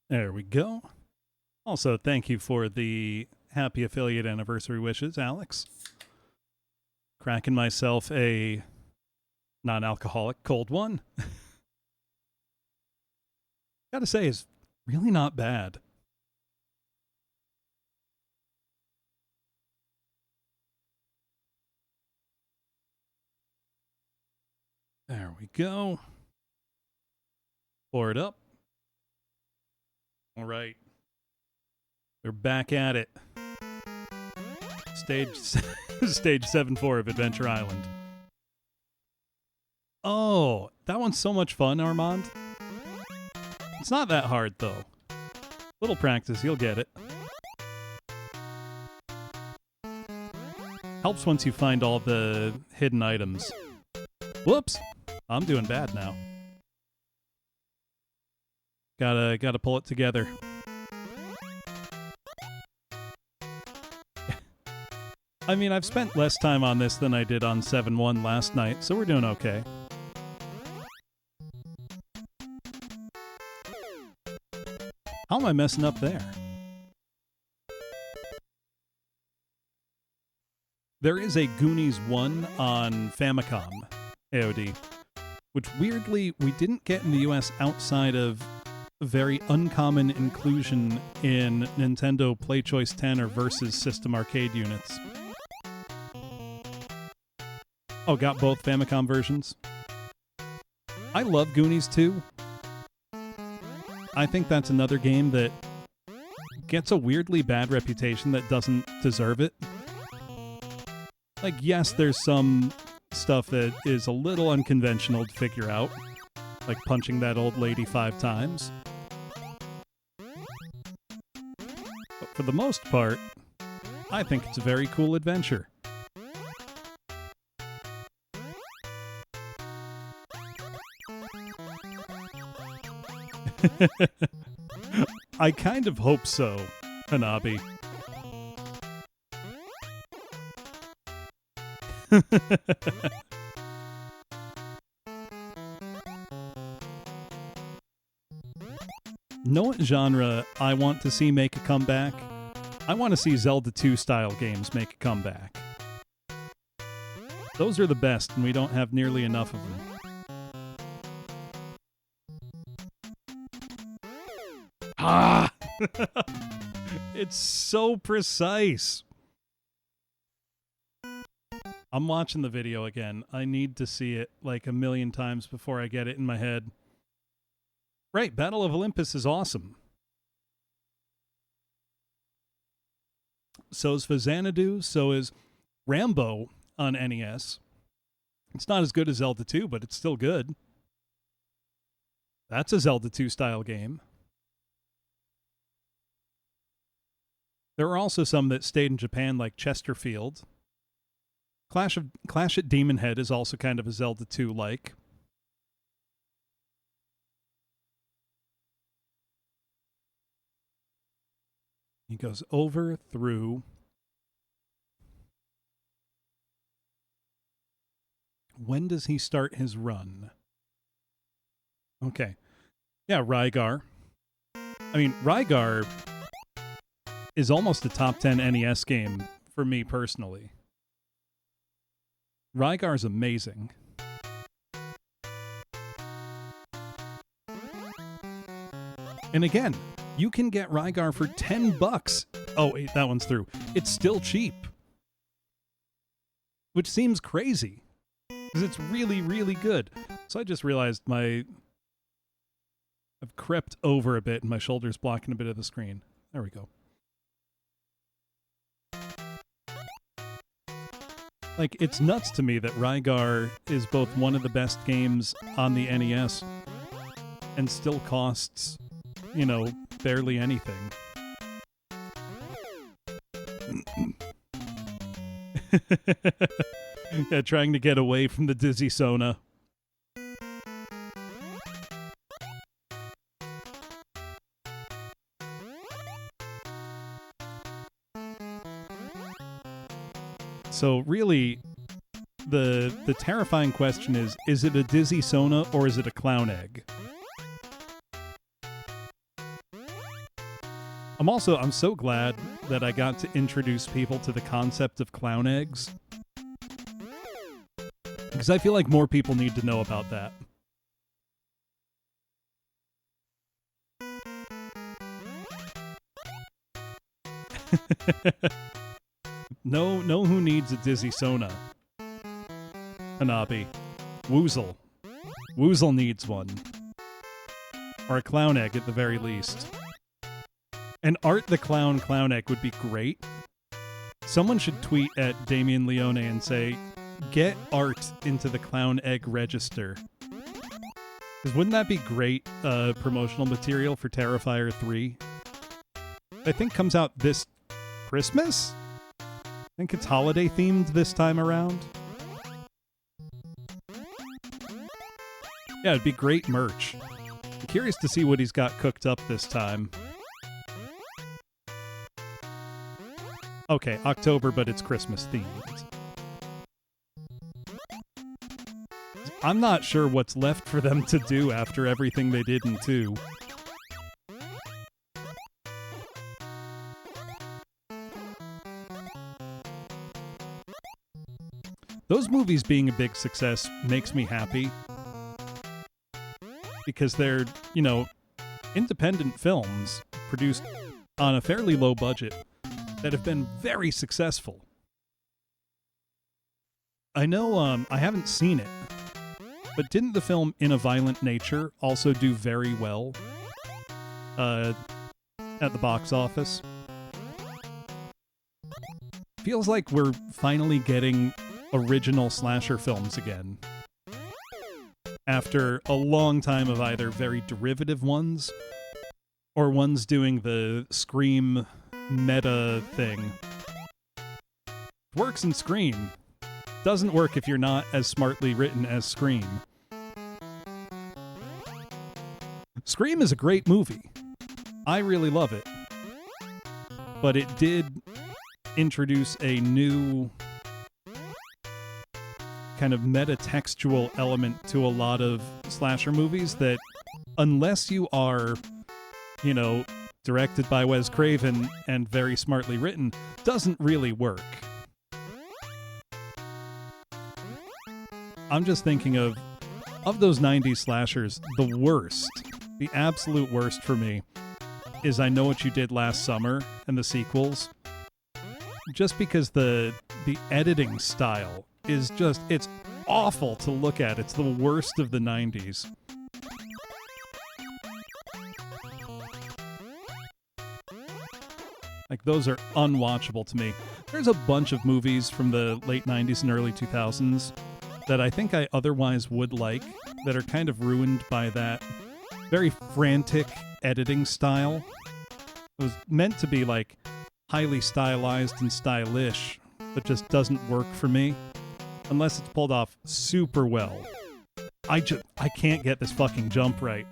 There we go. Also, thank you for the happy affiliate anniversary wishes, Alex. Cracking myself a non-alcoholic cold one. Gotta say, is really not bad. There we go. Pour it up. All right. We're back at it. Stage 7-4 of Adventure Island. Oh, that one's so much fun, Armand. It's not that hard, though. Little practice, you'll get it. Helps once you find all the hidden items. Whoops! I'm doing bad now. Gotta pull it together. I mean, I've spent less time on this than I did on 7-1 last night, so we're doing okay. How am I messing up there? There is a Goonies 1 on Famicom AOD, which weirdly we didn't get in the US outside of a very uncommon inclusion in Nintendo PlayChoice 10 or Versus System Arcade units. Oh, got both Famicom versions? I love Goonies 2. I think that's another game that gets a weirdly bad reputation that doesn't deserve it. Like, yes, there's some stuff that is a little unconventional to figure out, like punching that old lady 5 times. But for the most part, I think it's a very cool adventure. I kind of hope so, Hanabi. Know what genre I want to see make a comeback? I want to see Zelda 2 style games make a comeback. Those are the best, and we don't have nearly enough of them. Ah! It's so precise. I'm watching the video again. I need to see it like a million times before I get it in my head. Right, Battle of Olympus is awesome. So is Fazanadu, so is Rambo on NES. It's not as good as Zelda 2, but it's still good. That's a Zelda 2 style game. There were also some that stayed in Japan, like Chesterfield. Clash at Demon Head is also kind of a Zelda 2-like. He goes over, through. When does he start his run? Okay. Yeah, Rygar. I mean, Rygar is almost a top 10 NES game for me personally. Rygar's amazing. And again, you can get Rygar for $10. Oh, wait, that one's through. It's still cheap. Which seems crazy. Because it's really, really good. So I just realized I've crept over a bit and my shoulder's blocking a bit of the screen. There we go. Like, it's nuts to me that Rygar is both one of the best games on the NES and still costs, you know, barely anything. Yeah, trying to get away from the dizzy Sona. So really, the terrifying question is it a dizzy Sona or is it a clown egg? I'm so glad that I got to introduce people to the concept of clown eggs. Because I feel like more people need to know about that. No, who needs a Dizzy Sona? Hanabi. Woozle. Woozle needs one. Or a clown egg at the very least. And Art the Clown egg would be great. Someone should tweet at Damian Leone and say, get Art into the clown egg register. Because wouldn't that be great promotional material for Terrifier 3? I think comes out this Christmas? I think it's holiday themed this time around. Yeah, it'd be great merch. I'm curious to see what he's got cooked up this time. Okay, October, but it's Christmas themed. I'm not sure what's left for them to do after everything they did in 2. Those movies being a big success makes me happy. Because they're, you know, independent films produced on a fairly low budget that have been very successful. I know I haven't seen it, but didn't the film In a Violent Nature also do very well at the box office? Feels like we're finally getting original slasher films again. After a long time of either very derivative ones or ones doing the Scream meta thing. Works in Scream. Doesn't work if you're not as smartly written as Scream. Scream is a great movie. I really love it. But it did introduce a new kind of meta-textual element to a lot of slasher movies that, unless you are, you know, directed by Wes Craven and very smartly written, doesn't really work. I'm just thinking of those 90s slashers, the worst, the absolute worst for me is I Know What You Did Last Summer and the sequels. Just because the editing style is just, it's awful to look at. It's the worst of the 90s. Like, those are unwatchable to me. There's a bunch of movies from the late 90s and early 2000s that I think I otherwise would like that are kind of ruined by that very frantic editing style. It was meant to be, like, highly stylized and stylish, but just doesn't work for me unless it's pulled off super well. I can't get this fucking jump right.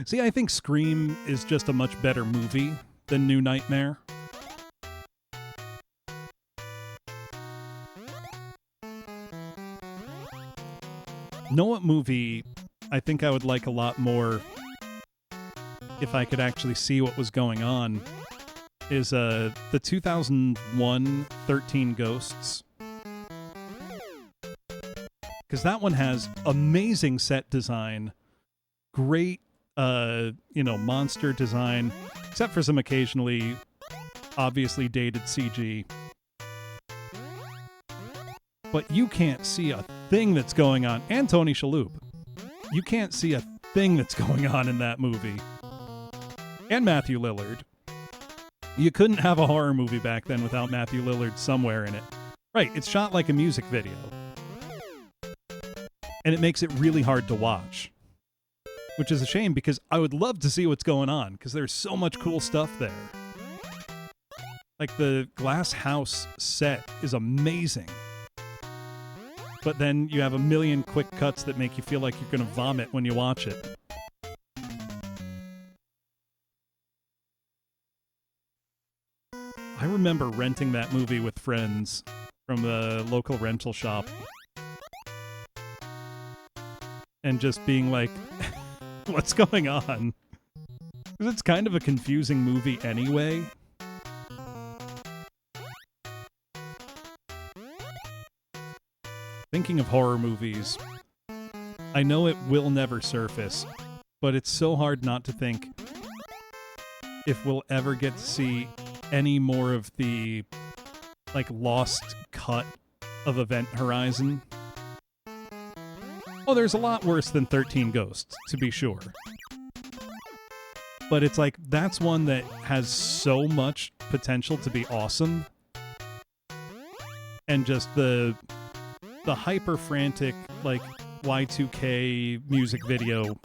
See, I think Scream is just a much better movie than New Nightmare. Know what movie I think I would like a lot more if I could actually see what was going on is the 2001 13 Ghosts. Because that one has amazing set design, great, monster design, except for some occasionally obviously dated CG. But you can't see a thing that's going on. And Tony Shalhoub. You can't see a thing that's going on in that movie. And Matthew Lillard. You couldn't have a horror movie back then without Matthew Lillard somewhere in it. Right, it's shot like a music video. And it makes it really hard to watch. Which is a shame because I would love to see what's going on because there's so much cool stuff there. Like the glass house set is amazing. But then you have a million quick cuts that make you feel like you're going to vomit when you watch it. I remember renting that movie with friends from the local rental shop. And just being like, what's going on? Because it's kind of a confusing movie anyway. Thinking of horror movies, I know it will never surface, but it's so hard not to think if we'll ever get to see any more of the, like, lost cut of Event Horizon. Oh, there's a lot worse than 13 Ghosts, to be sure. But it's like, that's one that has so much potential to be awesome. And just the hyper-frantic, like, Y2K music video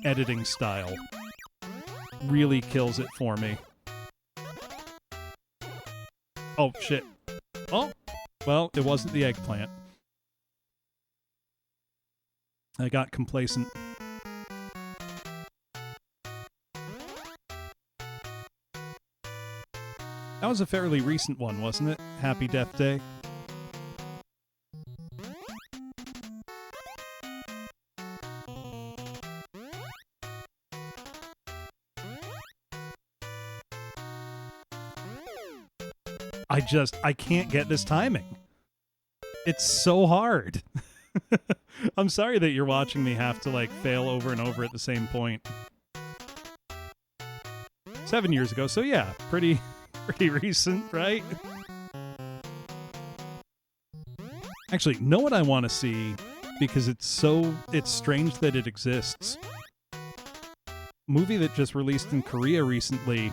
editing style really kills it for me. Oh, shit. Oh, well, it wasn't the eggplant. I got complacent. That was a fairly recent one, wasn't it? Happy Death Day. I can't get this timing. It's so hard. I'm sorry that you're watching me have to, like, fail over and over at the same point. 7 years ago, so yeah, pretty recent, right? Actually, know what I want to see, because it's strange that it exists. Movie that just released in Korea recently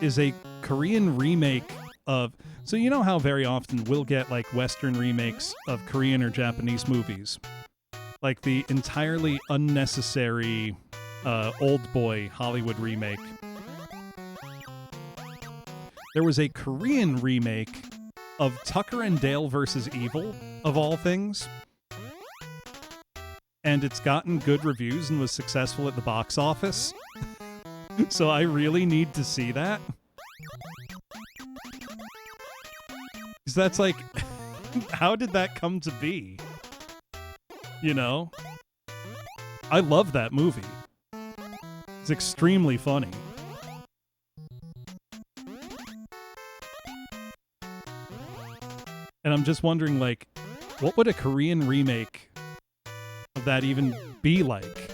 is a Korean remake of... So you know how very often we'll get, like, Western remakes of Korean or Japanese movies? Like the entirely unnecessary Old Boy Hollywood remake. There was a Korean remake of Tucker and Dale vs. Evil, of all things. And it's gotten good reviews and was successful at the box office. So I really need to see that. Because that's like, how did that come to be? You know? I love that movie. It's extremely funny. And I'm just wondering, like, what would a Korean remake of that even be like?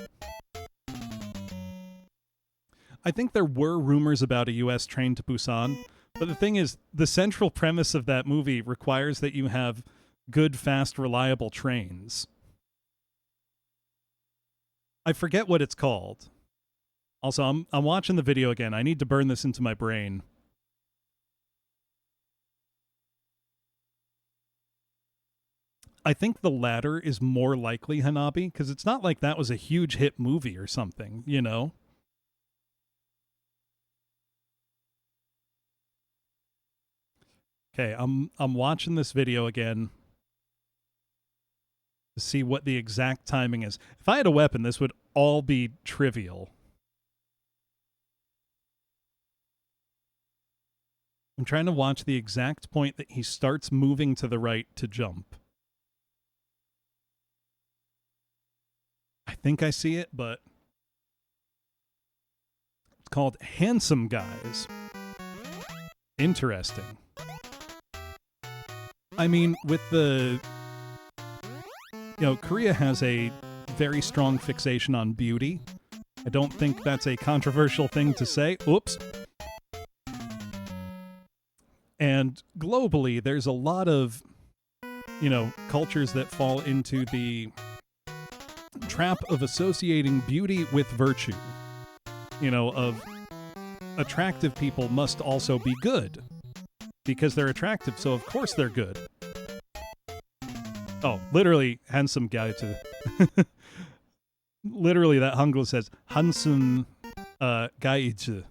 I think there were rumors about a US Train to Busan, but the thing is, the central premise of that movie requires that you have good, fast, reliable trains. I forget what it's called. Also, I'm watching the video again. I need to burn this into my brain. I think the latter is more likely, Hanabi, because it's not like that was a huge hit movie or something, you know? Okay, I'm watching this video again to see what the exact timing is. If I had a weapon, this would all be trivial. I'm trying to watch the exact point that he starts moving to the right to jump. I think I see it, but it's called Handsome Guys. Interesting. I mean, with the... You know, Korea has a very strong fixation on beauty. I don't think that's a controversial thing to say. Oops. And globally, there's a lot of, you know, cultures that fall into the trap of associating beauty with virtue. You know, of attractive people must also be good. Because they're attractive, so of course they're good. Oh, literally, handsome guy to... Literally, that Hangul says, handsome guy to...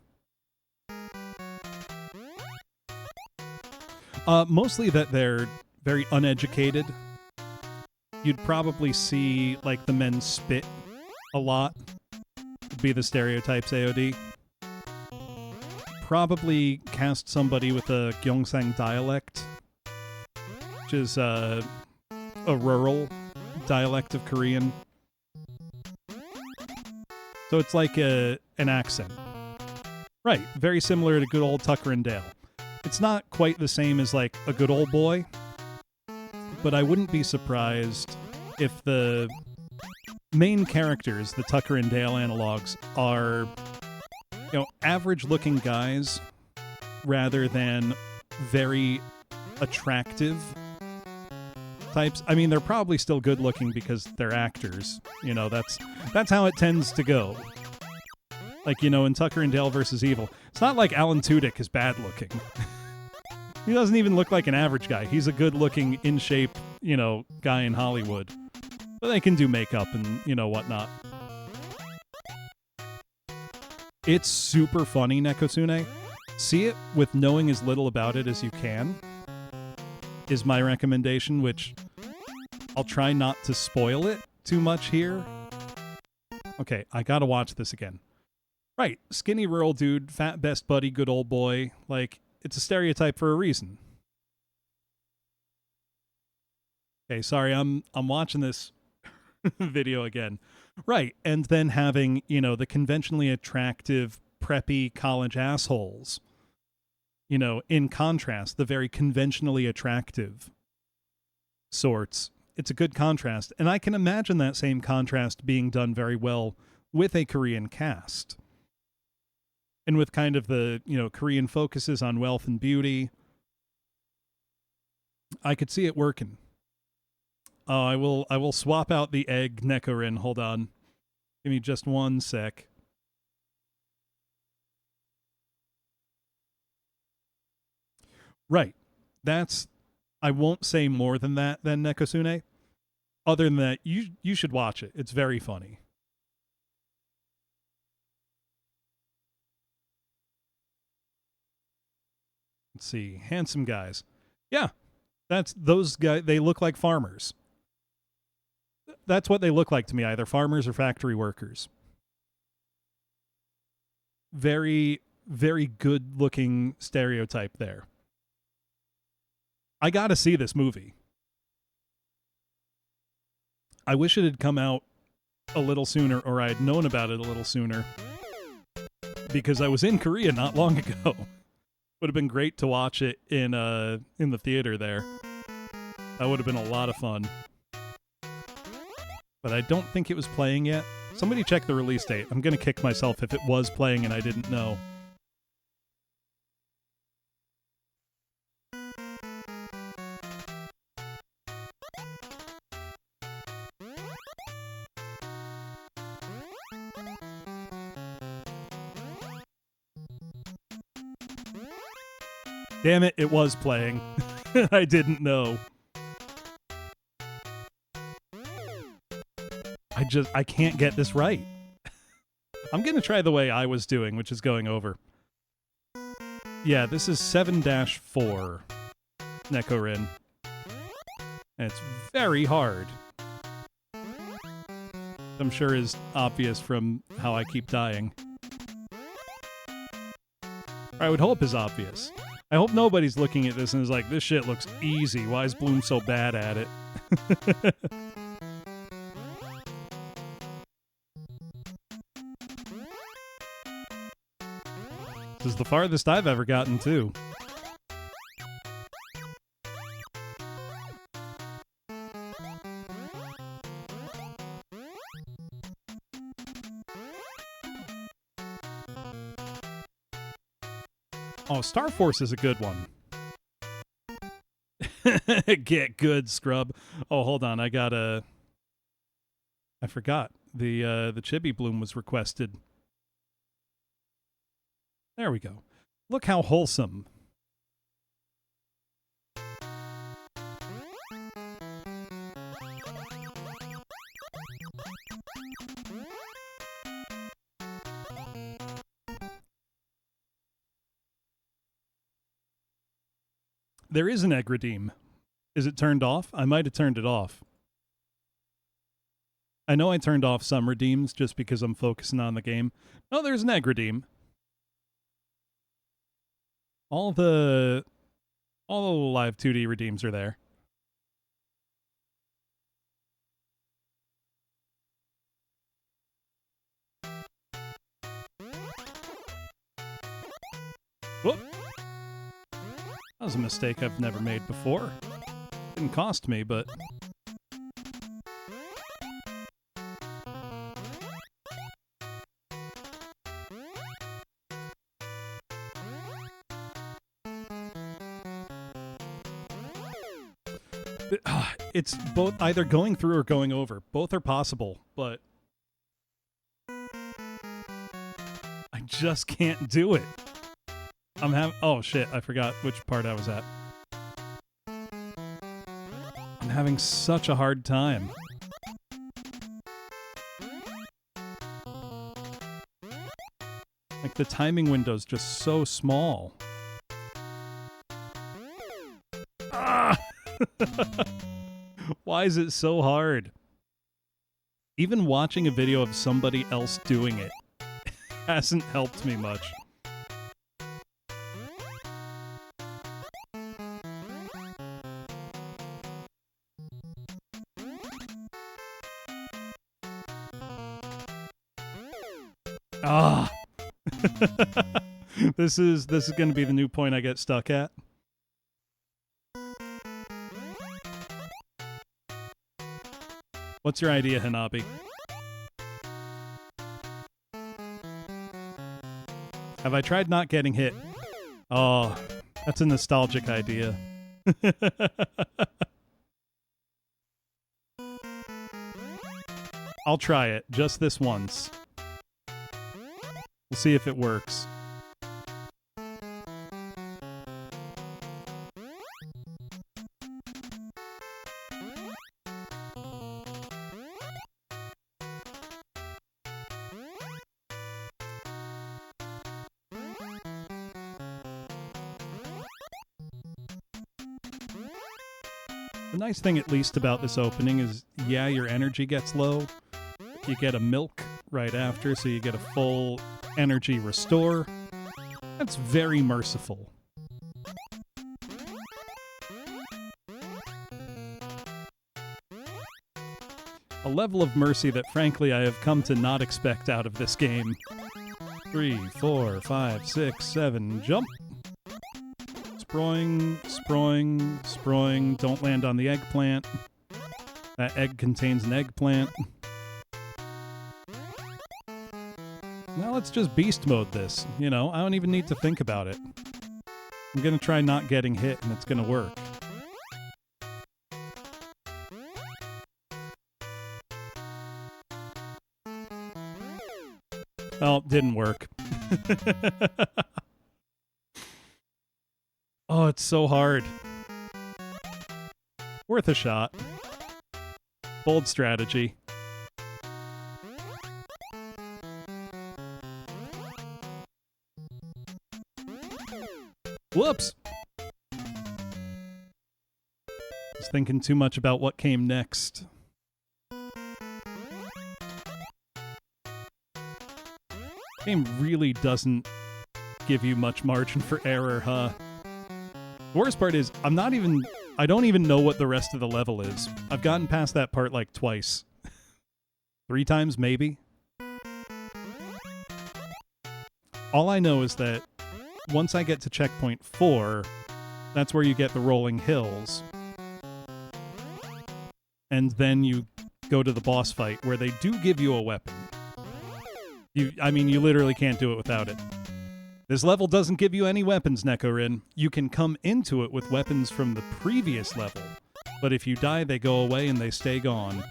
Mostly that they're very uneducated. You'd probably see, like, the men spit a lot. Would be the stereotypes, AOD. Probably cast somebody with a Gyeongsang dialect, which is a rural dialect of Korean. So it's like an accent. Right, very similar to good old Tucker and Dale. It's not quite the same as like a good old boy, but I wouldn't be surprised if the main characters, the Tucker and Dale analogs, are, average looking guys rather than very attractive types. I mean, they're probably still good looking because they're actors. That's how it tends to go. Like, in Tucker and Dale versus Evil, it's not like Alan Tudyk is bad looking. He doesn't even look like an average guy. He's a good looking, in shape, guy in Hollywood. But they can do makeup and, whatnot. It's super funny, Nekosune. See it with knowing as little about it as you can, is my recommendation, which I'll try not to spoil it too much here. Okay, I gotta watch this again. Right, skinny rural dude, fat best buddy, good old boy. Like, it's a stereotype for a reason. Okay, sorry, I'm watching this video again. Right, and then having, the conventionally attractive, preppy college assholes. In contrast, the very conventionally attractive sorts. It's a good contrast. And I can imagine that same contrast being done very well with a Korean cast. And with kind of the, Korean focuses on wealth and beauty. I could see it working. Oh, I will swap out the egg Nekorin. Hold on. Give me just one sec. Right. I won't say more than that then, Nekosune. Other than that, you should watch it. It's very funny. Let's see. Handsome guys. Yeah. That's those guys. They look like farmers. That's what they look like to me, either farmers or factory workers. Very, very good looking stereotype there. I gotta see this movie. I wish it had come out a little sooner, or I had known about it a little sooner, because I was in Korea not long ago. Would have been great to watch it in the theater there. That would have been a lot of fun. But I don't think it was playing yet. Somebody check the release date. I'm gonna kick myself if it was playing and I didn't know. Damn it, it was playing. I didn't know. I can't get this right. I'm going to try the way I was doing, which is going over. Yeah, this is 7-4 Nekorin. And it's very hard. I'm sure is obvious from how I keep dying. I would hope is obvious. I hope nobody's looking at this and is like, this shit looks easy. Why is Bloom so bad at it? This is the farthest I've ever gotten, too. Oh, Star Force is a good one. Get good, scrub. Oh, hold on. I forgot. The Chibi Bloom was requested. There we go. Look how wholesome. There is an egg redeem. Is it turned off? I might have turned it off. I know I turned off some redeems just because I'm focusing on the game. No, there's an egg redeem. All the live 2D redeems are there. Whoop. That was a mistake I've never made before. Didn't cost me, but... It's both either going through or going over. Both are possible, but... I just can't do it. I'm having... Oh, shit. I forgot which part I was at. I'm having such a hard time. Like, the timing window's just so small. Ah! Why is it so hard? Even watching a video of somebody else doing it hasn't helped me much. Ah! This is going to be the new point I get stuck at. What's your idea, Hanabi? Have I tried not getting hit? Oh, that's a nostalgic idea. I'll try it, just this once. We'll see if it works. The nice thing, at least, about this opening is, yeah, your energy gets low. You get a milk right after, so you get a full energy restore. That's very merciful. A level of mercy that, frankly, I have come to not expect out of this game. 3, 4, 5, 6, 7, jump! Sproing, sproing, sproing. Don't land on the eggplant. That egg contains an eggplant. Now let's just beast mode this. You know, I don't even need to think about it. I'm gonna try not getting hit, and it's gonna work. Oh, didn't work. Oh, it's so hard. Worth a shot. Bold strategy. Whoops! Was thinking too much about what came next. Game really doesn't give you much margin for error, huh? The worst part is, I don't even know what the rest of the level is. I've gotten past that part like twice. 3 times, maybe? All I know is that once I get to checkpoint 4, that's where you get the rolling hills. And then you go to the boss fight, where they do give you a weapon. You literally can't do it without it. This level doesn't give you any weapons, Nekorin. You can come into it with weapons from the previous level, but if you die, they go away and they stay gone.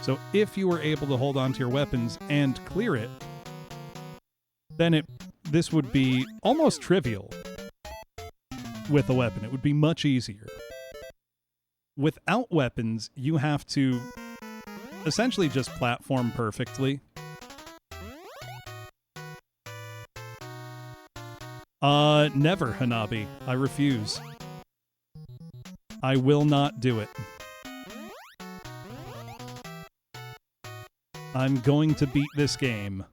So if you were able to hold on to your weapons and clear it, then this would be almost trivial with a weapon. It would be much easier. Without weapons, you have to essentially just platform perfectly. Never, Hanabi. I refuse. I will not do it. I'm going to beat this game.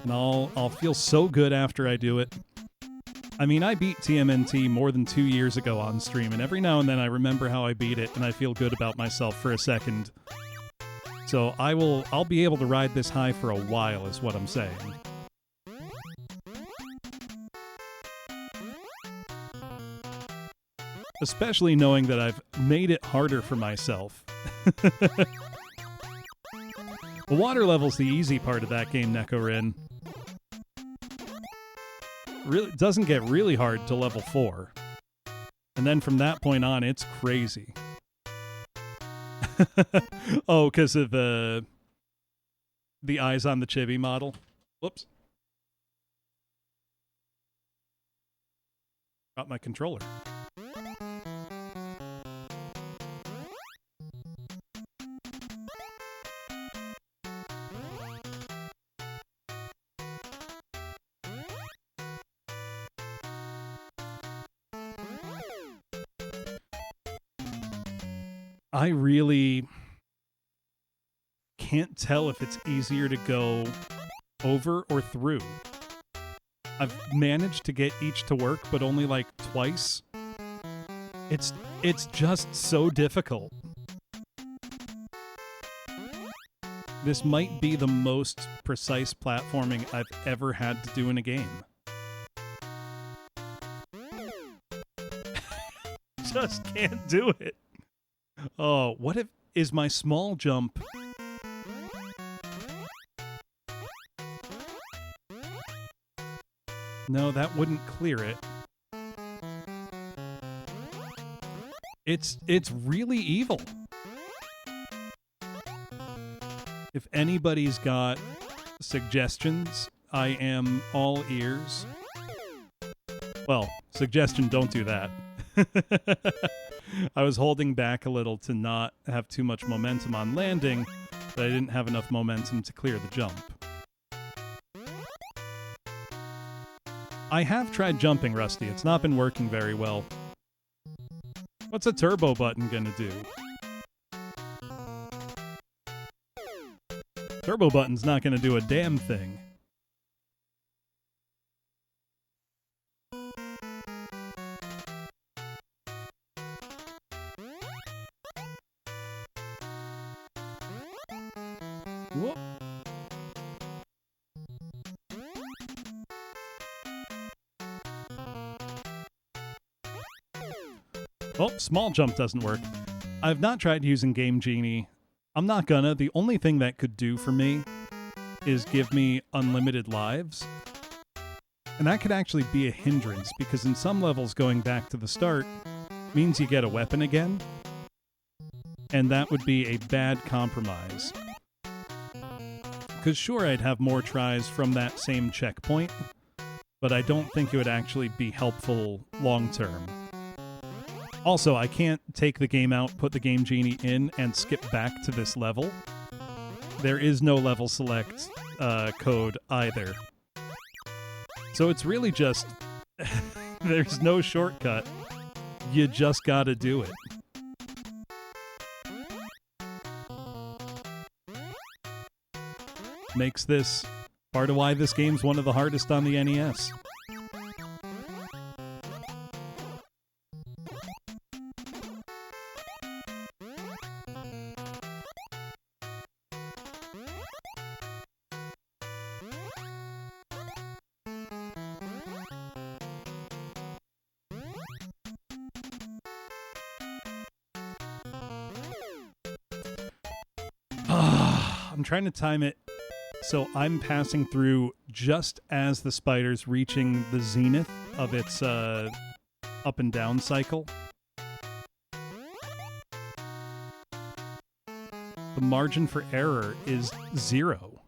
And I'll feel so good after I do it. I mean, I beat TMNT more than 2 years ago on stream, and every now and then I remember how I beat it, and I feel good about myself for a second. So I'll be able to ride this high for a while is what I'm saying. Especially knowing that I've made it harder for myself. The water level's the easy part of that game, Nekorin. Really doesn't get really hard to level 4. And then from that point on, it's crazy. Oh, because of the eyes on the chibi model. Whoops. Got my controller. I really can't tell if it's easier to go over or through. I've managed to get each to work, but only like twice. It's just so difficult. This might be the most precise platforming I've ever had to do in a game. Just can't do it. Oh, what if is my small jump? No, that wouldn't clear it. It's really evil. If anybody's got suggestions, I am all ears. Well, suggestion, don't do that. I was holding back a little to not have too much momentum on landing, but I didn't have enough momentum to clear the jump. I have tried jumping, Rusty. It's not been working very well. What's a turbo button gonna do? Turbo button's not gonna do a damn thing. Whoop. Oh, small jump doesn't work. I've not tried using Game Genie. I'm not gonna. The only thing that could do for me is give me unlimited lives. And that could actually be a hindrance, because in some levels going back to the start means you get a weapon again. And that would be a bad compromise. Because sure, I'd have more tries from that same checkpoint, but I don't think it would actually be helpful long term. Also, I can't take the game out, put the Game Genie in, and skip back to this level. There is no level select code either. So it's really just... there's no shortcut. You just gotta do it. Makes this part of why this game's one of the hardest on the NES. I'm trying to time it so I'm passing through just as the spider's reaching the zenith of its up and down cycle. The margin for error is 0.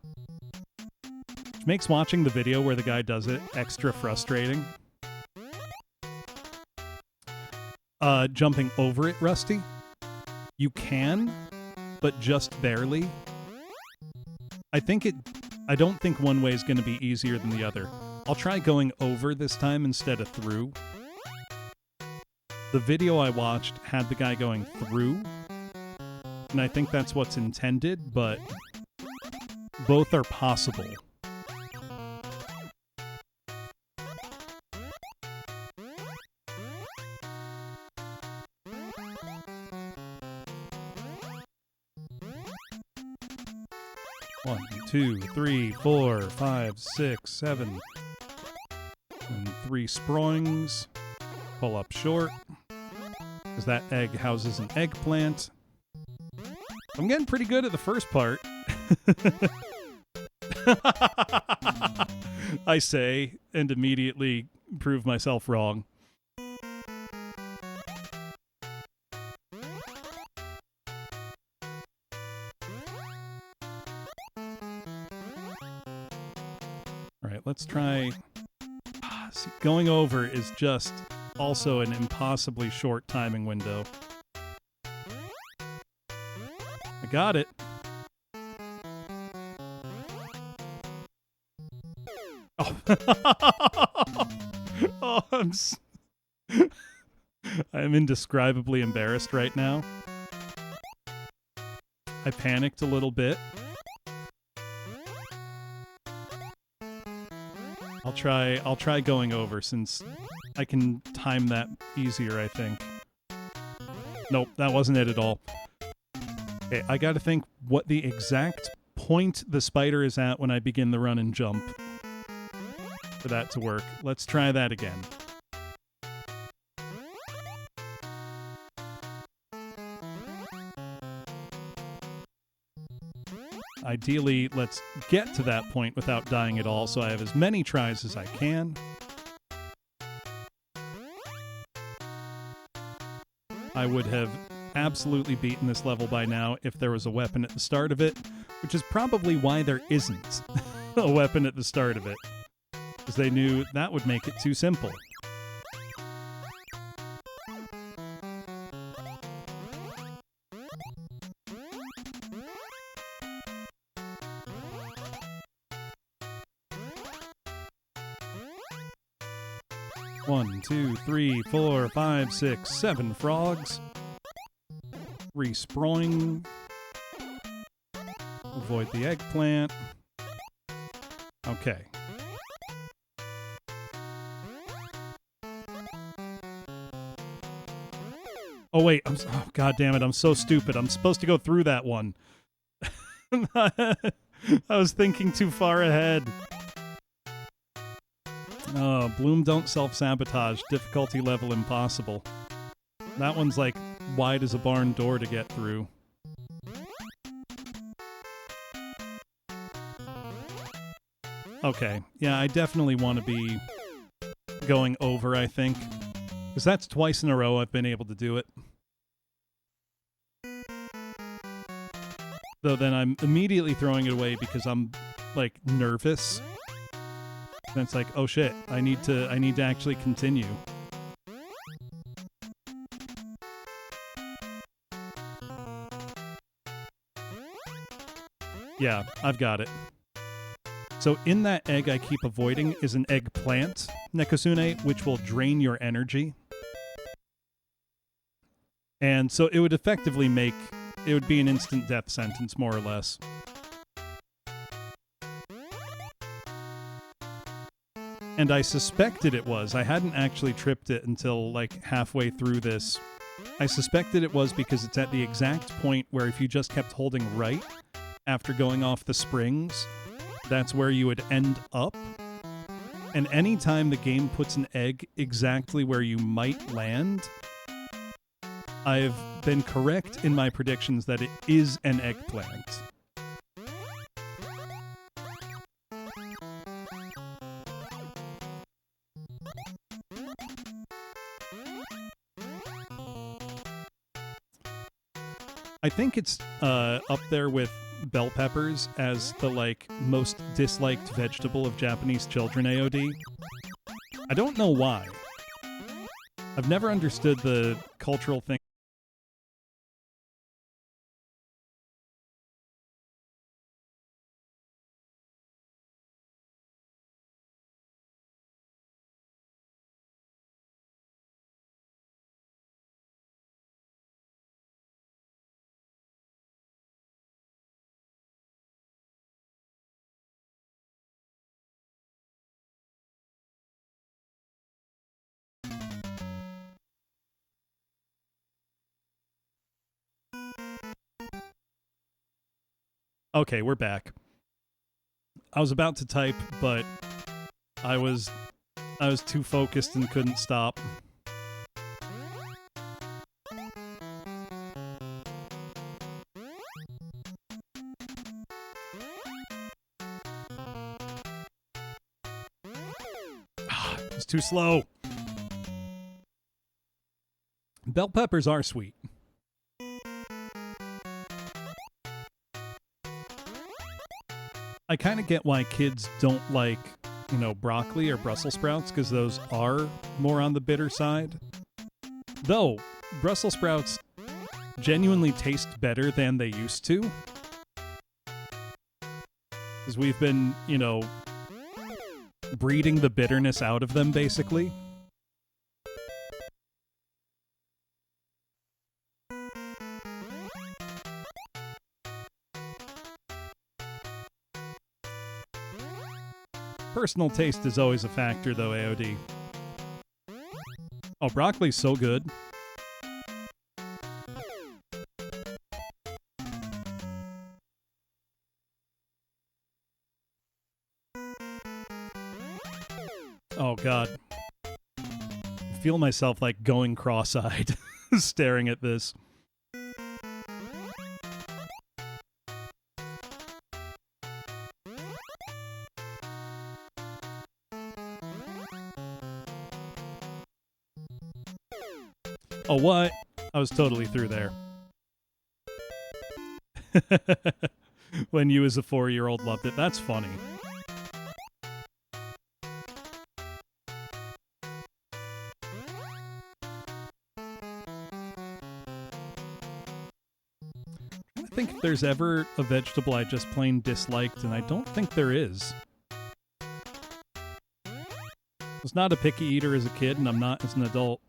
Which makes watching the video where the guy does it extra frustrating. Jumping over it, Rusty? You can, but just barely. I don't think one way is going to be easier than the other. I'll try going over this time instead of through. The video I watched had the guy going through, and I think that's what's intended, but both are possible. 1, 2, 3, 4, 5, 6, 7. And 3 sproings. Pull up short. Because that egg houses an eggplant. I'm getting pretty good at the first part. I say, and immediately prove myself wrong. All right, let's try. See, going over is just also an impossibly short timing window. I got it. Oh, oh I'm indescribably embarrassed right now. I panicked a little bit. I'll try going over since I can time that easier, I think. Nope, that wasn't it at all. Okay, I gotta think what the exact point the spider is at when I begin the run and jump for that to work. Let's try that again. Ideally, let's get to that point without dying at all, so I have as many tries as I can. I would have absolutely beaten this level by now if there was a weapon at the start of it, which is probably why there isn't a weapon at the start of it, because they knew that would make it too simple. One, 2, 3, 4, 5, 6, 7 frogs. Resproing. Avoid the eggplant. Okay. Oh wait, oh god damn it, I'm so stupid. I'm supposed to go through that one. I was thinking too far ahead. Oh, Bloom don't self-sabotage. Difficulty level impossible. That one's like wide as a barn door to get through. Okay, yeah, I definitely want to be going over, I think. Because that's twice in a row I've been able to do it. Though then I'm immediately throwing it away because I'm, like, nervous. And it's like, oh shit, I need to actually continue. Yeah, I've got it. So in that egg I keep avoiding is an eggplant, Nekosune, which will drain your energy. And so it would effectively make... it would be an instant death sentence, more or less. And I suspected it was. I hadn't actually tripped it until, like, halfway through this. I suspected it was because it's at the exact point where if you just kept holding right after going off the springs, that's where you would end up. And anytime the game puts an egg exactly where you might land, I've been correct in my predictions that it is an eggplant. I think it's up there with bell peppers as the, like, most disliked vegetable of Japanese children AOD. I don't know why. I've never understood the cultural thing. Okay, we're back. I was about to type, but I was too focused and couldn't stop. It's too slow. Bell peppers are sweet. I kind of get why kids don't like, you know, broccoli or Brussels sprouts, because those are more on the bitter side. Though, Brussels sprouts genuinely taste better than they used to. Because we've been, you know, breeding the bitterness out of them, basically. Personal taste is always a factor, though, AOD. Oh, broccoli's so good. Oh, God. I feel myself, like, going cross-eyed staring at this. Oh, what? I was totally through there. When you as a 4-year-old loved it. That's funny. I think if there's ever a vegetable I just plain disliked, and I don't think there is. I was not a picky eater as a kid, and I'm not as an adult.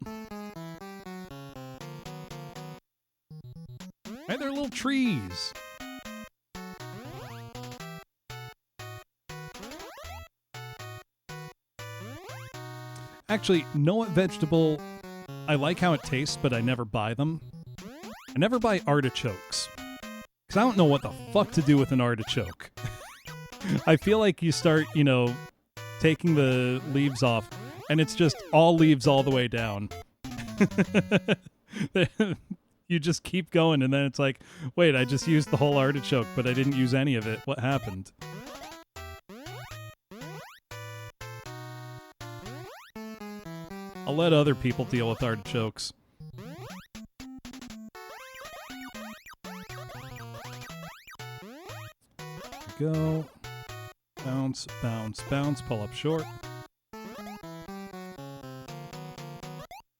Right, they're little trees. Actually, know what vegetable I like how it tastes, but I never buy them? I never buy artichokes. Because I don't know what the fuck to do with an artichoke. I feel like you start, you know, taking the leaves off, and it's just all leaves all the way down. You just keep going, and then it's like, wait, I just used the whole artichoke, but I didn't use any of it. What happened? I'll let other people deal with artichokes. Go. Bounce, bounce, bounce. Pull up short.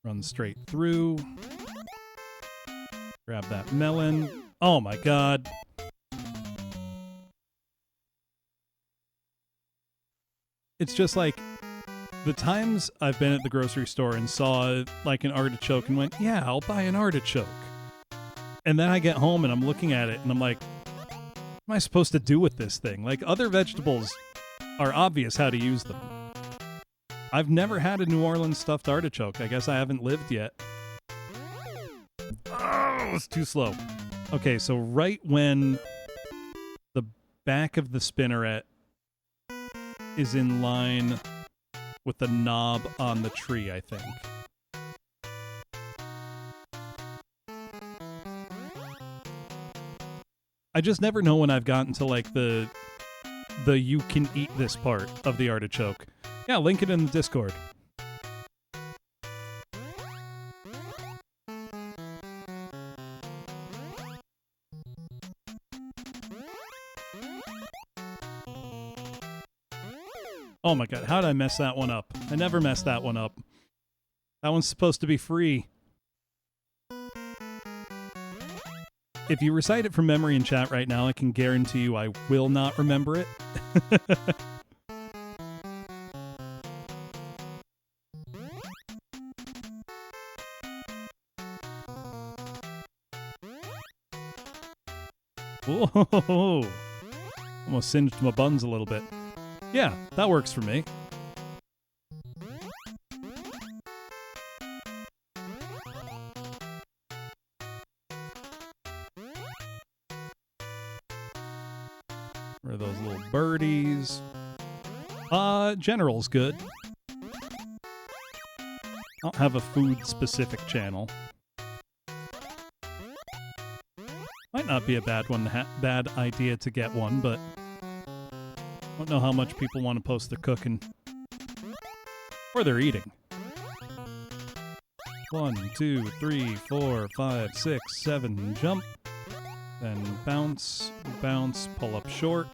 Run straight through. Grab that melon. Oh my god. It's just like, the times I've been at the grocery store and saw like an artichoke and went, yeah, I'll buy an artichoke. And then I get home and I'm looking at it and I'm like, what am I supposed to do with this thing? Like, other vegetables are obvious how to use them. I've never had a New Orleans stuffed artichoke. I guess I haven't lived yet. Oh, it's too slow. Okay, so right when the back of the spinneret is in line with the knob on the tree, I think. I just never know when I've gotten to, like, the you can eat this part of the artichoke. Yeah, link it in the Discord. Oh my god, how did I mess that one up? I never messed that one up. That one's supposed to be free. If you recite it from memory in chat right now, I can guarantee you I will not remember it. Whoa! Almost singed my buns a little bit. Yeah, that works for me. Where are those little birdies? General's good. I don't have a food-specific channel. Might not be a bad bad idea to get one, but I don't know how much people want to post their cooking. Or they're eating. 1, 2, 3, 4, 5, 6, 7, jump. Then bounce, bounce, pull up short.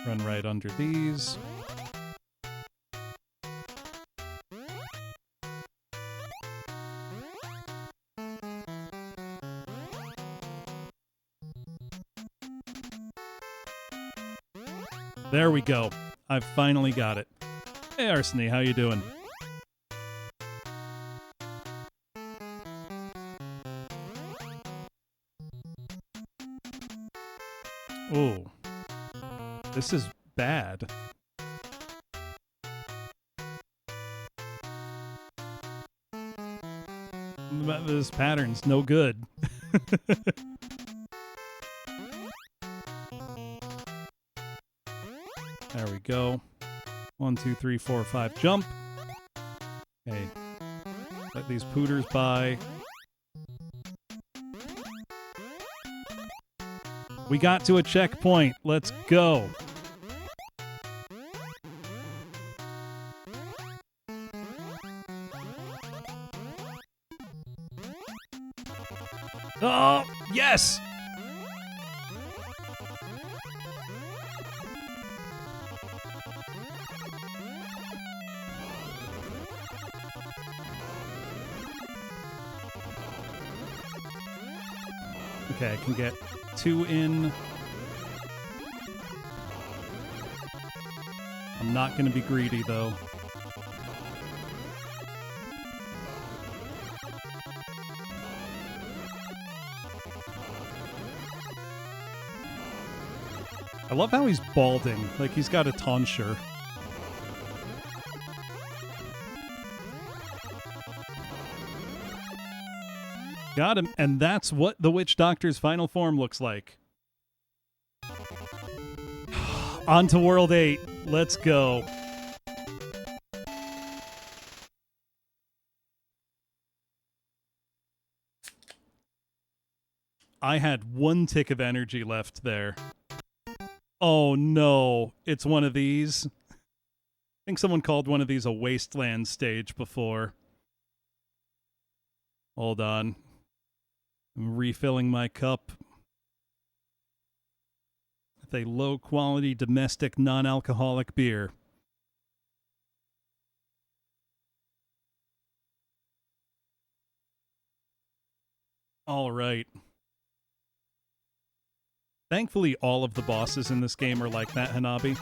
Run right under these. There we go. I've finally got it. Hey, Arseny, how you doing? Oh, this is bad. This pattern's no good. There we go. 1, 2, 3, 4, 5, jump. Okay. Let these pooters by. We got to a checkpoint. Let's go. Oh, yes! Okay, I can get 2 in. I'm not going to be greedy, though. I love how he's balding, like he's got a tonsure. Got him, and that's what the Witch Doctor's final form looks like. On to World 8. Let's go. I had 1 tick of energy left there. Oh no, it's one of these. I think someone called one of these a wasteland stage before. Hold on. I'm refilling my cup with a low-quality domestic non-alcoholic beer. All right. Thankfully, all of the bosses in this game are like that, Hanabi.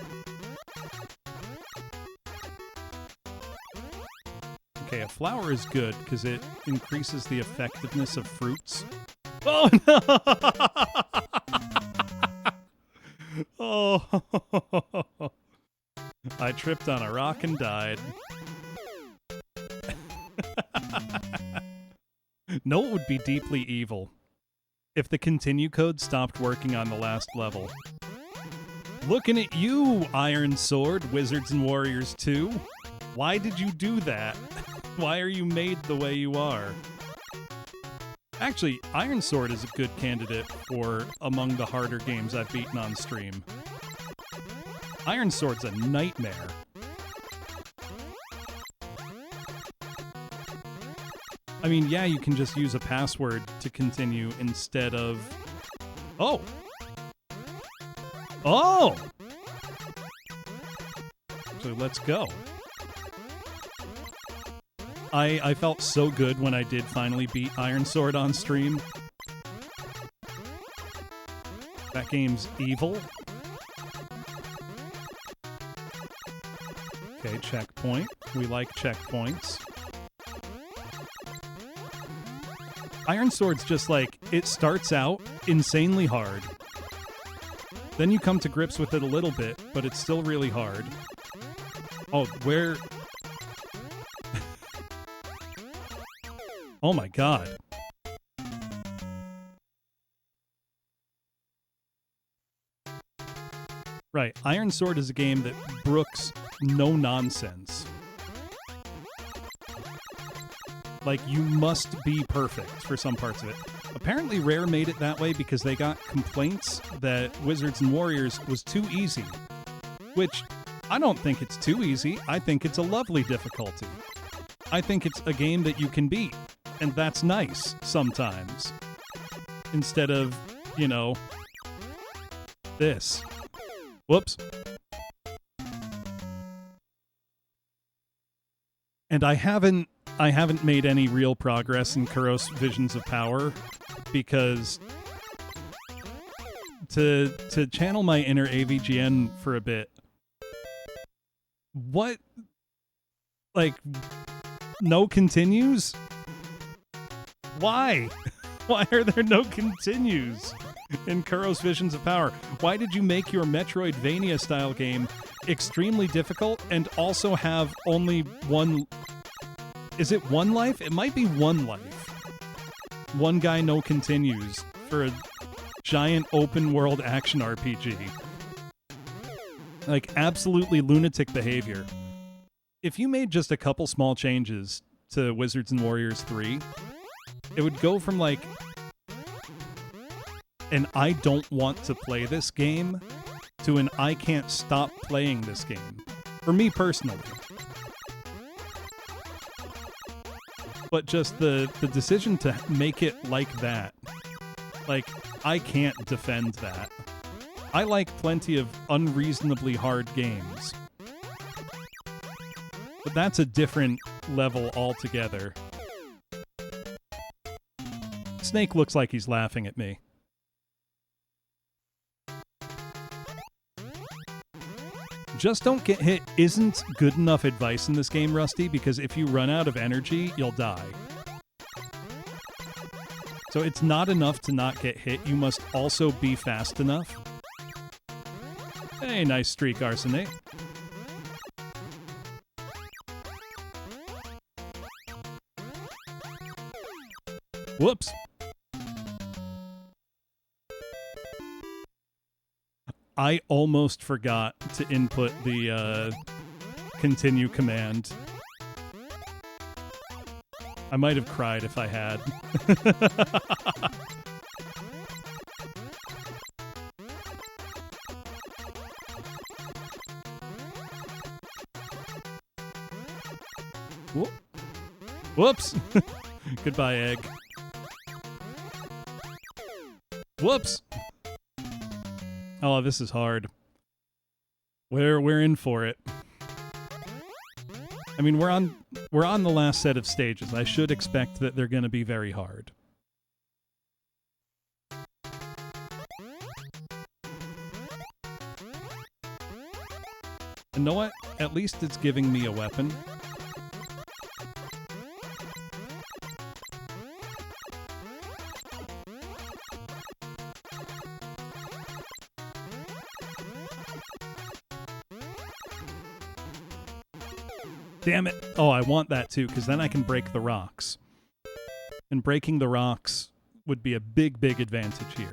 Okay, a flower is good because it increases the effectiveness of fruits. Oh, no! Oh. I tripped on a rock and died. No, it would be deeply evil if the continue code stopped working on the last level. Looking at you, Iron Sword, Wizards and Warriors 2. Why did you do that? Why are you made the way you are? Actually, Iron Sword is a good candidate for among the harder games I've beaten on stream. Iron Sword's a nightmare. I mean, yeah, you can just use a password to continue instead of... Oh! Oh! So let's go. I felt so good when I did finally beat Iron Sword on stream. That game's evil. Okay, checkpoint. We like checkpoints. Iron Sword's just like, it starts out insanely hard. Then you come to grips with it a little bit, but it's still really hard. Oh, where... Oh my god. Right. Iron Sword is a game that brooks no nonsense. Like, you must be perfect for some parts of it. Apparently, Rare made it that way because they got complaints that Wizards and Warriors was too easy. Which, I don't think it's too easy. I think it's a lovely difficulty. I think it's a game that you can beat. And that's nice, sometimes. Instead of, you know, this. Whoops. And I haven't made any real progress in Kuros Visions of Power because to channel my inner AVGN for a bit, what, like, no continues? Why? Why are there no continues in Kuros Visions of Power? Why did you make your Metroidvania style game extremely difficult and also have only one... Is it one life? It might be one life. One guy, no continues for a giant open world action RPG. Like, absolutely lunatic behavior. If you made just a couple small changes to Wizards and Warriors 3, it would go from like an I don't want to play this game to an I can't stop playing this game. For me personally. But just the decision to make it like that, like, I can't defend that. I like plenty of unreasonably hard games. But that's a different level altogether. Snake looks like he's laughing at me. Just don't get hit isn't good enough advice in this game, Rusty, because if you run out of energy, you'll die. So it's not enough to not get hit, you must also be fast enough. Hey, nice streak, Arsenate. Whoops. I almost forgot to input the continue command. I might have cried if I had. Whoops! Goodbye, egg. Whoops! Oh, this is hard. We're in for it. I mean, we're on the last set of stages. I should expect that they're going to be very hard. And you know what? At least it's giving me a weapon. Damn it. Oh, I want that too, because then I can break the rocks. And breaking the rocks would be a big, big advantage here.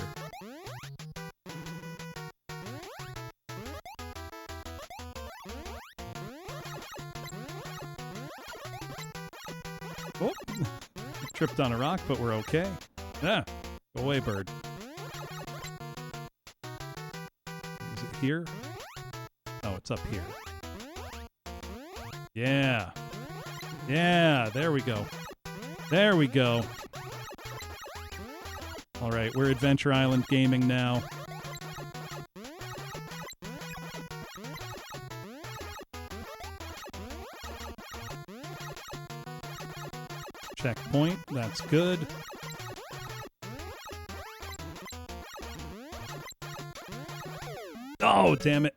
Oh, tripped on a rock, but we're okay. Ah, go away, bird. Is it here? Oh, it's up here. Yeah. Yeah, there we go. There we go. All right, we're Adventure Island gaming now. Checkpoint, that's good. Oh, damn it.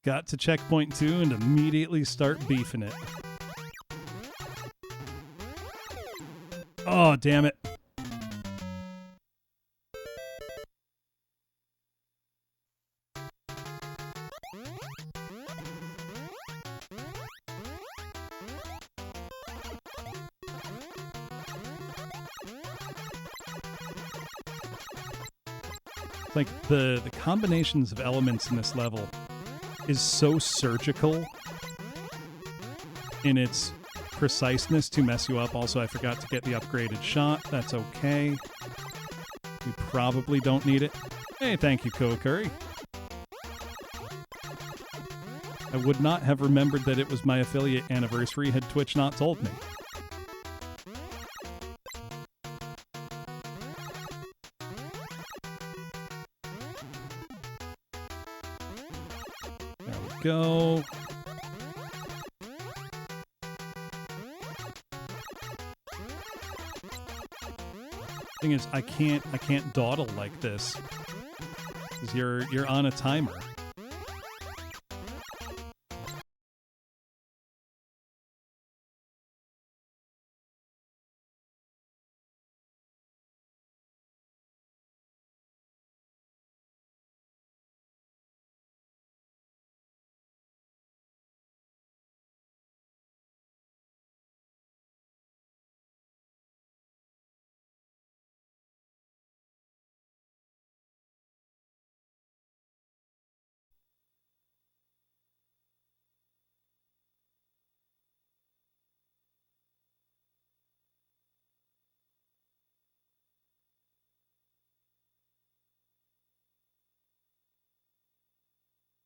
Got to checkpoint 2 and immediately start beefing it. Oh, damn it. Like, the combinations of elements in this level is so surgical in its preciseness to mess you up. Also, I forgot to get the upgraded shot. That's okay. We probably don't need it. Hey, thank you, Kokuri. I would not have remembered that it was my affiliate anniversary had Twitch not told me. There we go. Thing is, I can't dawdle like this because you're on a timer.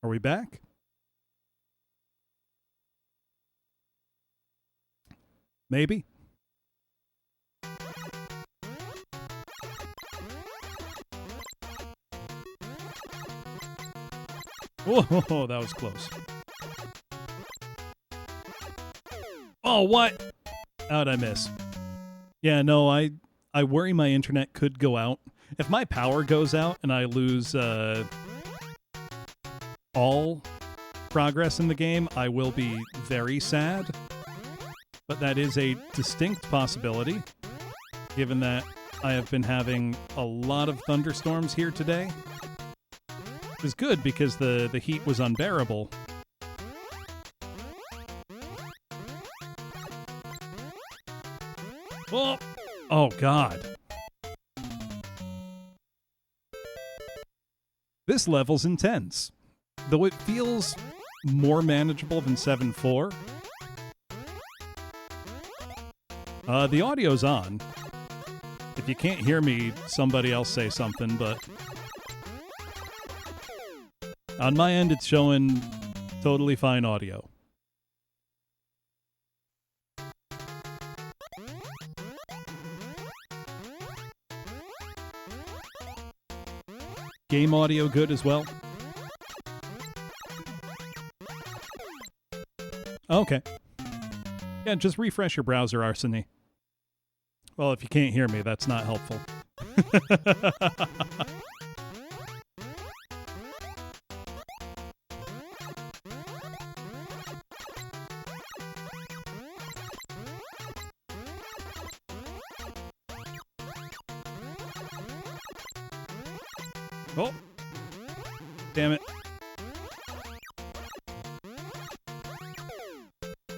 Are we back? Maybe. Whoa, that was close. Oh, what? How'd I miss? Yeah, no, I worry my internet could go out. If my power goes out and I lose all progress in the game, I will be very sad. But that is a distinct possibility, given that I have been having a lot of thunderstorms here today. It was good because the heat was unbearable. Oh, God. This level's intense. Though it feels more manageable than 7.4. The audio's on. If you can't hear me, somebody else say something, but on my end, it's showing totally fine audio. Game audio good as well? Okay. Yeah, just refresh your browser, Arseny. Well, if you can't hear me, that's not helpful. Oh! Damn it.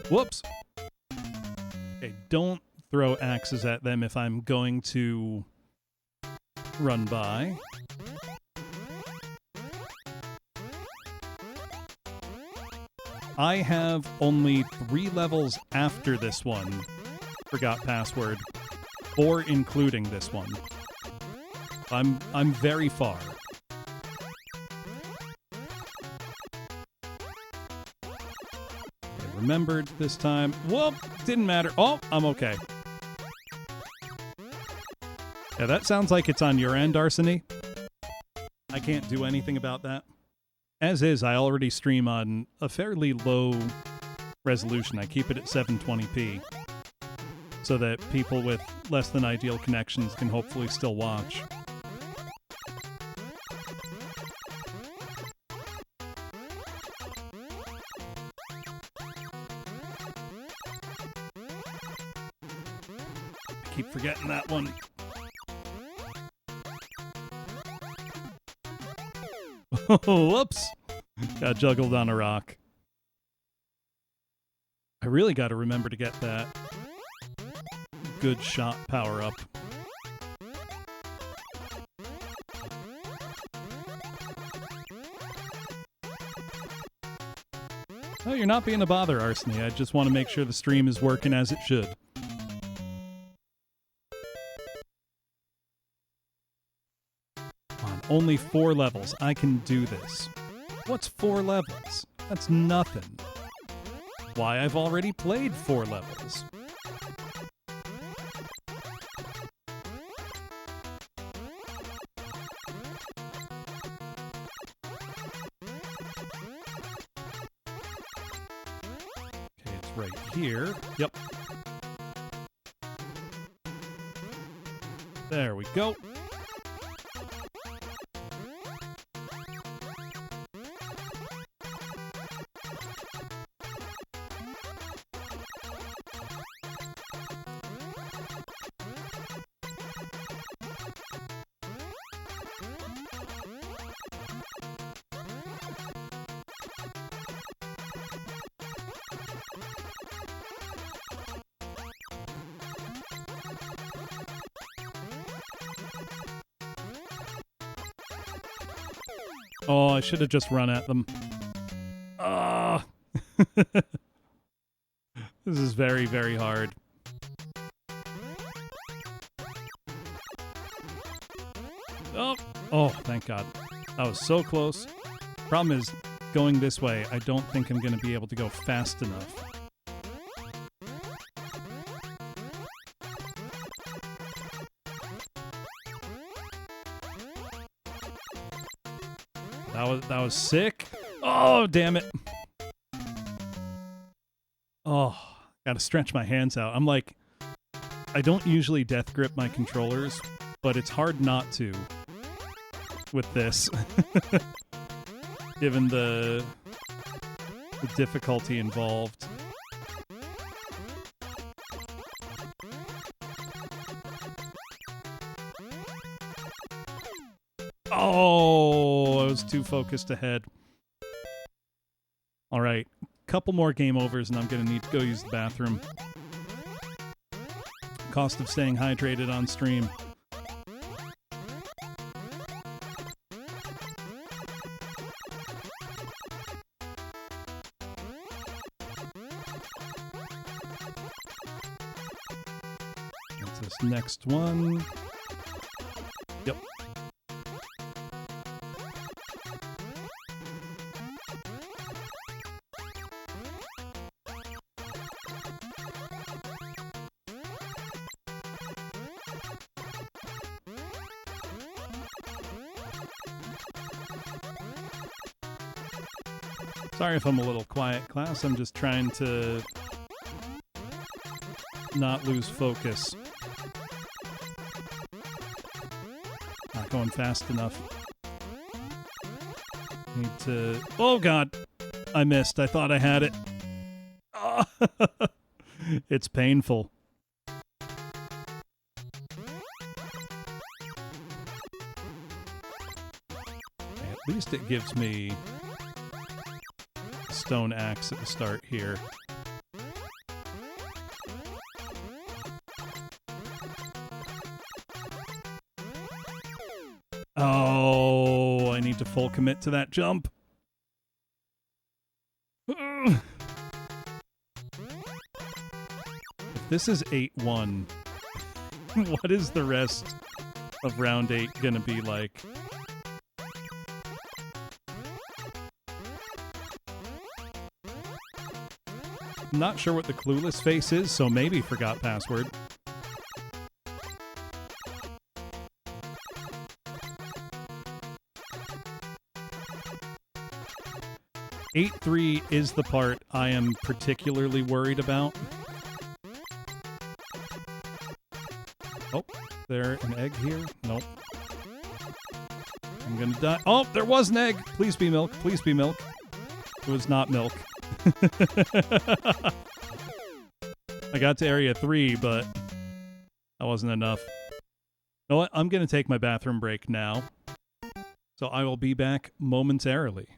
Whoops! Okay, don't throw axes at them if I'm going to run by. I have only 3 levels after this one. Forgot password. 4 including this one. I'm very far. Okay, remembered this time. Whoop! Didn't matter. Oh, I'm okay. Yeah, that sounds like it's on your end, Arseny. I can't do anything about that. As is, I already stream on a fairly low resolution. I keep it at 720p so that people with less than ideal connections can hopefully still watch. I keep forgetting that one. Whoops! Got juggled on a rock. I really got to remember to get that good shot power up. Oh, you're not being a bother, Arseny. I just want to make sure the stream is working as it should. Come on, only 4 levels. I can do this. What's 4 levels? That's nothing. Why, I've already played 4 levels. Right here. Yep. There we go. Oh, I should have just run at them. Ah! This is very, very hard. Oh! Oh, thank God. That was so close. Problem is, going this way, I don't think I'm going to be able to go fast enough. That was sick. Oh, damn it. Oh, gotta stretch my hands out. I'm like, I don't usually death grip my controllers, but it's hard not to with this. Given the difficulty involved. Oh, I was too focused ahead. All right, couple more game overs and I'm going to need to go use the bathroom. Cost of staying hydrated on stream. What's this next one? Yep. Sorry if I'm a little quiet, class. I'm just trying to not lose focus. Not going fast enough. Need to... Oh, God! I missed. I thought I had it. Oh. It's painful. At least it gives me stone axe at the start here. Oh, I need to full commit to that jump. If this is 8-1, what is the rest of round 8 gonna be like? I'm not sure what the clueless face is, so maybe forgot password. Eight 3 is the part I am particularly worried about. Oh, there an egg here? Nope. I'm gonna die. Oh, there was an egg! Please be milk. Please be milk. It was not milk. I got to area 3, but that wasn't enough. You know what? I'm going to take my bathroom break now. So I will be back momentarily.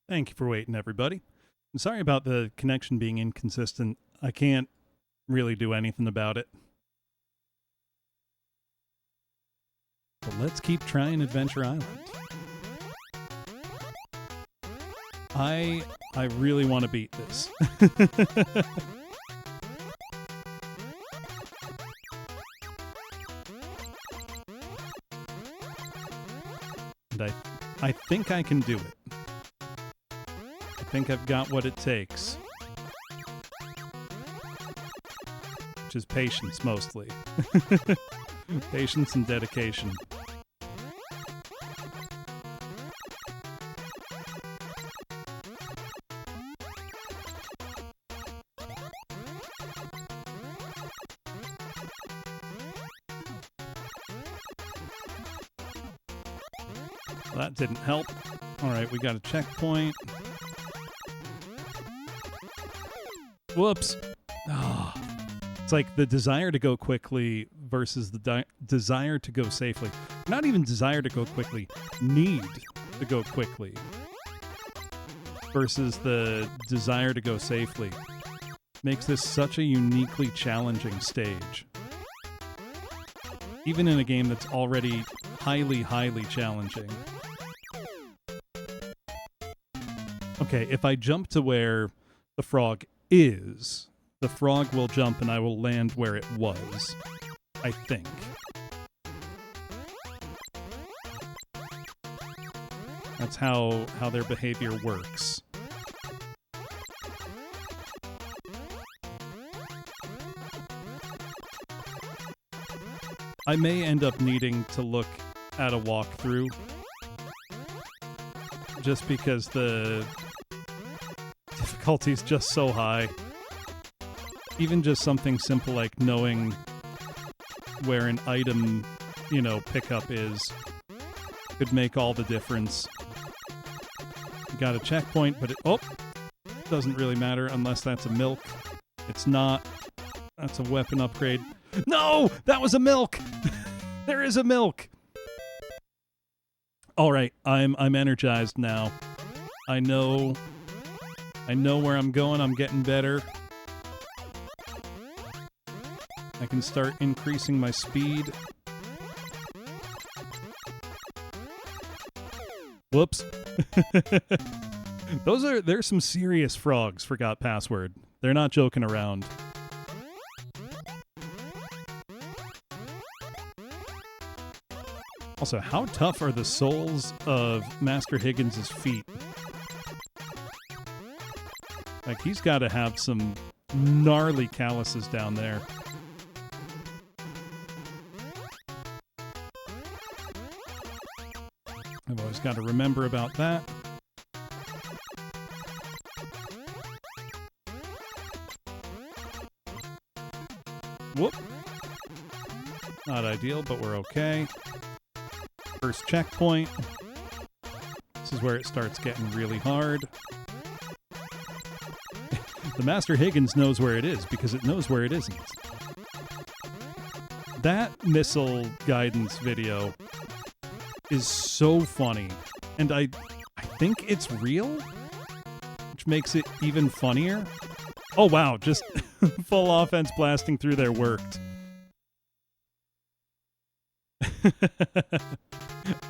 Thank you for waiting, everybody. I'm sorry about the connection being inconsistent. I can't really do anything about it. But let's keep trying Adventure Island. I really want to beat this. And I think I can do it. I think I've got what it takes. Which is patience, mostly. Patience and dedication. Well, that didn't help. Alright, we got a checkpoint. Whoops. Oh. It's like the desire to go quickly versus the desire to go safely. Not even desire to go quickly, need to go quickly versus the desire to go safely. Makes this such a uniquely challenging stage. Even in a game that's already highly, highly challenging. Okay, if I jump to where the frog is, the frog will jump and I will land where it was. I think. That's how their behavior works. I may end up needing to look at a walkthrough just because the difficulty's just so high. Even just something simple like knowing where an item, pickup is could make all the difference. Got a checkpoint, but it doesn't really matter unless that's a milk. It's not. That's a weapon upgrade. No! That was a milk! There is a milk! Alright, I'm energized now. I know where I'm going. I'm getting better. I can start increasing my speed. Whoops. There's some serious frogs, forgot password. They're not joking around. Also, how tough are the soles of Master Higgins' feet? Like, he's got to have some gnarly calluses down there. I've always got to remember about that. Whoop. Not ideal, but we're okay. First checkpoint. This is where it starts getting really hard. The Master Higgins knows where it is because it knows where it isn't. That missile guidance video is so funny, and I think it's real, which makes it even funnier. Oh wow, just full offense blasting through there worked.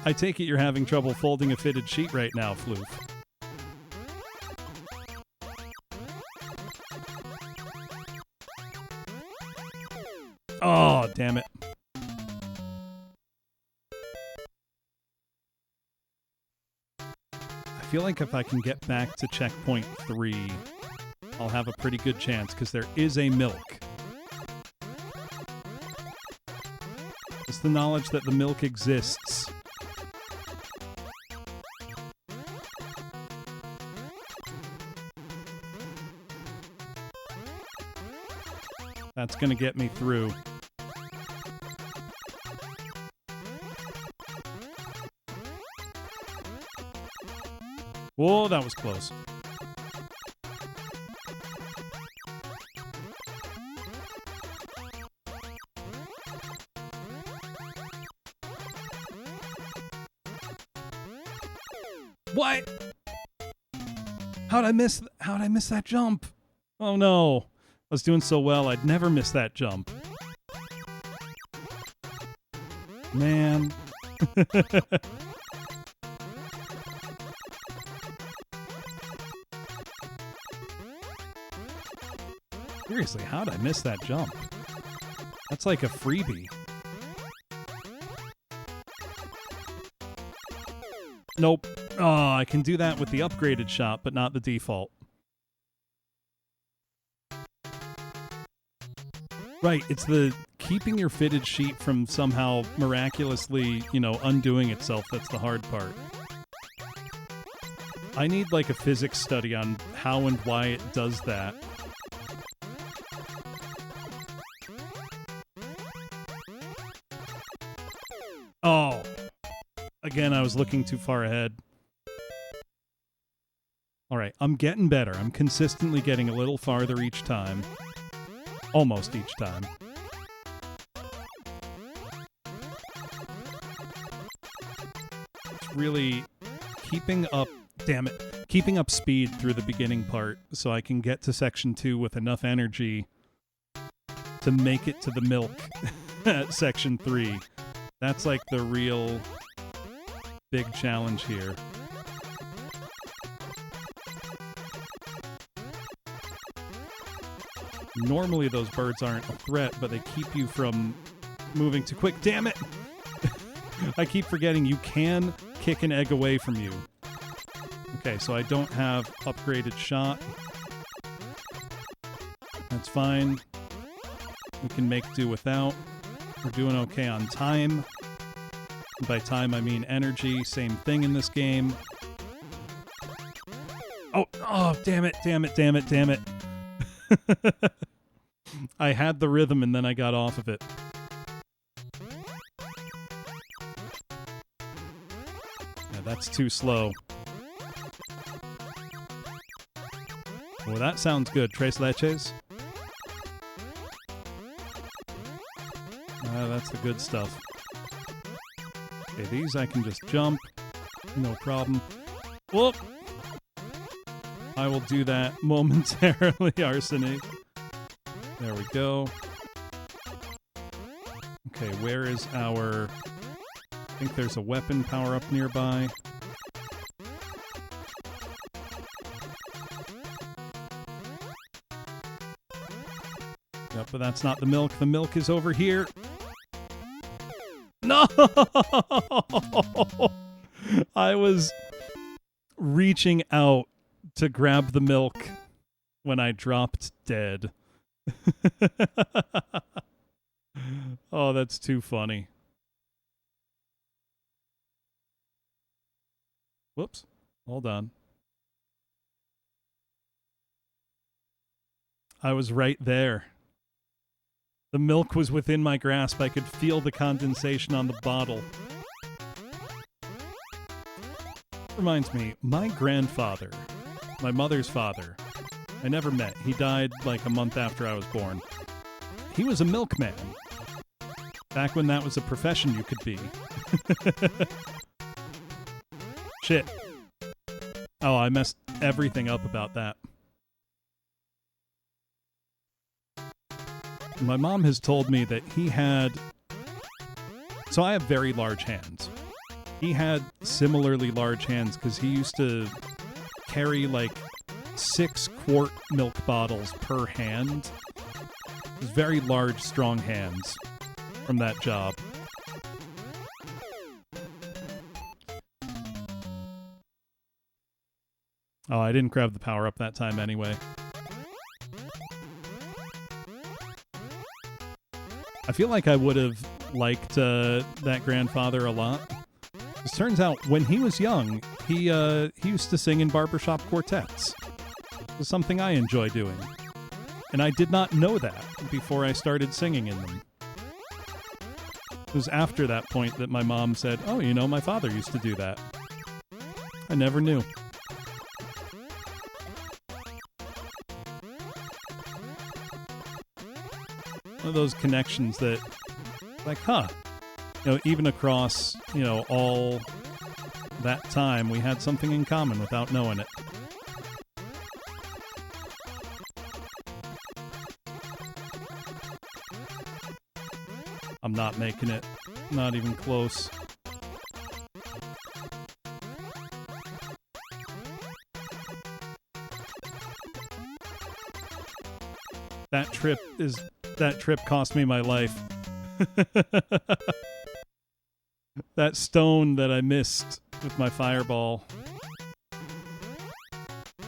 I take it you're having trouble folding a fitted sheet right now, Floof. Oh, damn it. I feel like if I can get back to checkpoint 3, I'll have a pretty good chance, because there is a milk. It's the knowledge that the milk exists. That's gonna get me through. Whoa, that was close. What? How'd I miss that jump? Oh no. I was doing so well, I'd never miss that jump. Man. Seriously, how'd I miss that jump? That's like a freebie. Nope. Oh, I can do that with the upgraded shot, but not the default. Right, it's the keeping your fitted sheet from somehow miraculously, undoing itself that's the hard part. I need like a physics study on how and why it does that. Oh. Again, I was looking too far ahead. All right, I'm getting better. I'm consistently getting a little farther each time. Almost each time. It's really keeping up, damn it, keeping up speed through the beginning part so I can get to section 2 with enough energy to make it to the milk at section 3. That's like the real big challenge here. Normally those birds aren't a threat, but they keep you from moving too quick. Damn it! I keep forgetting you can kick an egg away from you. Okay, so I don't have upgraded shot. That's fine. We can make do without. We're doing okay on time. By time, I mean energy. Same thing in this game. Oh, damn it, damn it, damn it, damn it. I had the rhythm and then I got off of it. Yeah, that's too slow. Well, that sounds good. Tres leches? That's the good stuff. Okay, these I can just jump. No problem. Whoop! I will do that momentarily, Arsenic. There we go. Okay, where is our... I think there's a weapon power-up nearby. Yep, but that's not the milk. The milk is over here. No! I was reaching out to grab the milk when I dropped dead. Oh, that's too funny. Whoops. Hold on. I was right there. The milk was within my grasp. I could feel the condensation on the bottle. Reminds me, my grandfather, my mother's father, I never met. He died like a month after I was born. He was a milkman. Back when that was a profession you could be. Shit. Oh, I messed everything up about that. My mom has told me that he had... So I have very large hands. He had similarly large hands because he used to carry like 6-quart milk bottles per hand. His very large, strong hands from that job. Oh, I didn't grab the power up that time anyway. I feel like I would have liked that grandfather a lot. It turns out, when he was young, he used to sing in barbershop quartets. It was something I enjoy doing. And I did not know that before I started singing in them. It was after that point that my mom said, "Oh, you know, my father used to do that." I never knew. One of those connections that, like, even across, all that time, we had something in common without knowing it. I'm not making it. Not even close. That trip cost me my life. That stone that I missed with my fireball.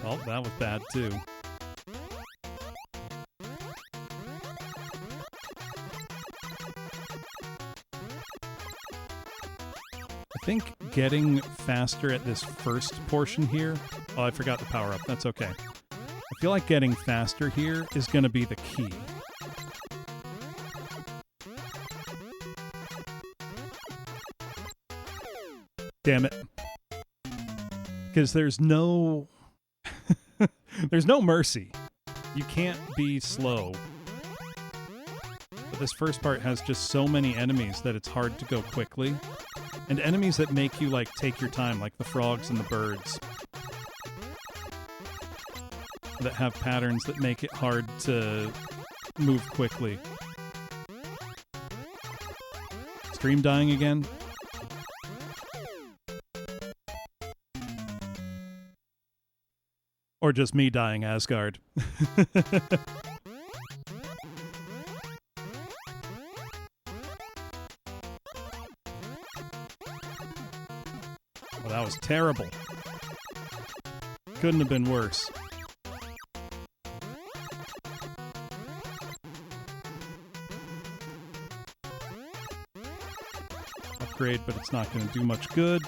Oh, that was bad too. I think getting faster at this first portion here... Oh, I forgot the power-up. That's okay. I feel like getting faster here is going to be the key. Damn it. Because there's no... there's no mercy. You can't be slow. But this first part has just so many enemies that it's hard to go quickly. And enemies that make you, like, take your time, like the frogs and the birds. That have patterns that make it hard to move quickly. Stream dying again? Or just me dying, Asgard. Well, that was terrible. Couldn't have been worse. Upgrade, but it's not going to do much good.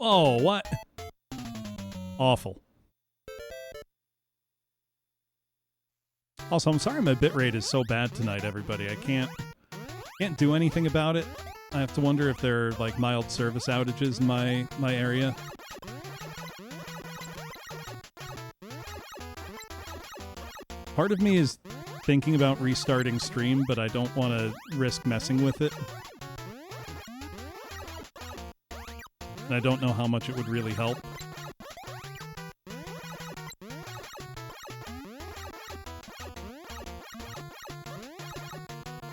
Oh, what? Awful. Also, I'm sorry my bitrate is so bad tonight, everybody. I can't do anything about it. I have to wonder if there are, like, mild service outages in my area. Part of me is thinking about restarting stream, but I don't want to risk messing with it. And I don't know how much it would really help.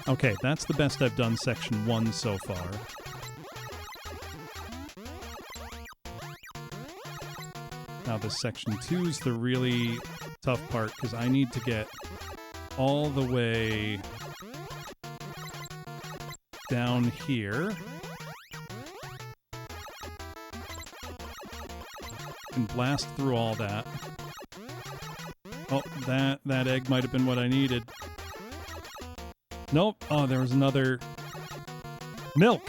Okay, that's the best I've done section 1 so far. Now this section 2 is the really tough part, because I need to get all the way down here. And blast through all that. Oh, that egg might have been what I needed. Nope. Oh, there was another... Milk!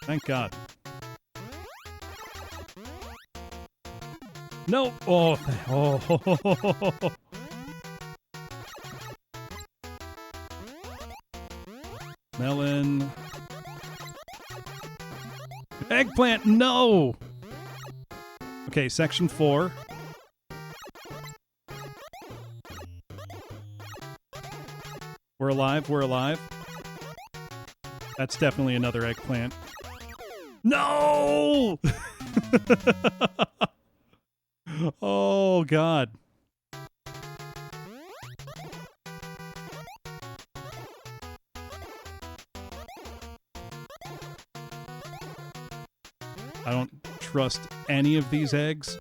Thank God. No! Oh, oh. Melon. Eggplant, no! Okay, section 4. We're alive, we're alive. That's definitely another eggplant. No! Oh, God. I don't trust any of these eggs.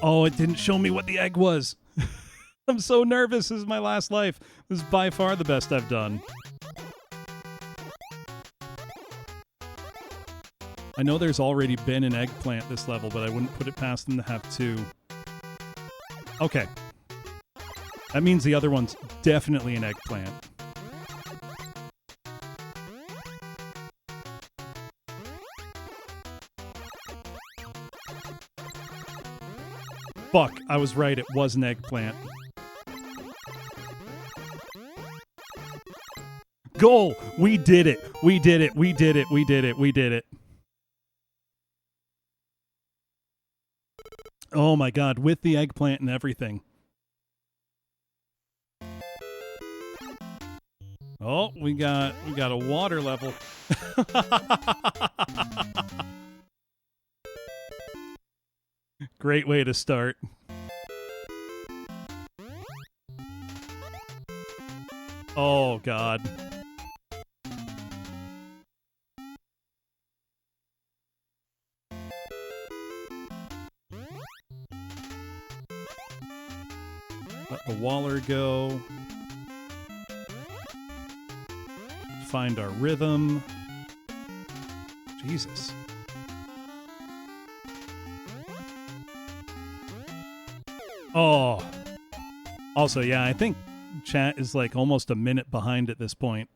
Oh, it didn't show me what the egg was. I'm so nervous. This is my last life. This is by far the best I've done. I know there's already been an eggplant this level, but I wouldn't put it past them to have 2. Okay. That means the other one's definitely an eggplant. Fuck, I was right. It was an eggplant. Goal! We did it! We did it! We did it! We did it! We did it! Oh my God, with the eggplant and everything. Oh, we got a water level. Great way to start. Oh, God. Let the Waller go. Find our rhythm. Jesus. Oh. Also, yeah, I think chat is like almost a minute behind at this point.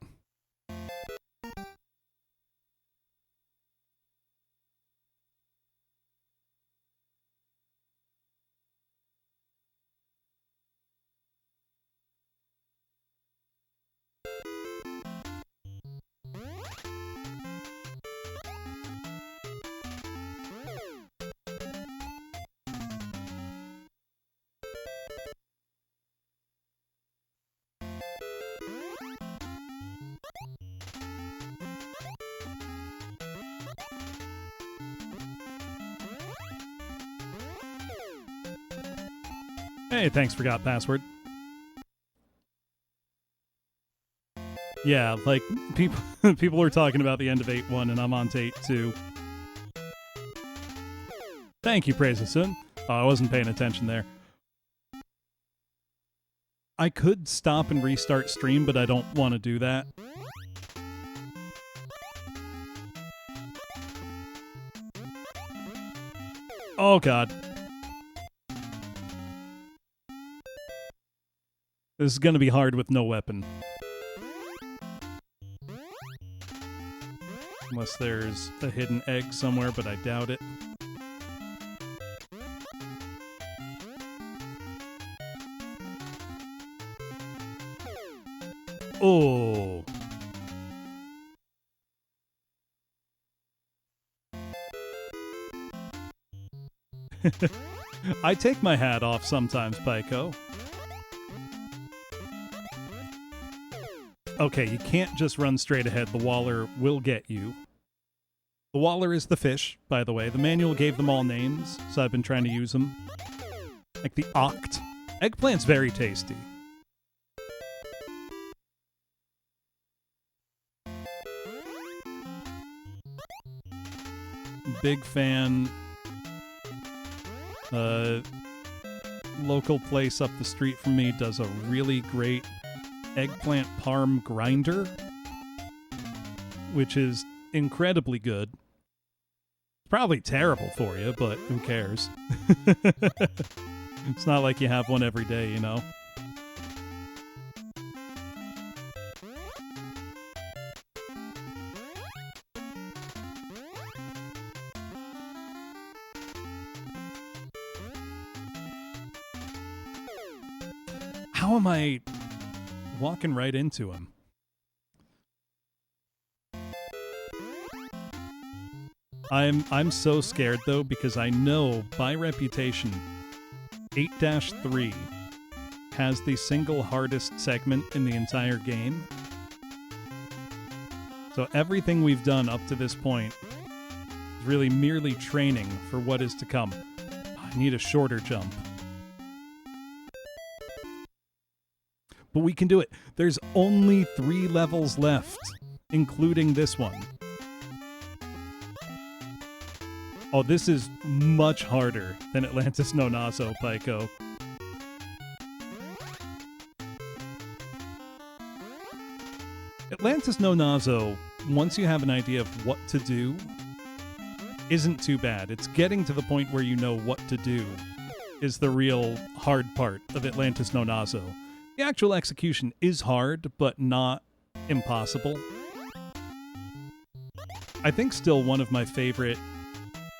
Hey, thanks, forgot password. Yeah, like, people are talking about the end of 8.1, and I'm on to 8.2. Thank you, Praise-a-Sun. Oh, I wasn't paying attention there. I could stop and restart stream, but I don't want to do that. Oh, God. This is going to be hard with no weapon. Unless there's a hidden egg somewhere, but I doubt it. Oh. I take my hat off sometimes, Pyko. Okay, you can't just run straight ahead. The Waller will get you. The Waller is the fish, by the way. The manual gave them all names, so I've been trying to use them. Like the Oct. Eggplant's very tasty. Big fan. Local place up the street from me does a really great eggplant parm grinder, which is incredibly good. It's probably terrible for you, but who cares? It's not like you have one every day, you know? How am I walking right into him? I'm so scared though, because I know by reputation 8-3 has the single hardest segment in the entire game. So everything we've done up to this point is really merely training for what is to come. I need a shorter jump. But we can do it. There's only 3 levels left, including this one. Oh, this is much harder than Atlantis no Naso, Pyko. Atlantis no Naso, once you have an idea of what to do, isn't too bad. It's getting to the point where you know what to do is the real hard part of Atlantis no Naso. The actual execution is hard, but not impossible. I think still one of my favorite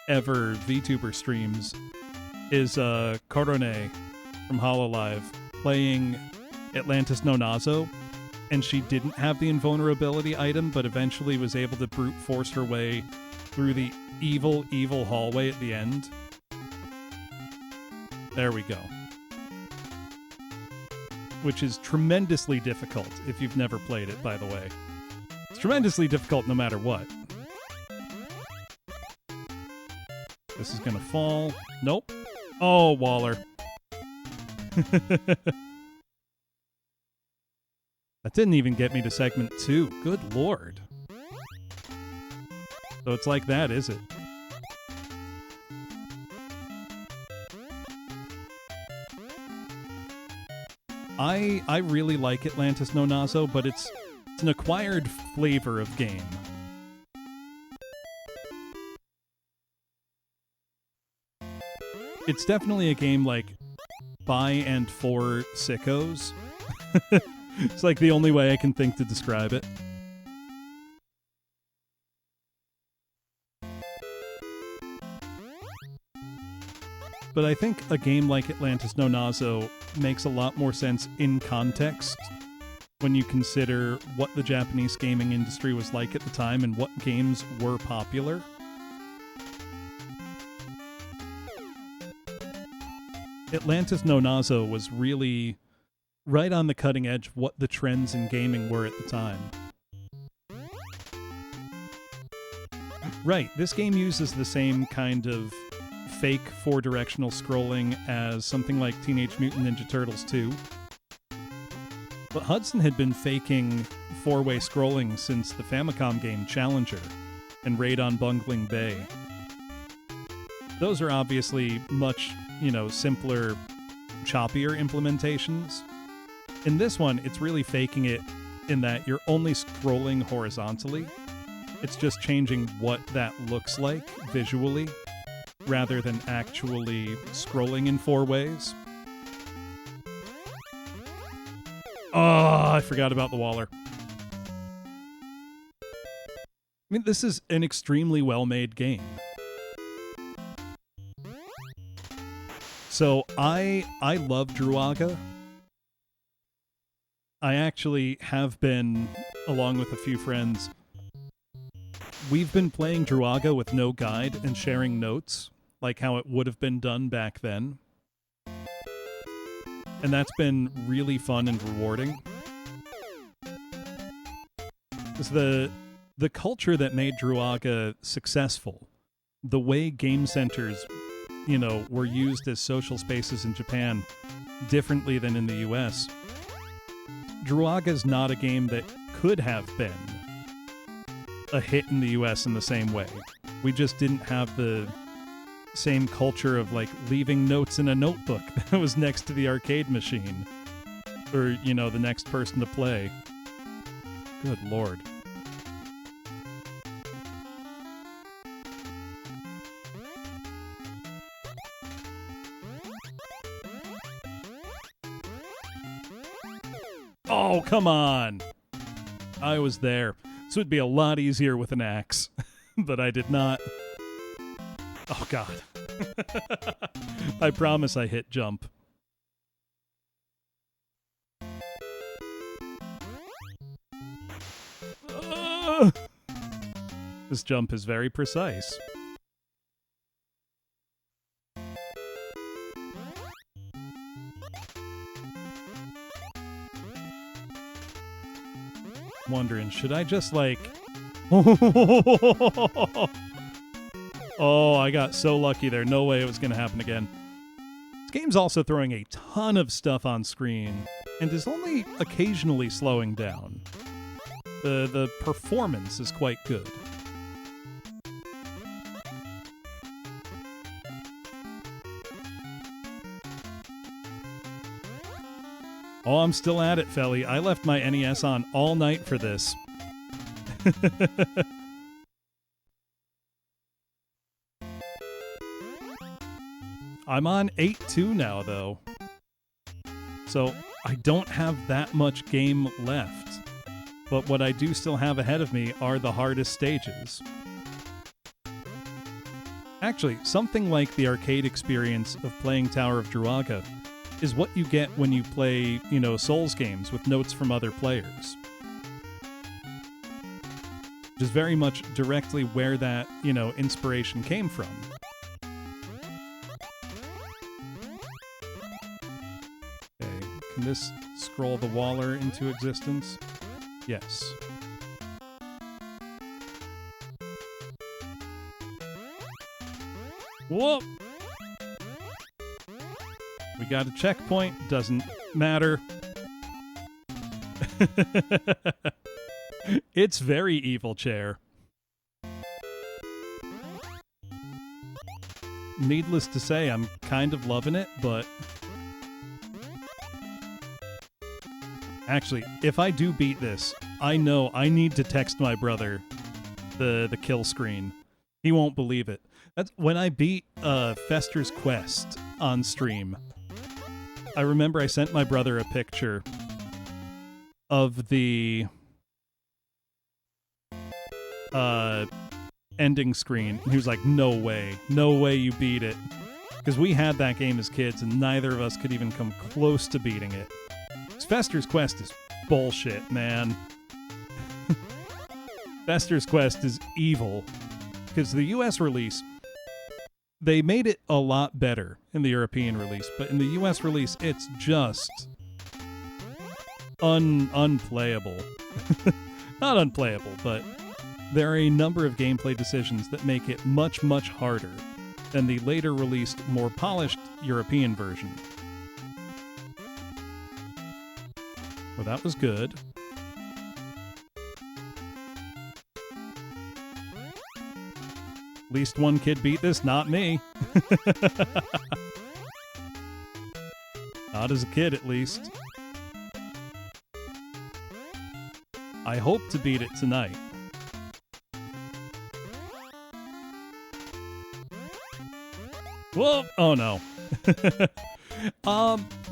ever VTuber streams is Korone from Hololive playing Atlantis no Naso, and she didn't have the invulnerability item, but eventually was able to brute force her way through the evil, evil hallway at the end. There we go. Which is tremendously difficult if you've never played it, by the way. It's tremendously difficult no matter what. This is gonna fall. Nope. Oh, Waller. That didn't even get me to segment 2. Good lord. So it's like that, is it? I really like Atlantis no Naso, but it's an acquired flavor of game. It's definitely a game like by and for sickos. It's like the only way I can think to describe it. But I think a game like Atlantis no Naso makes a lot more sense in context when you consider what the Japanese gaming industry was like at the time and what games were popular. Atlantis no Naso was really right on the cutting edge of what the trends in gaming were at the time. Right, this game uses the same kind of fake four-directional scrolling as something like Teenage Mutant Ninja Turtles 2. But Hudson had been faking four-way scrolling since the Famicom game Challenger and Raid on Bungling Bay. Those are obviously much, simpler, choppier implementations. In this one, it's really faking it in that you're only scrolling horizontally. It's just changing what that looks like visually, rather than actually scrolling in four ways. Oh, I forgot about the Waller. I mean, this is an extremely well-made game. So I love Druaga. I actually have been, along with a few friends, we've been playing Druaga with no guide and sharing notes, like how it would have been done back then. And that's been really fun and rewarding. It's the culture that made Druaga successful, the way game centers, were used as social spaces in Japan differently than in the US. Druaga's not a game that could have been a hit in the US in the same way. We just didn't have the same culture of leaving notes in a notebook that was next to the arcade machine or, the next person to play. Good lord. Oh, come on. I was there. This would be a lot easier with an axe, but I did not. Oh, God. I promise I hit jump. This jump is very precise. Wondering, should I just Oh, I got so lucky there. No way it was going to happen again. This game's also throwing a ton of stuff on screen and is only occasionally slowing down. The performance is quite good. Oh, I'm still at it, Felly. I left my NES on all night for this. I'm on 8-2 now, though. So I don't have that much game left. But what I do still have ahead of me are the hardest stages. Actually, something like the arcade experience of playing Tower of Druaga is what you get when you play, Souls games with notes from other players. Which is very much directly where that, inspiration came from. Okay, can this scroll the Waller into existence? Yes. Whoa! We got a checkpoint, doesn't matter. It's very evil, Chair. Needless to say, I'm kind of loving it, but... Actually, if I do beat this, I know I need to text my brother the kill screen. He won't believe it. That's when I beat Fester's Quest on stream. I remember I sent my brother a picture of the ending screen. He was like, no way you beat it. Because we had that game as kids and neither of us could even come close to beating it. Fester's Quest is bullshit, man. Fester's Quest is evil. Because the US release, they made it a lot better in the European release, but in the US release, it's just unplayable. Not unplayable, but there are a number of gameplay decisions that make it much, much harder than the later released, more polished European version. Well, that was good. At least one kid beat this, not me. Not as a kid, at least. I hope to beat it tonight. Whoa! Oh no.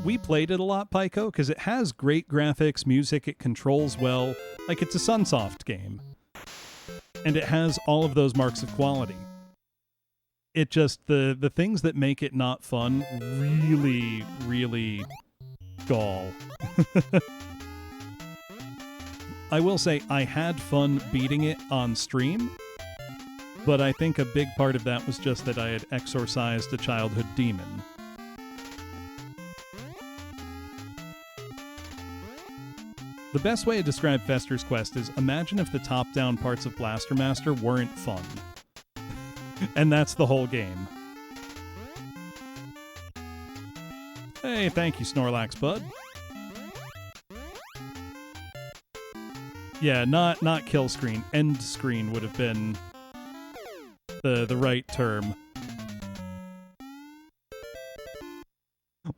We played it a lot, Pyco, because it has great graphics, music, it controls well. Like, it's a Sunsoft game. And it has all of those marks of quality. It just, the things that make it not fun really, really gall. I will say, I had fun beating it on stream, but I think a big part of that was just that I had exorcised a childhood demon. The best way to describe Fester's Quest is imagine if the top-down parts of Blaster Master weren't fun. And that's the whole game. Hey, thank you, Snorlax Bud. Yeah, not kill screen. End screen would have been the right term.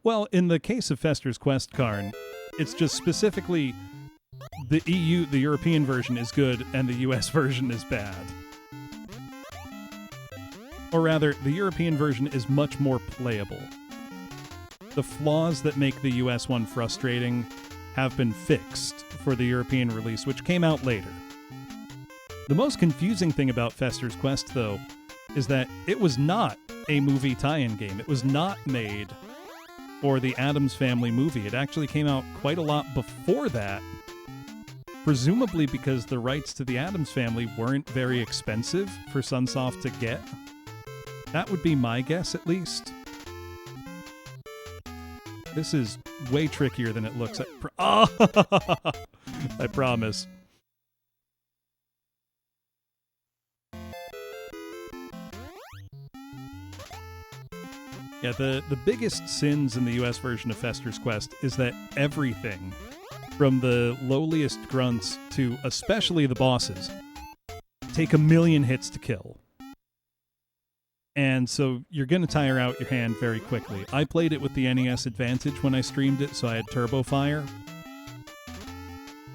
Well, in the case of Fester's Quest, Karn, it's just specifically the European version is good and the US version is bad. Or rather, the European version is much more playable. The flaws that make the US one frustrating have been fixed for the European release, which came out later. The most confusing thing about Fester's Quest, though, is that it was not a movie tie-in game. It was not made for the Addams Family movie. It actually came out quite a lot before that, presumably because the rights to the Addams Family weren't very expensive for Sunsoft to get. That would be my guess, at least. This is way trickier than it looks. I promise. Yeah, the biggest sins in the US version of Fester's Quest is that everything, from the lowliest grunts to especially the bosses, take 1,000,000 hits to kill. And so you're going to tire out your hand very quickly. I played it with the NES Advantage when I streamed it, so I had Turbo Fire.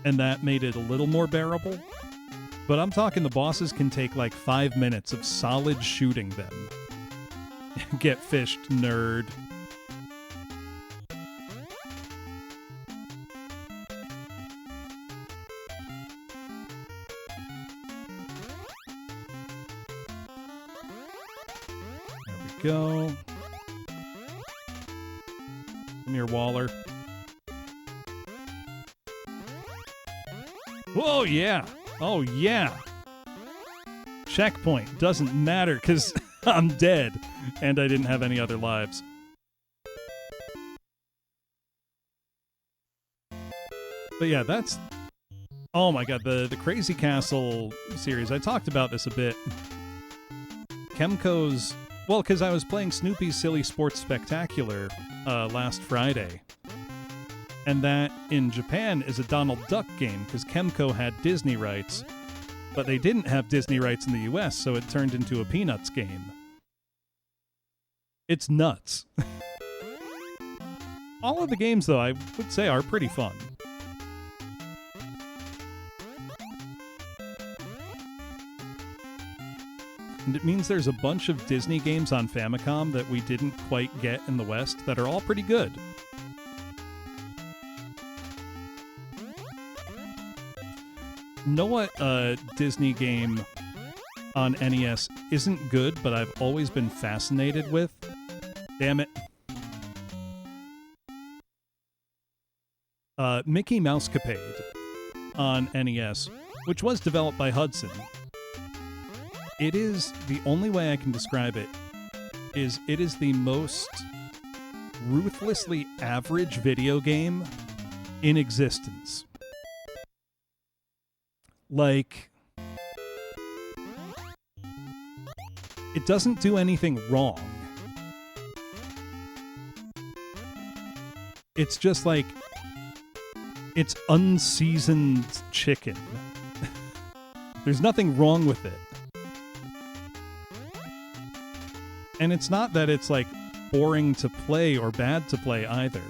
And that made it a little more bearable. But I'm talking the bosses can take like 5 minutes of solid shooting them. Get fished, nerd. Go. Come here, Waller. Whoa, yeah. Oh, yeah. Checkpoint. Doesn't matter, because I'm dead, and I didn't have any other lives. But yeah, that's... Oh my god, the Crazy Castle series. I talked about this a bit. Kemco's... Well, because I was playing Snoopy's Silly Sports Spectacular last Friday. And that in Japan is a Donald Duck game because Kemco had Disney rights, but they didn't have Disney rights in the US, so it turned into a Peanuts game. It's nuts. All of the games, though, I would say are pretty fun. And it means there's a bunch of Disney games on Famicom that we didn't quite get in the West that are all pretty good. Know what Disney game on NES isn't good, but I've always been fascinated with? Damn it. Mickey Mousecapade on NES, which was developed by Hudson. It is, the only way I can describe it is the most ruthlessly average video game in existence. Like, it doesn't do anything wrong. It's just like, it's unseasoned chicken. There's nothing wrong with it. And it's not that it's like boring to play or bad to play either.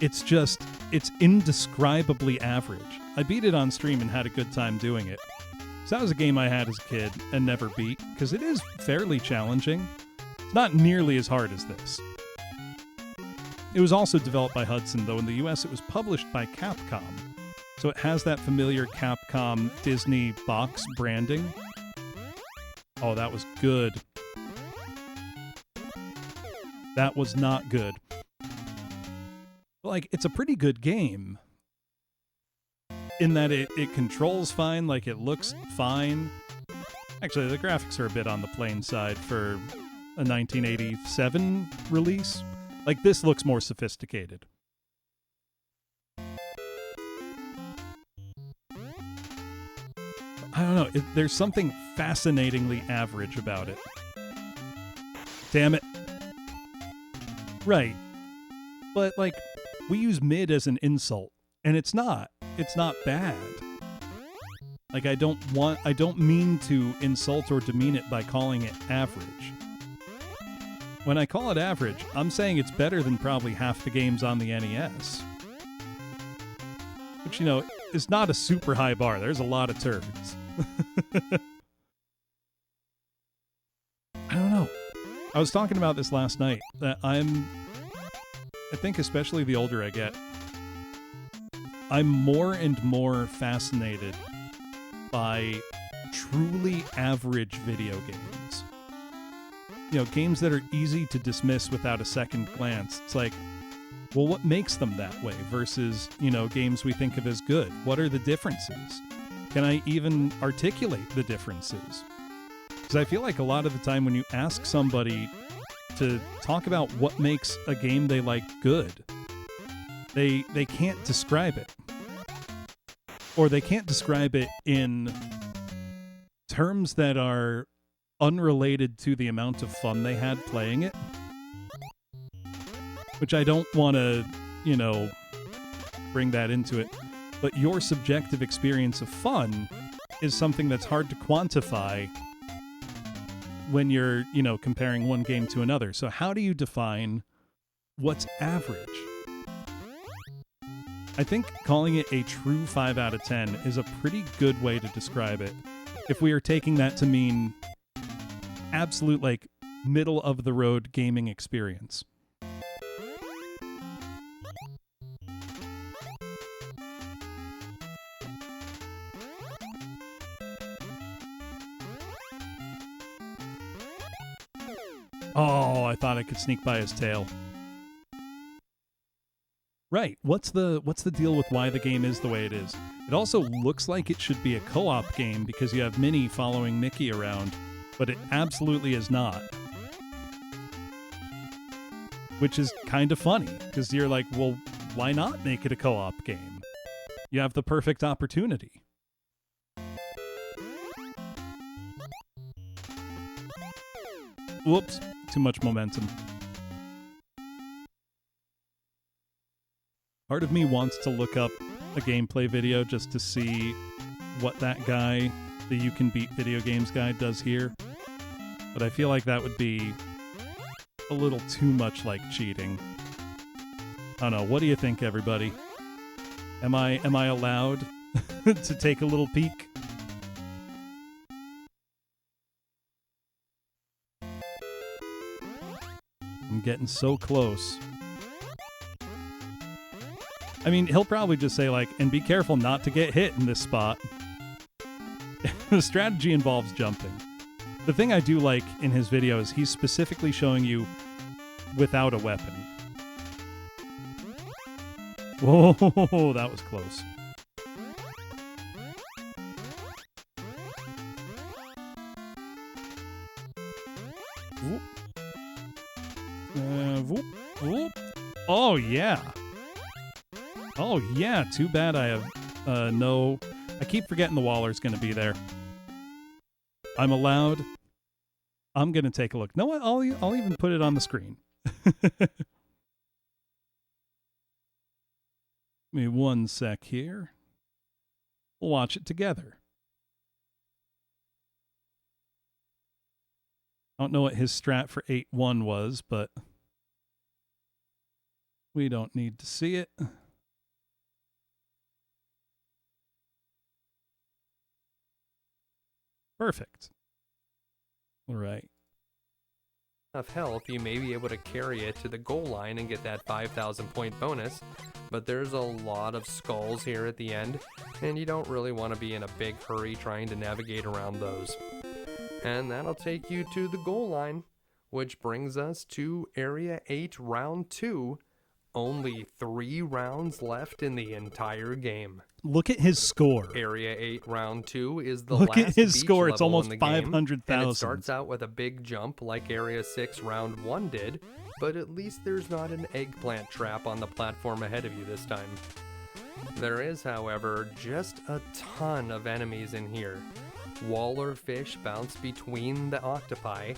It's just, it's indescribably average. I beat it on stream and had a good time doing it. So that was a game I had as a kid and never beat, because it is fairly challenging. It's not nearly as hard as this. It was also developed by Hudson, though in the US it was published by Capcom. So it has that familiar Capcom Disney box branding. Oh, that was good. That was not good. But, like, it's a pretty good game. In that it controls fine, like, it looks fine. Actually, the graphics are a bit on the plain side for a 1987 release. Like, this looks more sophisticated. I don't know. There's something fascinatingly average about it. Damn it. Right. But, like, we use mid as an insult, and it's not. It's not bad. Like, I don't mean to insult or demean it by calling it average. When I call it average, I'm saying it's better than probably half the games on the NES. Which, you know, is not a super high bar. There's a lot of turds. I don't know. I was talking about this last night, that I think especially the older I get, I'm more and more fascinated by truly average video games. You know, games that are easy to dismiss without a second glance. It's like, well, what makes them that way versus, you know, games we think of as good? What are the differences? Can I even articulate the differences? Because I feel like a lot of the time when you ask somebody to talk about what makes a game they like good, they can't describe it. Or they can't describe it in terms that are unrelated to the amount of fun they had playing it. Which I don't want to, you know, bring that into it. But your subjective experience of fun is something that's hard to quantify when you're, you know, comparing one game to another. So how do you define what's average? I think calling it a true 5 out of 10 is a pretty good way to describe it. If we are taking that to mean absolute, like, middle-of-the-road gaming experience. Oh, I thought I could sneak by his tail. Right. What's the deal with why the game is the way it is? It also looks like it should be a co-op game because you have Minnie following Mickey around, but it absolutely is not. Which is kind of funny, because you're like, well, why not make it a co-op game? You have the perfect opportunity. Whoops, too much momentum. Part of me wants to look up a gameplay video just to see what that guy, the You Can Beat Video Games guy, does here. But I feel like that would be a little too much like cheating. I don't know. What do you think, everybody? Am I allowed to take a little peek? I'm getting so close. I mean, he'll probably just say, like, and be careful not to get hit in this spot. The strategy involves jumping. The thing I do like in his video is he's specifically showing you without a weapon. Whoa, that was close. Whoop. Whoop, whoop. Oh, yeah. Oh, yeah. Too bad I have no... I keep forgetting the Waller's going to be there. I'm allowed. I'm going to take a look. No, I'll even put it on the screen. Give me 1 sec here. We'll watch it together. I don't know what his strat for 8-1 was, but we don't need to see it. Perfect. All right. Enough health, you may be able to carry it to the goal line and get that 5,000 point bonus, but there's a lot of skulls here at the end, and you don't really want to be in a big hurry trying to navigate around those. And that'll take you to the goal line, which brings us to Area 8, Round 2. Only 3 rounds left in the entire game. Look at his score. Area 8, Round 2 is the Look last at his beach score. It's level almost in the game, 500,000. and it starts out with a big jump like Area 6, Round 1 did, but at least there's not an eggplant trap on the platform ahead of you this time. There is, however, just a ton of enemies in here. Waller fish bounce between the octopi,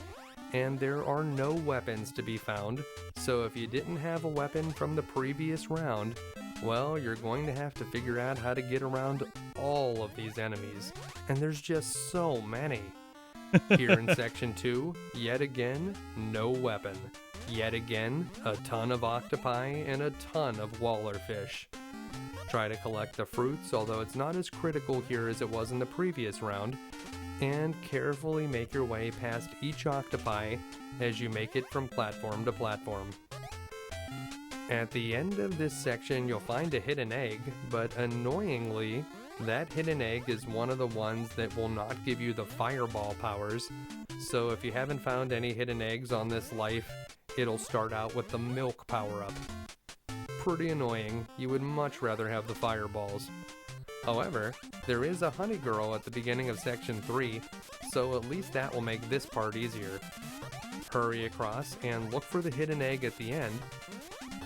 and there are no weapons to be found, so if you didn't have a weapon from the previous round, well, you're going to have to figure out how to get around all of these enemies, and there's just so many. Here in Section 2, yet again, no weapon. Yet again, a ton of octopi and a ton of waller fish. Try to collect the fruits, although it's not as critical here as it was in the previous round, and carefully make your way past each octopi as you make it from platform to platform. At the end of this section, you'll find a hidden egg, but annoyingly, that hidden egg is one of the ones that will not give you the fireball powers, so if you haven't found any hidden eggs on this life, it'll start out with the milk power-up. Pretty annoying. You would much rather have the fireballs. However, there is a honey girl at the beginning of Section 3, so at least that will make this part easier. Hurry across and look for the hidden egg at the end,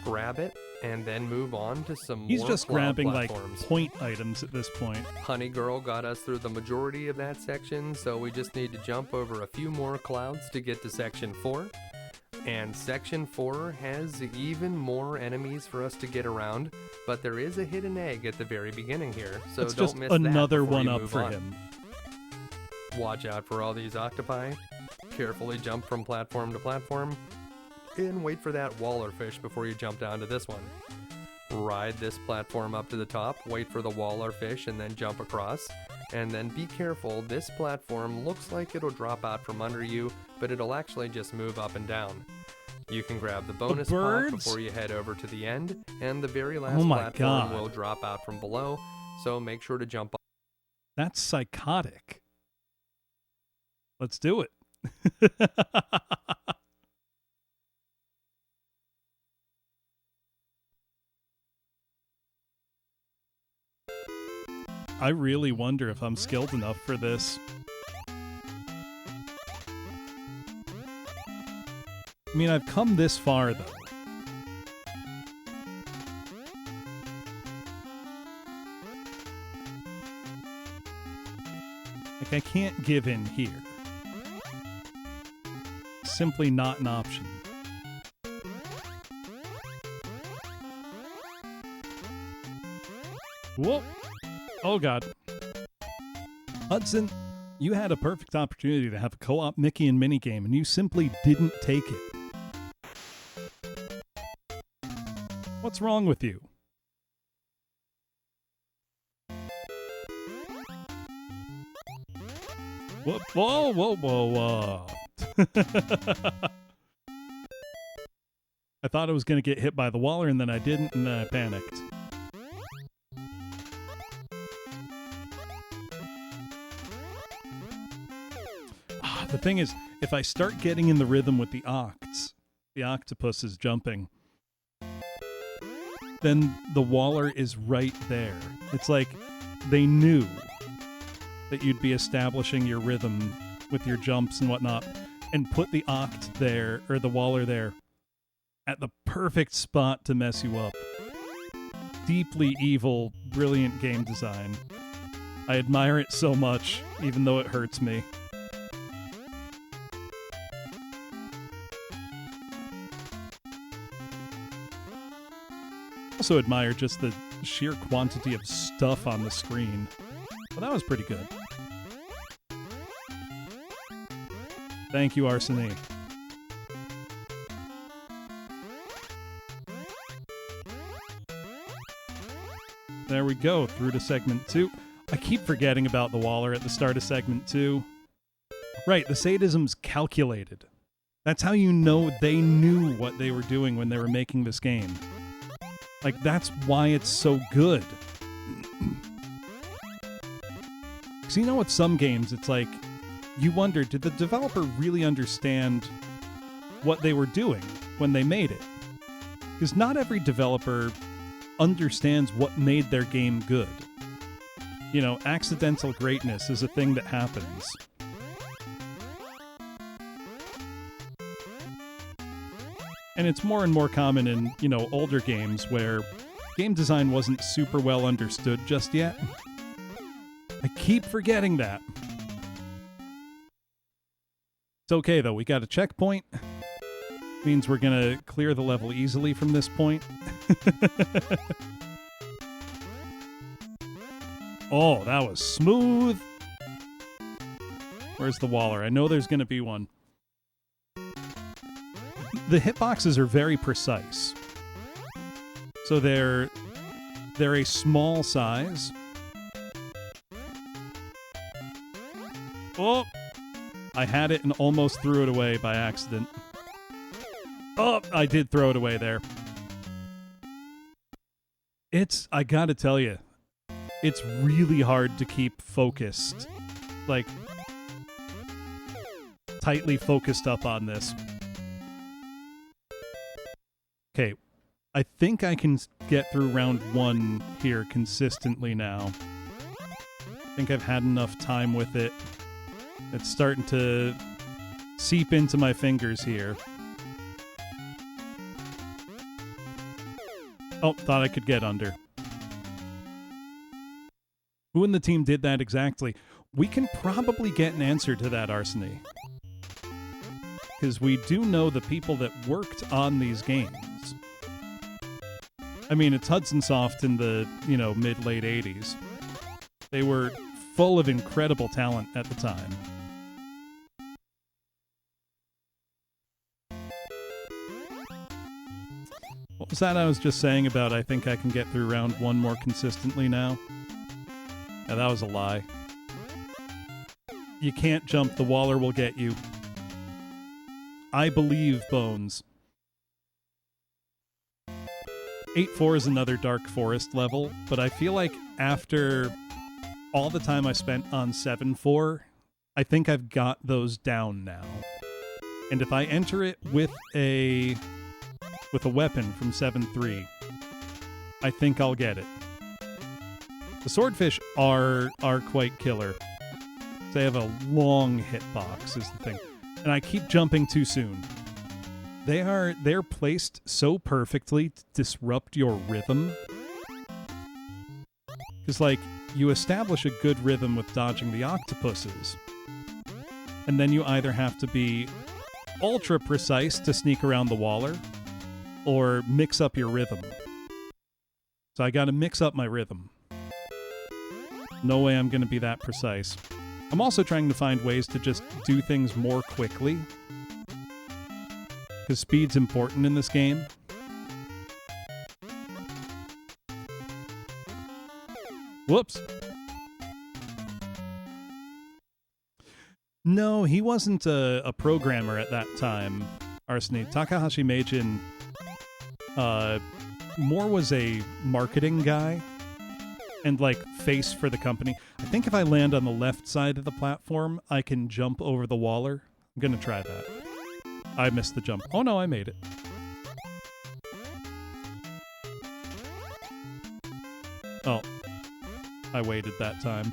grab it, and then move on to some He's more just cloud grabbing like platforms. point items at this point. Honey girl got us through the majority of that section, so we just need to jump over a few more clouds to get to Section 4. And Section 4 has even more enemies for us to get around, but there is a hidden egg at the very beginning here, so It's don't just miss another that before one you up move for on. him. Watch out for all these octopi, carefully jump from platform to platform, and wait for that waller fish before you jump down to this one. Ride this platform up to the top, wait for the waller fish, and then jump across. And then be careful, this platform looks like it'll drop out from under you, but it'll actually just move up and down. You can grab the bonus pot before you head over to the end, and the very last platform will drop out from below, so make sure to jump up. That's psychotic. Let's do it. I really wonder if I'm skilled enough for this. I mean, I've come this far, though. Like, I can't give in here. Simply not an option. Whoop. Oh, God. Hudson, you had a perfect opportunity to have a co-op Mickey and Minnie game, and you simply didn't take it. What's wrong with you? Whoa, whoa, whoa, whoa, whoa. I thought I was going to get hit by the waller, and then I didn't, and then I panicked. The thing is, if I start getting in the rhythm with the octopus is jumping, then the waller is right there. It's like they knew that you'd be establishing your rhythm with your jumps and whatnot, and put the oct there, or the waller there, at the perfect spot to mess you up. Deeply evil, brilliant game design. I admire it so much, even though it hurts me. Also admire just the sheer quantity of stuff on the screen. Well, that was pretty good. Thank you, Arsene. There we go, through to segment 2. I keep forgetting about the waller at the start of segment 2. Right, the sadism's calculated. That's how you know they knew what they were doing when they were making this game. Like, that's why it's so good. Because you know, with some games, it's like, you wonder, did the developer really understand what they were doing when they made it? Because not every developer understands what made their game good. You know, accidental greatness is a thing that happens. And it's more and more common in, you know, older games where game design wasn't super well understood just yet. I keep forgetting that. It's okay, though. We got a checkpoint. Means we're gonna clear the level easily from this point. Oh, that was smooth. Where's the waller? I know there's gonna be one. The hitboxes are very precise. So they're a small size. Oh! I had it and almost threw it away by accident. Oh, I did throw it away there. I gotta tell you, it's really hard to keep focused. Like, tightly focused up on this. Okay, I think I can get through round 1 here consistently now. I think I've had enough time with it. It's starting to seep into my fingers here. Oh, thought I could get under. Who in the team did that exactly? We can probably get an answer to that, Arsene. Because we do know the people that worked on these games. I mean, it's Hudson Soft in the, you know, mid-late 80s. They were full of incredible talent at the time. What was that I was just saying about I think I can get through round 1 more consistently now? Yeah, that was a lie. You can't jump, the waller will get you. I believe, Bones. 8-4 is another Dark Forest level, but I feel like after all the time I spent on 7-4, I think I've got those down now. And if I enter it with a weapon from 7-3, I think I'll get it. The swordfish are quite killer. They have a long hitbox is the thing. And I keep jumping too soon. They're placed so perfectly to disrupt your rhythm. Because, like, you establish a good rhythm with dodging the octopuses. And then you either have to be ultra precise to sneak around the waller, or mix up your rhythm. So I gotta mix up my rhythm. No way I'm going to be that precise. I'm also trying to find ways to just do things more quickly. Because speed's important in this game. Whoops. No, he wasn't a programmer at that time, Arsene. Takahashi Meijin more was a marketing guy and, like, face for the company. I think if I land on the left side of the platform, I can jump over the waller. I'm gonna try that. I missed the jump. Oh no, I made it. Oh. I waited that time.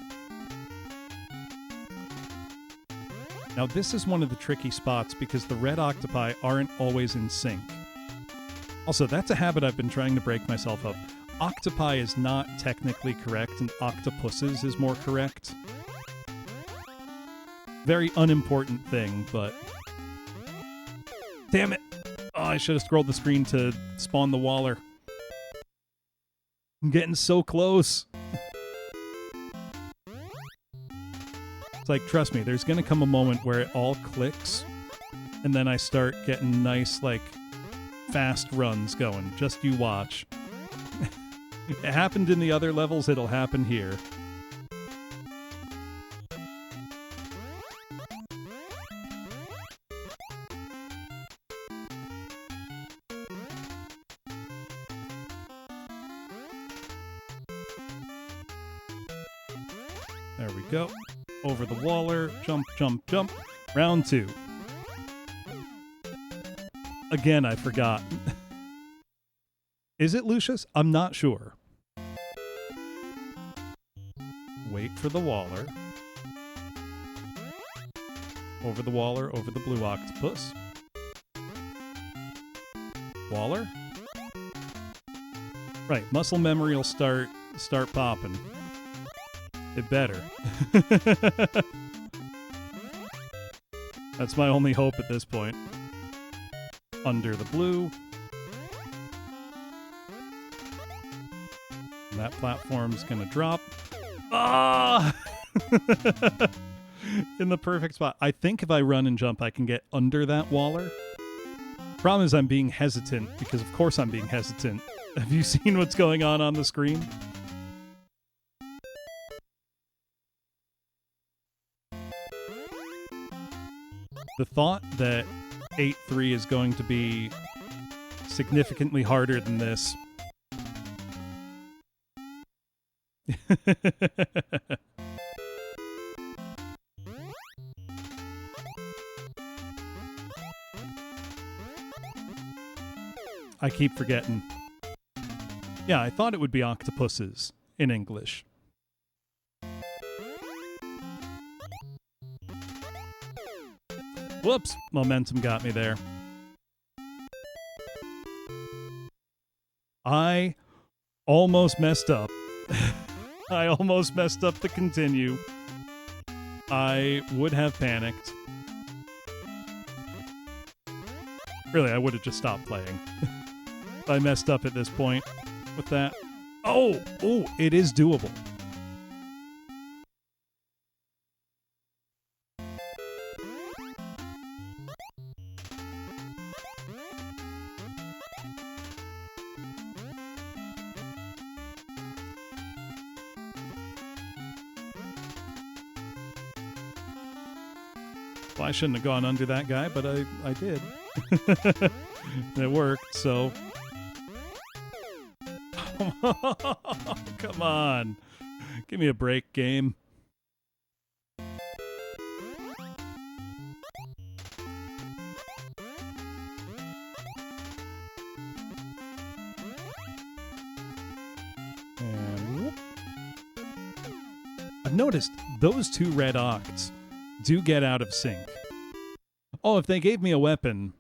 Now this is one of the tricky spots because the red octopi aren't always in sync. Also, that's a habit I've been trying to break myself of. Octopi is not technically correct, and octopuses is more correct. Very unimportant thing, but... Damn it! Oh, I should have scrolled the screen to spawn the waller. I'm getting so close! It's like, trust me, there's gonna come a moment where it all clicks, and then I start getting nice, like, fast runs going. Just you watch. It happened in the other levels, it'll happen here. There we go. Over the waller. Jump, jump, jump. Round 2. Again, I forgot. Is it Lucius? I'm not sure. Wait for the waller. Over the waller, over the blue octopus. Waller? Right, muscle memory will start popping. It better. That's my only hope at this point. Under the blue. And that platform's gonna drop. Ah! In the perfect spot. I think if I run and jump, I can get under that waller. Problem is I'm being hesitant, because of course I'm being hesitant. Have you seen what's going on the screen? The thought that 8-3 is going to be significantly harder than this. I keep forgetting. Yeah, I thought it would be octopuses in English. Whoops! Momentum got me there. I almost messed up. I almost messed up the continue. I would have panicked. Really, I would have just stopped playing. I messed up at this point with that. Oh! Oh, it is doable. Well, I shouldn't have gone under that guy, but I did. It worked, so... Come on. Give me a break, game. And whoop. I've noticed those two red octs do get out of sync. Oh, if they gave me a weapon,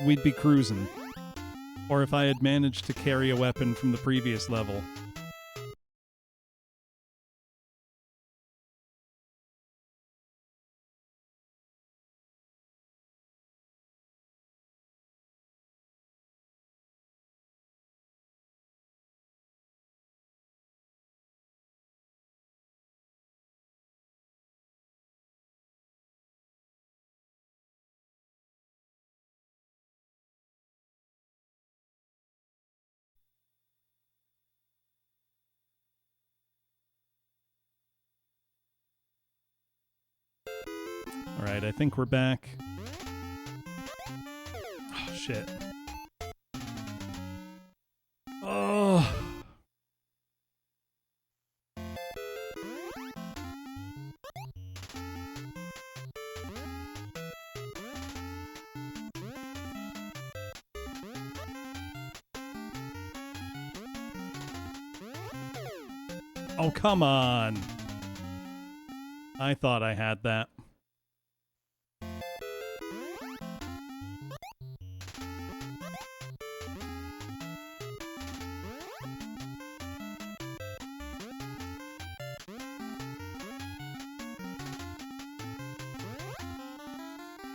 we'd be cruising. Or if I had managed to carry a weapon from the previous level. Alright, I think we're back. Oh, shit. Oh. Oh, come on. I thought I had that.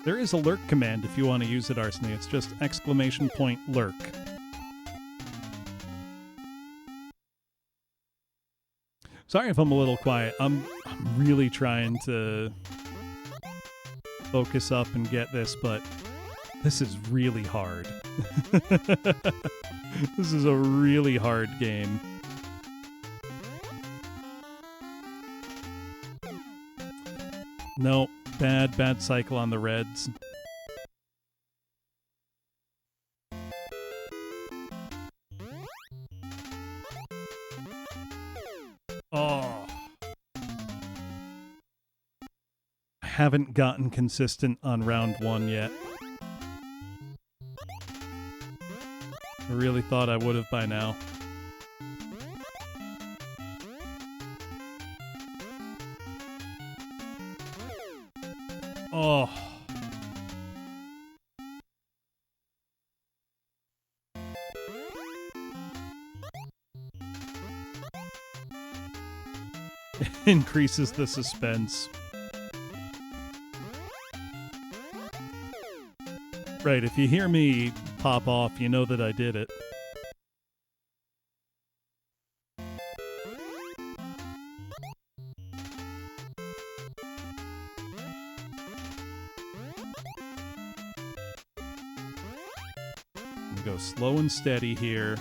There is a lurk command if you want to use it, Arseny. It's just !lurk. Sorry if I'm a little quiet. I'm really trying to focus up and get this, but this is really hard. This is a really hard game. No, bad cycle on the reds. Oh. I haven't gotten consistent on round 1 yet. I really thought I would have by now. Oh. Increases the suspense. Right, if you hear me pop off, you know that I did it. Go slow and steady here.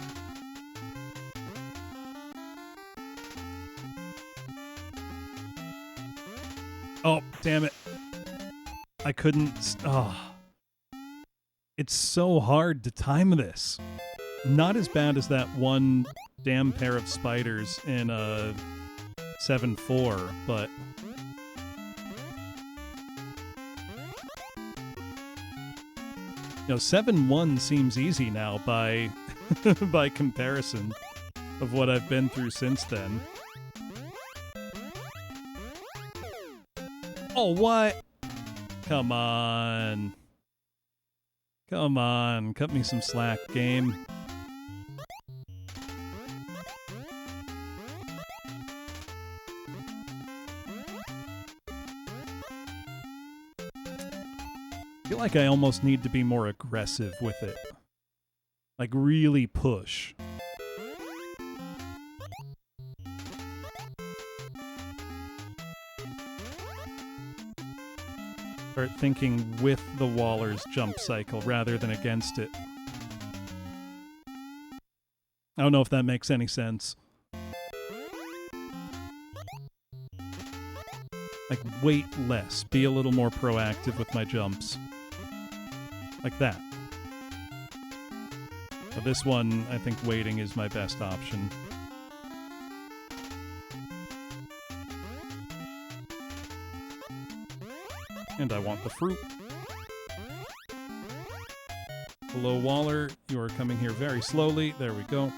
Oh, damn it. I couldn't... Oh. It's so hard to time this. Not as bad as that one damn pair of spiders in 7-4, but... You know, 7-1 seems easy now by by comparison of what I've been through since then. Oh, what? Come on. Come on, cut me some slack, game. I feel like I almost need to be more aggressive with it. Like, really push. Start thinking with the Waller's jump cycle rather than against it. I don't know if that makes any sense. Like, wait less. Be a little more proactive with my jumps. Like that. But this one, I think waiting is my best option. And I want the fruit. Hello, Waller. You are coming here very slowly. There we go.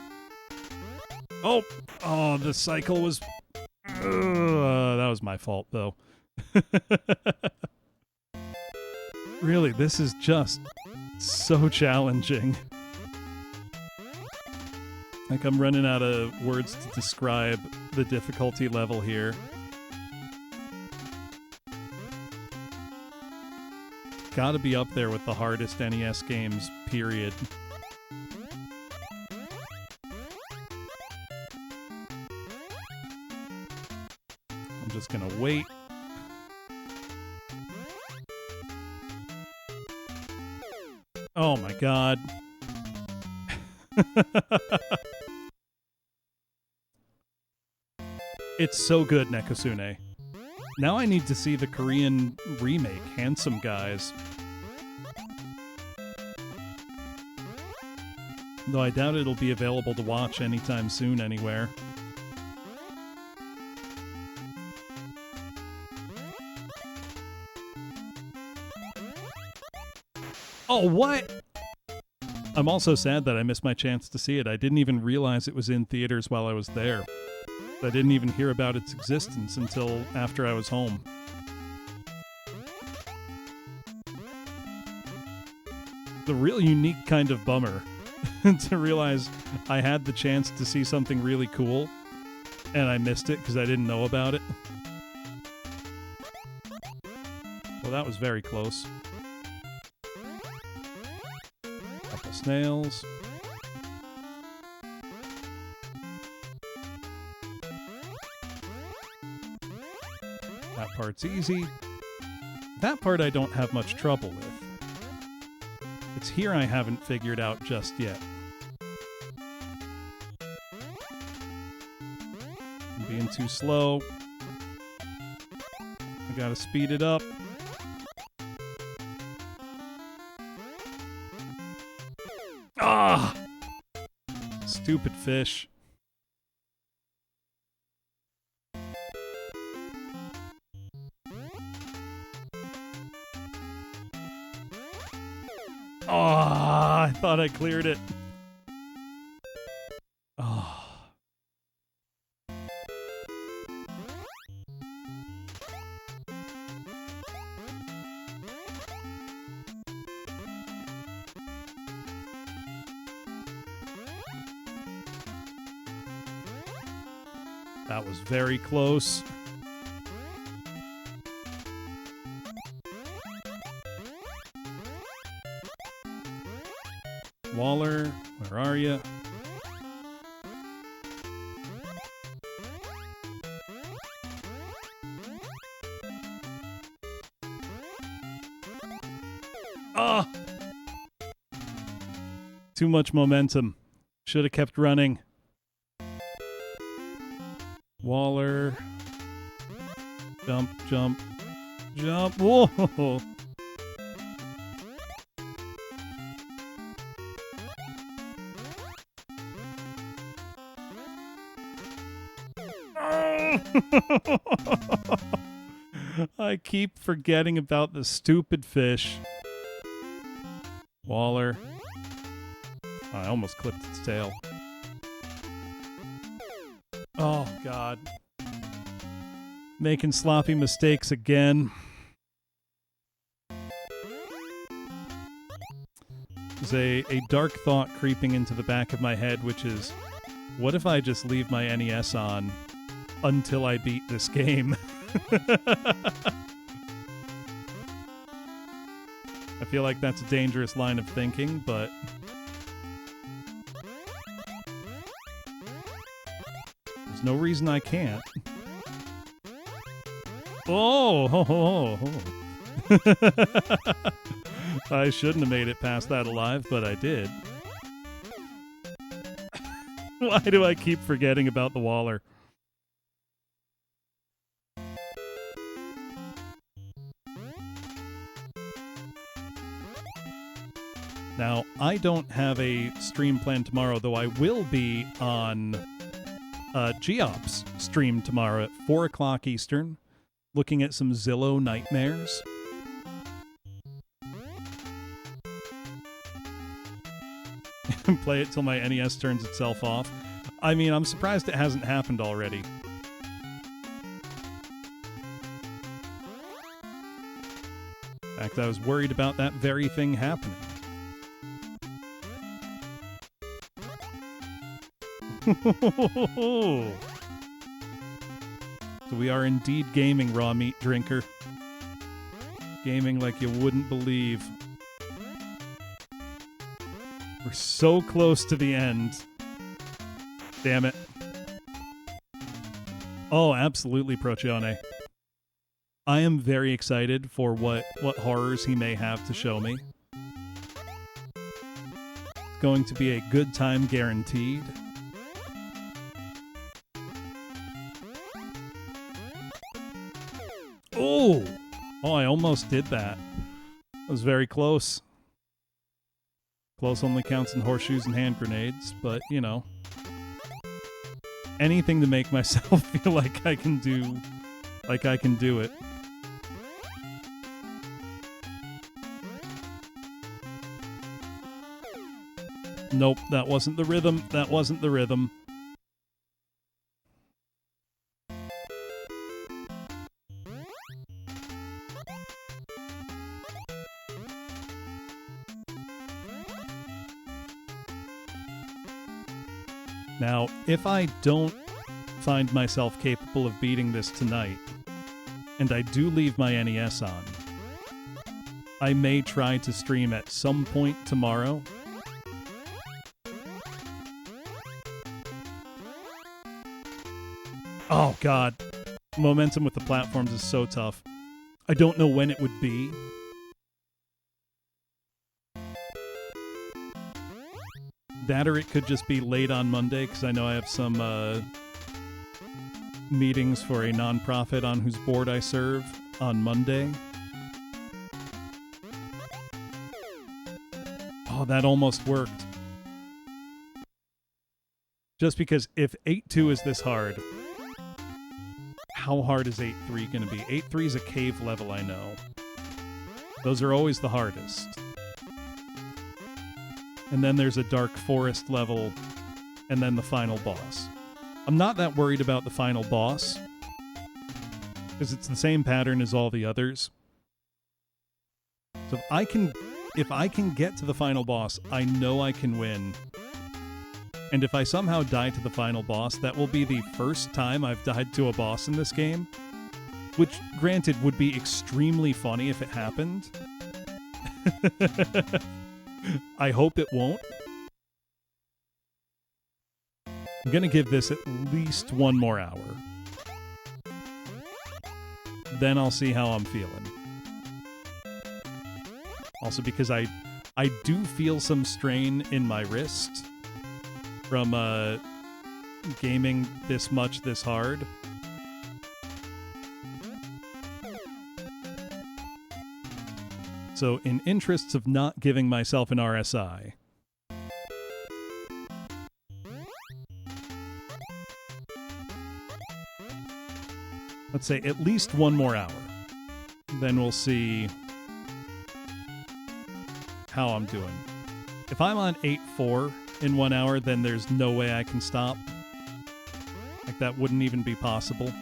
Oh! Oh, the cycle was... that was my fault, though. Really, this is just so challenging. Like, I'm running out of words to describe the difficulty level here. Gotta be up there with the hardest NES games, period. I'm just gonna wait. Oh my god. It's so good, Nekosune. Now I need to see the Korean remake, Handsome Guys. Though I doubt it'll be available to watch anytime soon anywhere. Oh, what? I'm also sad that I missed my chance to see it. I didn't even realize it was in theaters while I was there. I didn't even hear about its existence until after I was home. The real unique kind of bummer to realize I had the chance to see something really cool and I missed it because I didn't know about it. Well, that was very close. Couple snails. That part's easy. That part I don't have much trouble with. It's here I haven't figured out just yet. I'm being too slow. I gotta speed it up. Ah! Stupid fish. Oh, I thought I cleared it. Oh. That was very close. Waller, where are you? Ah! Too much momentum. Should have kept running. Waller. Jump, jump, jump. Whoa! I keep forgetting about the stupid fish. Waller. I almost clipped its tail. Oh, God. Making sloppy mistakes again. There's a dark thought creeping into the back of my head, which is, what if I just leave my NES on until I beat this game? I feel like that's a dangerous line of thinking, but there's no reason I can't. Oh! I shouldn't have made it past that alive, but I did. Why do I keep forgetting about the Waller? Now, I don't have a stream planned tomorrow, though I will be on GeOps stream tomorrow at 4 o'clock Eastern, looking at some Zillow nightmares. Play it till my NES turns itself off. I mean, I'm surprised it hasn't happened already. In fact, I was worried about that very thing happening. So we are indeed gaming, raw meat drinker. Gaming like you wouldn't believe. We're so close to the end. Damn it. Oh, absolutely, Procione. I am very excited for what horrors he may have to show me. It's going to be a good time guaranteed. Oh! Oh, I almost did that. It was very close. Close only counts in horseshoes and hand grenades, but, you know. Anything to make myself feel like I can do it. Nope, that wasn't the rhythm. That wasn't the rhythm. Now, if I don't find myself capable of beating this tonight, and I do leave my NES on, I may try to stream at some point tomorrow. Oh, God. Momentum with the platforms is so tough. I don't know when it would be. That or it could just be late on Monday, because I know I have some meetings for a nonprofit on whose board I serve on Monday. Oh, that almost worked. Just because if 8-2 is this hard, how hard is 8-3 going to be? 8-3 is a cave level, I know. Those are always the hardest. And then there's a dark forest level, and then the final boss. I'm not that worried about the final boss, because it's the same pattern as all the others. So if I can get to the final boss, I know I can win. And if I somehow die to the final boss, that will be the first time I've died to a boss in this game, which, granted, would be extremely funny if it happened. I hope it won't. I'm gonna give this at least one more hour. Then I'll see how I'm feeling. Also because I do feel some strain in my wrist from gaming this much this hard. So in interests of not giving myself an RSI, let's say at least one more hour. Then we'll see how I'm doing. If I'm on 8-4 in 1 hour, then there's no way I can stop. Like, that wouldn't even be possible.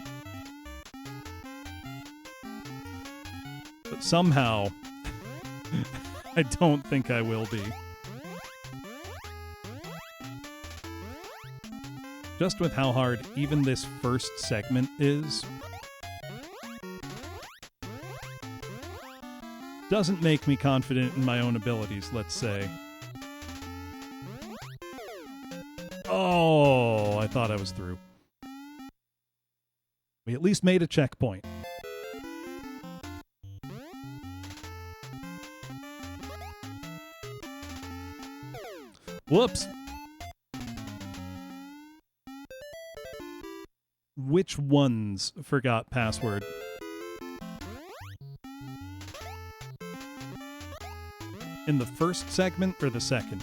But somehow, I don't think I will be. Just with how hard even this first segment is, doesn't make me confident in my own abilities, let's say. Oh, I thought I was through. We at least made a checkpoint. Whoops. Which ones forgot password? In the first segment or the second?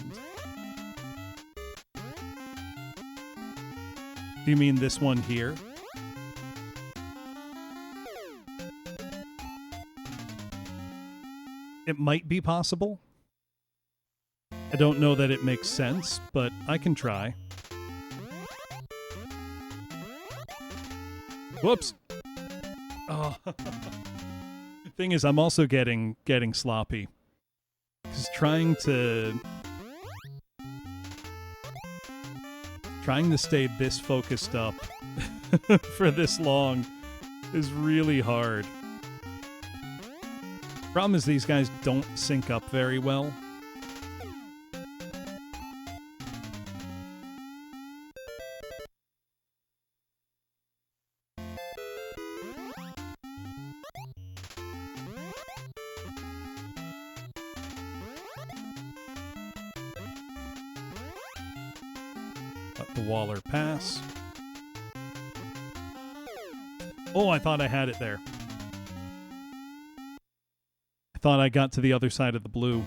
Do you mean this one here? It might be possible. I don't know that it makes sense, but I can try. Whoops. Oh. Thing is, I'm also getting sloppy. Because trying to stay this focused up for this long is really hard. Problem is these guys don't sync up very well. Got the Waller pass. Oh, I thought I had it there. thought I got to the other side of the blue.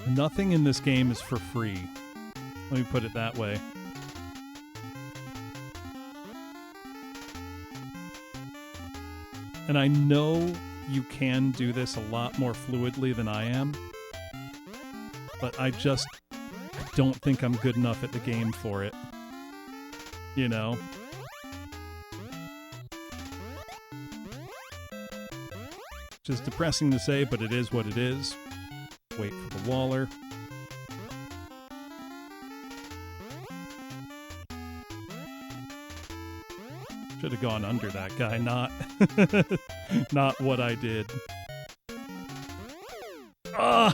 Nothing in this game is for free. Let me put it that way. And I know you can do this a lot more fluidly than I am, but I don't think I'm good enough at the game for it. You know? Which is depressing to say, but it is what it is. Wait for the waller. Should have gone under that guy, not not what I did. Ah!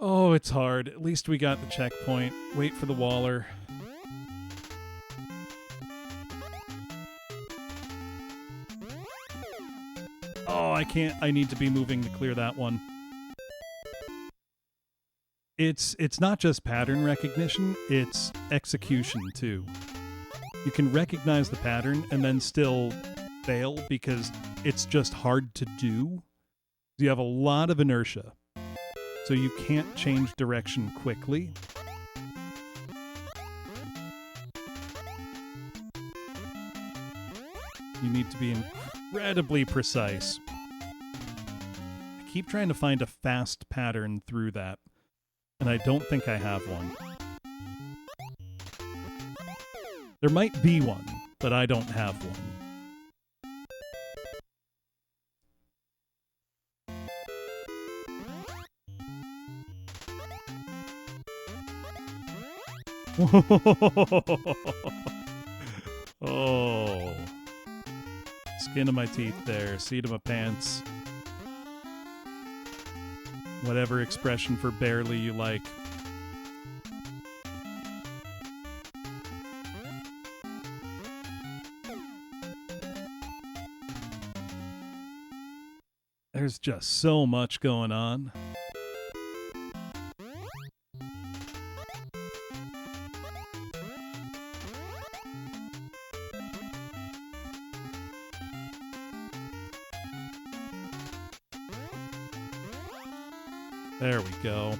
Oh, it's hard. At least we got the checkpoint. Wait for the waller. Oh, I can't. I need to be moving to clear that one. It's not just pattern recognition, it's execution too. You can recognize the pattern and then still fail because it's just hard to do. You have a lot of inertia, so you can't change direction quickly. You need to be incredibly precise. I keep trying to find a fast pattern through that, and I don't think I have one. There might be one, but I don't have one. Oh. Skin of my teeth there, seat of my pants. Whatever expression for barely you like. There's just so much going on. There we go.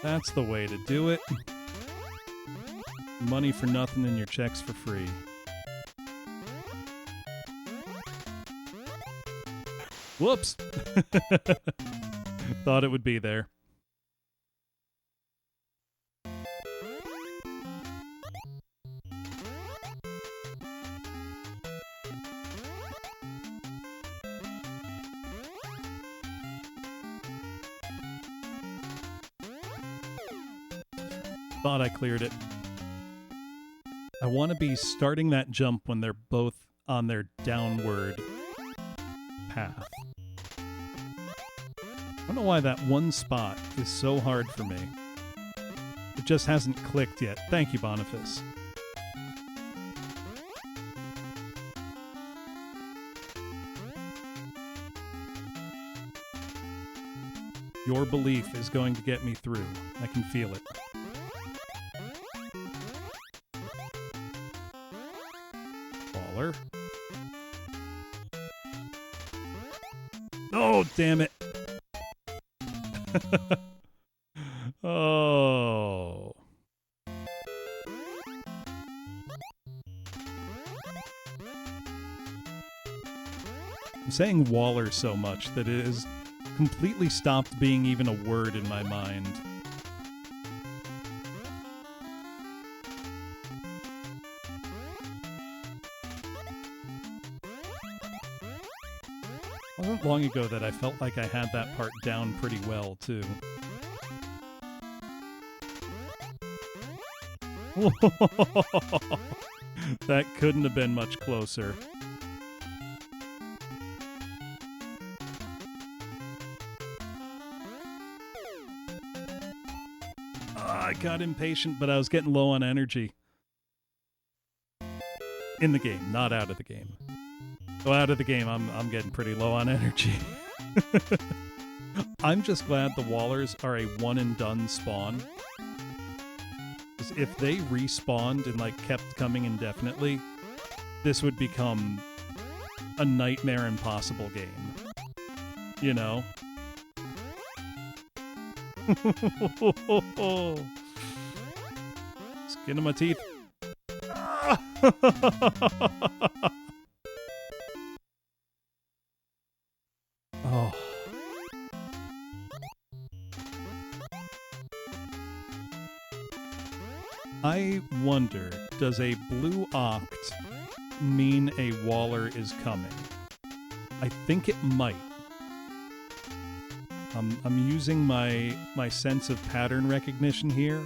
That's the way to do it. Money for nothing and your checks for free. Whoops! Thought it would be there. Thought I cleared it. I want to be starting that jump when they're both on their downward path. I don't know why that one spot is so hard for me. It just hasn't clicked yet. Thank you, Boniface. Your belief is going to get me through. I can feel it. Baller. Oh, damn it. Oh. I'm saying Waller so much that it has completely stopped being even a word in my mind. It wasn't long ago that I felt like I had that part down pretty well, too. That couldn't have been much closer. I got impatient, but I was getting low on energy. In the game, not out of the game. So out of the game, I'm getting pretty low on energy. I'm just glad the Wallers are a one-and-done spawn. because if they respawned and like kept coming indefinitely, this would become a nightmare impossible game. You know? Skin of my teeth. Oh. I wonder, does a blue oct mean a Waller is coming? I think it might. I'm using my sense of pattern recognition here.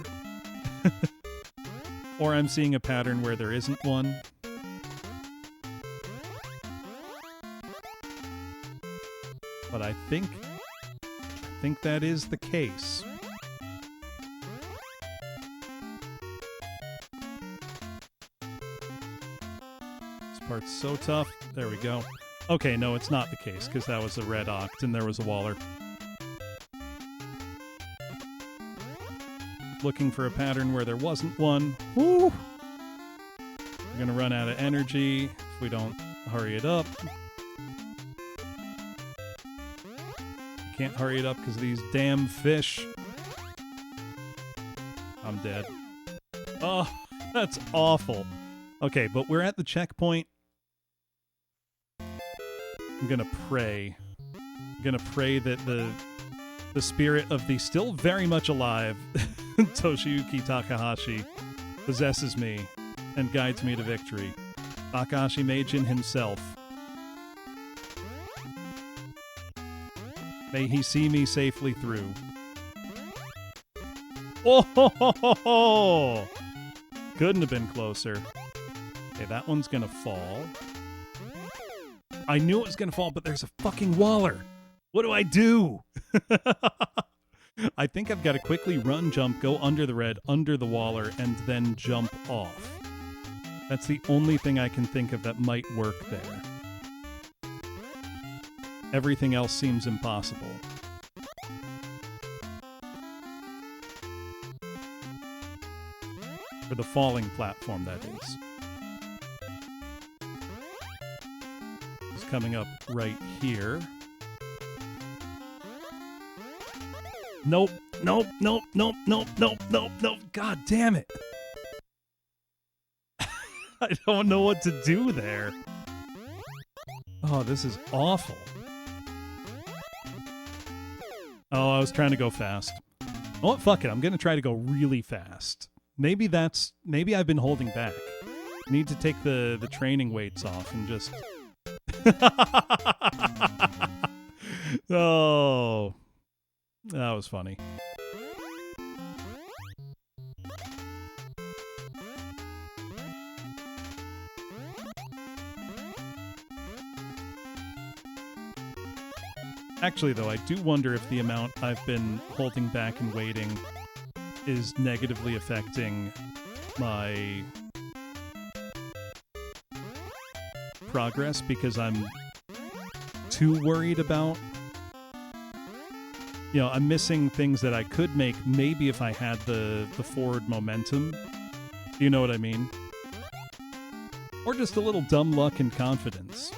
Or I'm seeing a pattern where there isn't one. But I think that is the case. This part's so tough. There we go. Okay, no, it's not the case, because that was a red oct and there was a Waller. Looking for a pattern where there wasn't one. Woo! We're gonna run out of energy if we don't hurry it up. Can't hurry it up because of these damn fish. I'm dead. Oh, that's awful. Okay, but we're at the checkpoint. I'm gonna pray. I'm gonna pray that the spirit of the still very much alive Toshiyuki Takahashi possesses me and guides me to victory. Takahashi Meijin himself. May he see me safely through. Oh, ho, ho, ho, ho. Couldn't have been closer. Okay, that one's gonna fall. I knew it was gonna fall, but there's a fucking Waller. What do I do? I think I've got to quickly run, jump, go under the red, under the Waller, and then jump off. That's the only thing I can think of that might work there. Everything else seems impossible. For the falling platform, that is. It's coming up right here. Nope, nope, nope, nope, nope, nope, nope, nope. God damn it. I don't know what to do there. Oh, this is awful. Oh, I was trying to go fast. Oh, fuck it. I'm going to try to go really fast. Maybe I've been holding back. I need to take the training weights off and just... Oh... That was funny. Actually, though, I do wonder if the amount I've been holding back and waiting is negatively affecting my progress because I'm too worried about... You know, I'm missing things that I could make maybe if I had the forward momentum. Do you know what I mean? Or just a little dumb luck and confidence.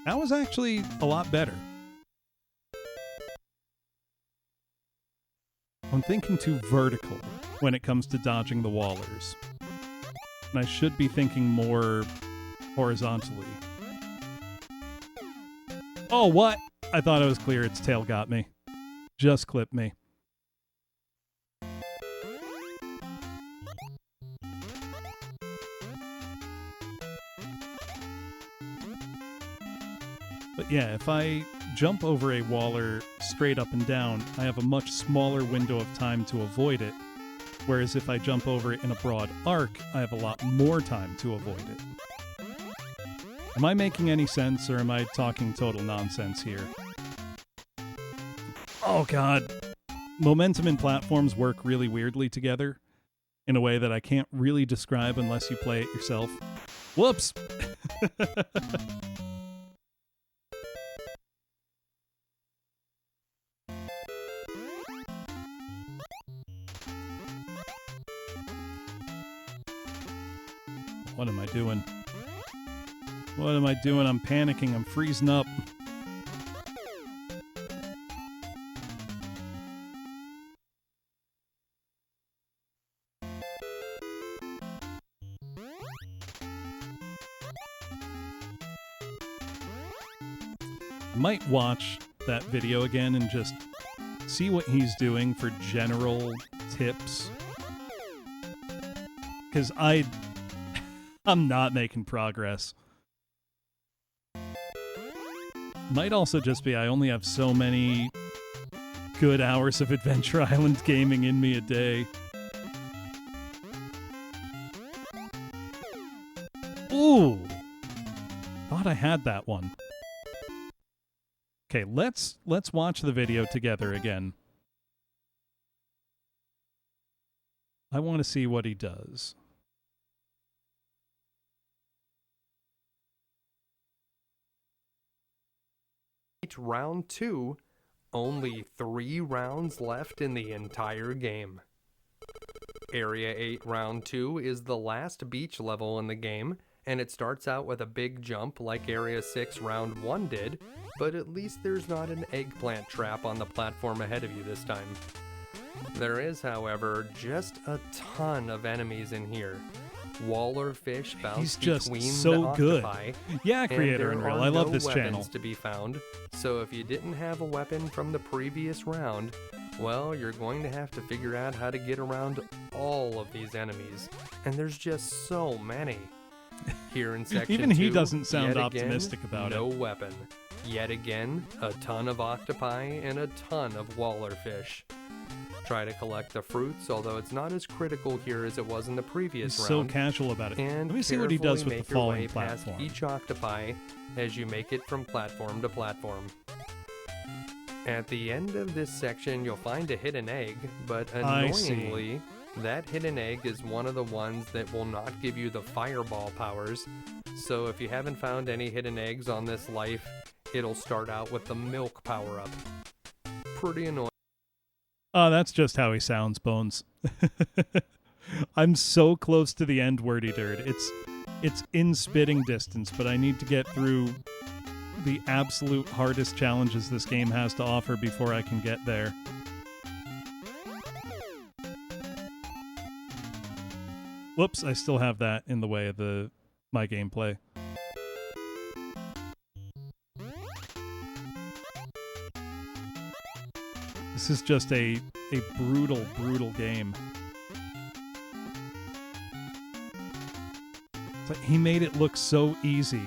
That was actually a lot better. I'm thinking too vertical when it comes to dodging the Wallers. And I should be thinking more horizontally. Oh, what? I thought it was clear. Its tail got me. Just clipped me. But yeah, if I jump over a Waller straight up and down, I have a much smaller window of time to avoid it. Whereas if I jump over it in a broad arc, I have a lot more time to avoid it. Am I making any sense, or am I talking total nonsense here? Oh god. Momentum and platforms work really weirdly together in a way that I can't really describe unless you play it yourself. Whoops! What am I doing? I'm panicking. I'm freezing up. Might watch that video again and just see what he's doing for general tips. Because I'm not making progress. Might also just be I only have so many good hours of Adventure Island gaming in me a day. Ooh! Thought I had that one. Okay, let's watch the video together again. I want to see what he does. Round 2, only 3 rounds left in the entire game. Area 8 Round 2 is the last beach level in the game, and it starts out with a big jump like Area 6 Round 1 did, but at least there's not an eggplant trap on the platform ahead of you this time. There is, however, just a ton of enemies in here. Waller fish bounce He's just between so the good. octopi, Yeah, Creator and Unreal. there I are love no this weapons channel. to be found, so if you didn't have a weapon from the previous round, well, you're going to have to figure out how to get around all of these enemies, and there's just so many. Here in section Even he 2, doesn't sound yet optimistic again, about no it. weapon. Yet again, a ton of octopi and a ton of waller fish. Try to collect the fruits, although it's not as critical here as it was in the previous He's round. so casual about it. And Let me see what he does with the carefully make your way falling past platform. each octopi as you make it from platform to platform. At the end of this section, you'll find a hidden egg, but annoyingly, that hidden egg is one of the ones that will not give you the fireball powers. So if you haven't found any hidden eggs on this life, it'll start out with the milk power-up. Pretty annoying. Oh, that's just how he sounds, Bones. I'm so close to the end, Wordy Dirt. It's in spitting distance, but I need to get through the absolute hardest challenges this game has to offer before I can get there. Whoops, I still have that in the way of my gameplay. This is just a brutal, brutal game. It's like he made it look so easy.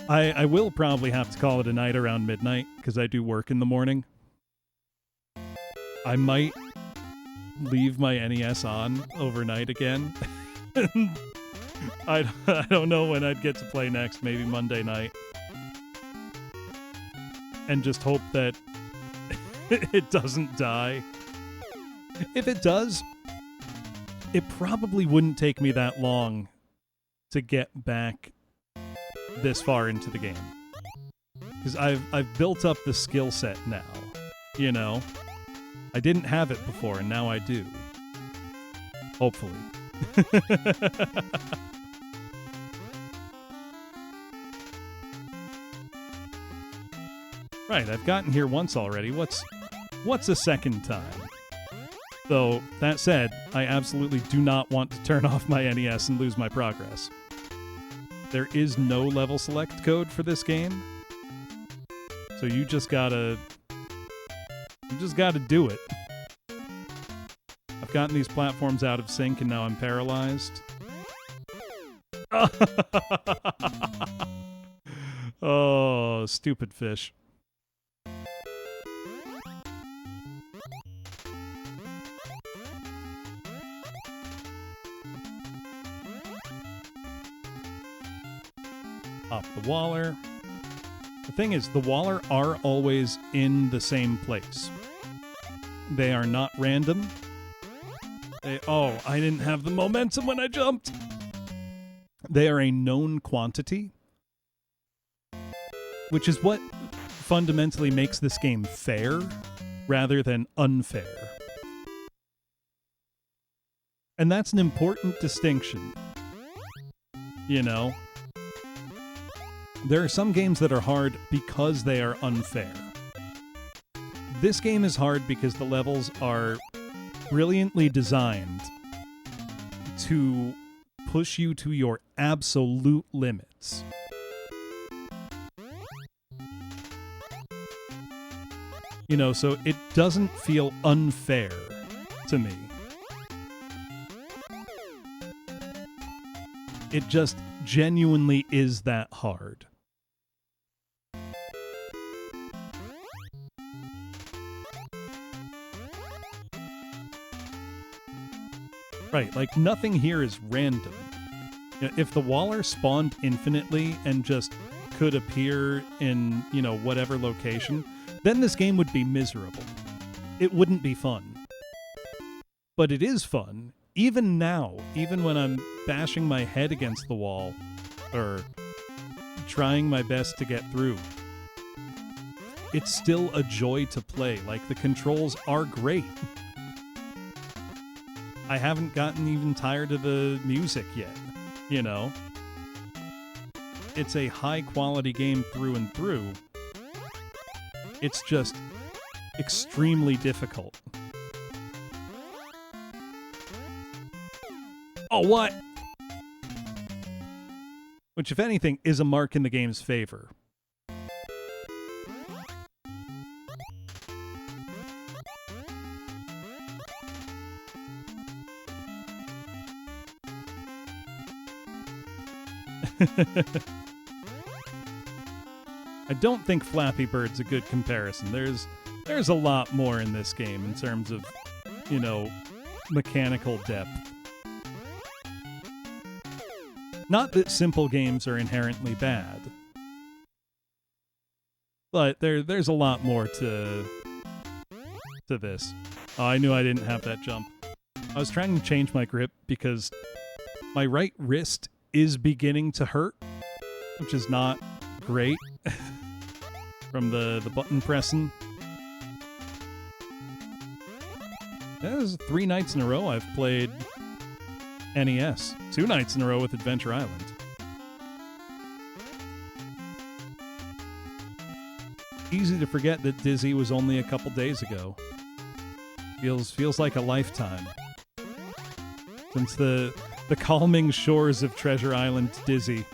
I will probably have to call it a night around midnight, because I do work in the morning. I might leave my NES on overnight again. I don't know when I'd get to play next, maybe Monday night. And just hope that it doesn't die. If it does, it probably wouldn't take me that long to get back this far into the game. Because I've built up the skill set now, you know? I didn't have it before, and now I do. Hopefully. Right, I've gotten here once already. What's a second time? Though, that said, I absolutely do not want to turn off my NES and lose my progress. There is no level select code for this game. So you just gotta do it. I've gotten these platforms out of sync and now I'm paralyzed. Oh, stupid fish. Up the Waller. The thing is, the Waller are always in the same place. They are not random. Oh, I didn't have the momentum when I jumped. They are a known quantity, which is what fundamentally makes this game fair rather than unfair. And that's an important distinction. You know, There are some games that are hard because they are unfair. This game is hard because the levels are brilliantly designed to push you to your absolute limits. You know, so it doesn't feel unfair to me. It just genuinely is that hard. Right, like nothing here is random. You know, if the Waller spawned infinitely and just could appear in, you know, whatever location, then this game would be miserable. It wouldn't be fun. But it is fun. Even now, even when I'm bashing my head against the wall, or trying my best to get through, it's still a joy to play. Like, the controls are great. I haven't gotten even tired of the music yet, you know? It's a high-quality game through and through. It's just extremely difficult. Oh, what? Which, if anything, is a mark in the game's favor. I don't think Flappy Bird's a good comparison. There's a lot more in this game in terms of, you know, mechanical depth. Not that simple games are inherently bad, but there's a lot more to this. Oh, I knew I didn't have that jump. I was trying to change my grip because my right wrist is beginning to hurt, which is not great from the button pressing. That was 3 nights in a row I've played NES. 2 nights in a row with Adventure Island. Easy to forget that Dizzy was only a couple days ago. Feels like a lifetime. Since the calming shores of Treasure Island Dizzy.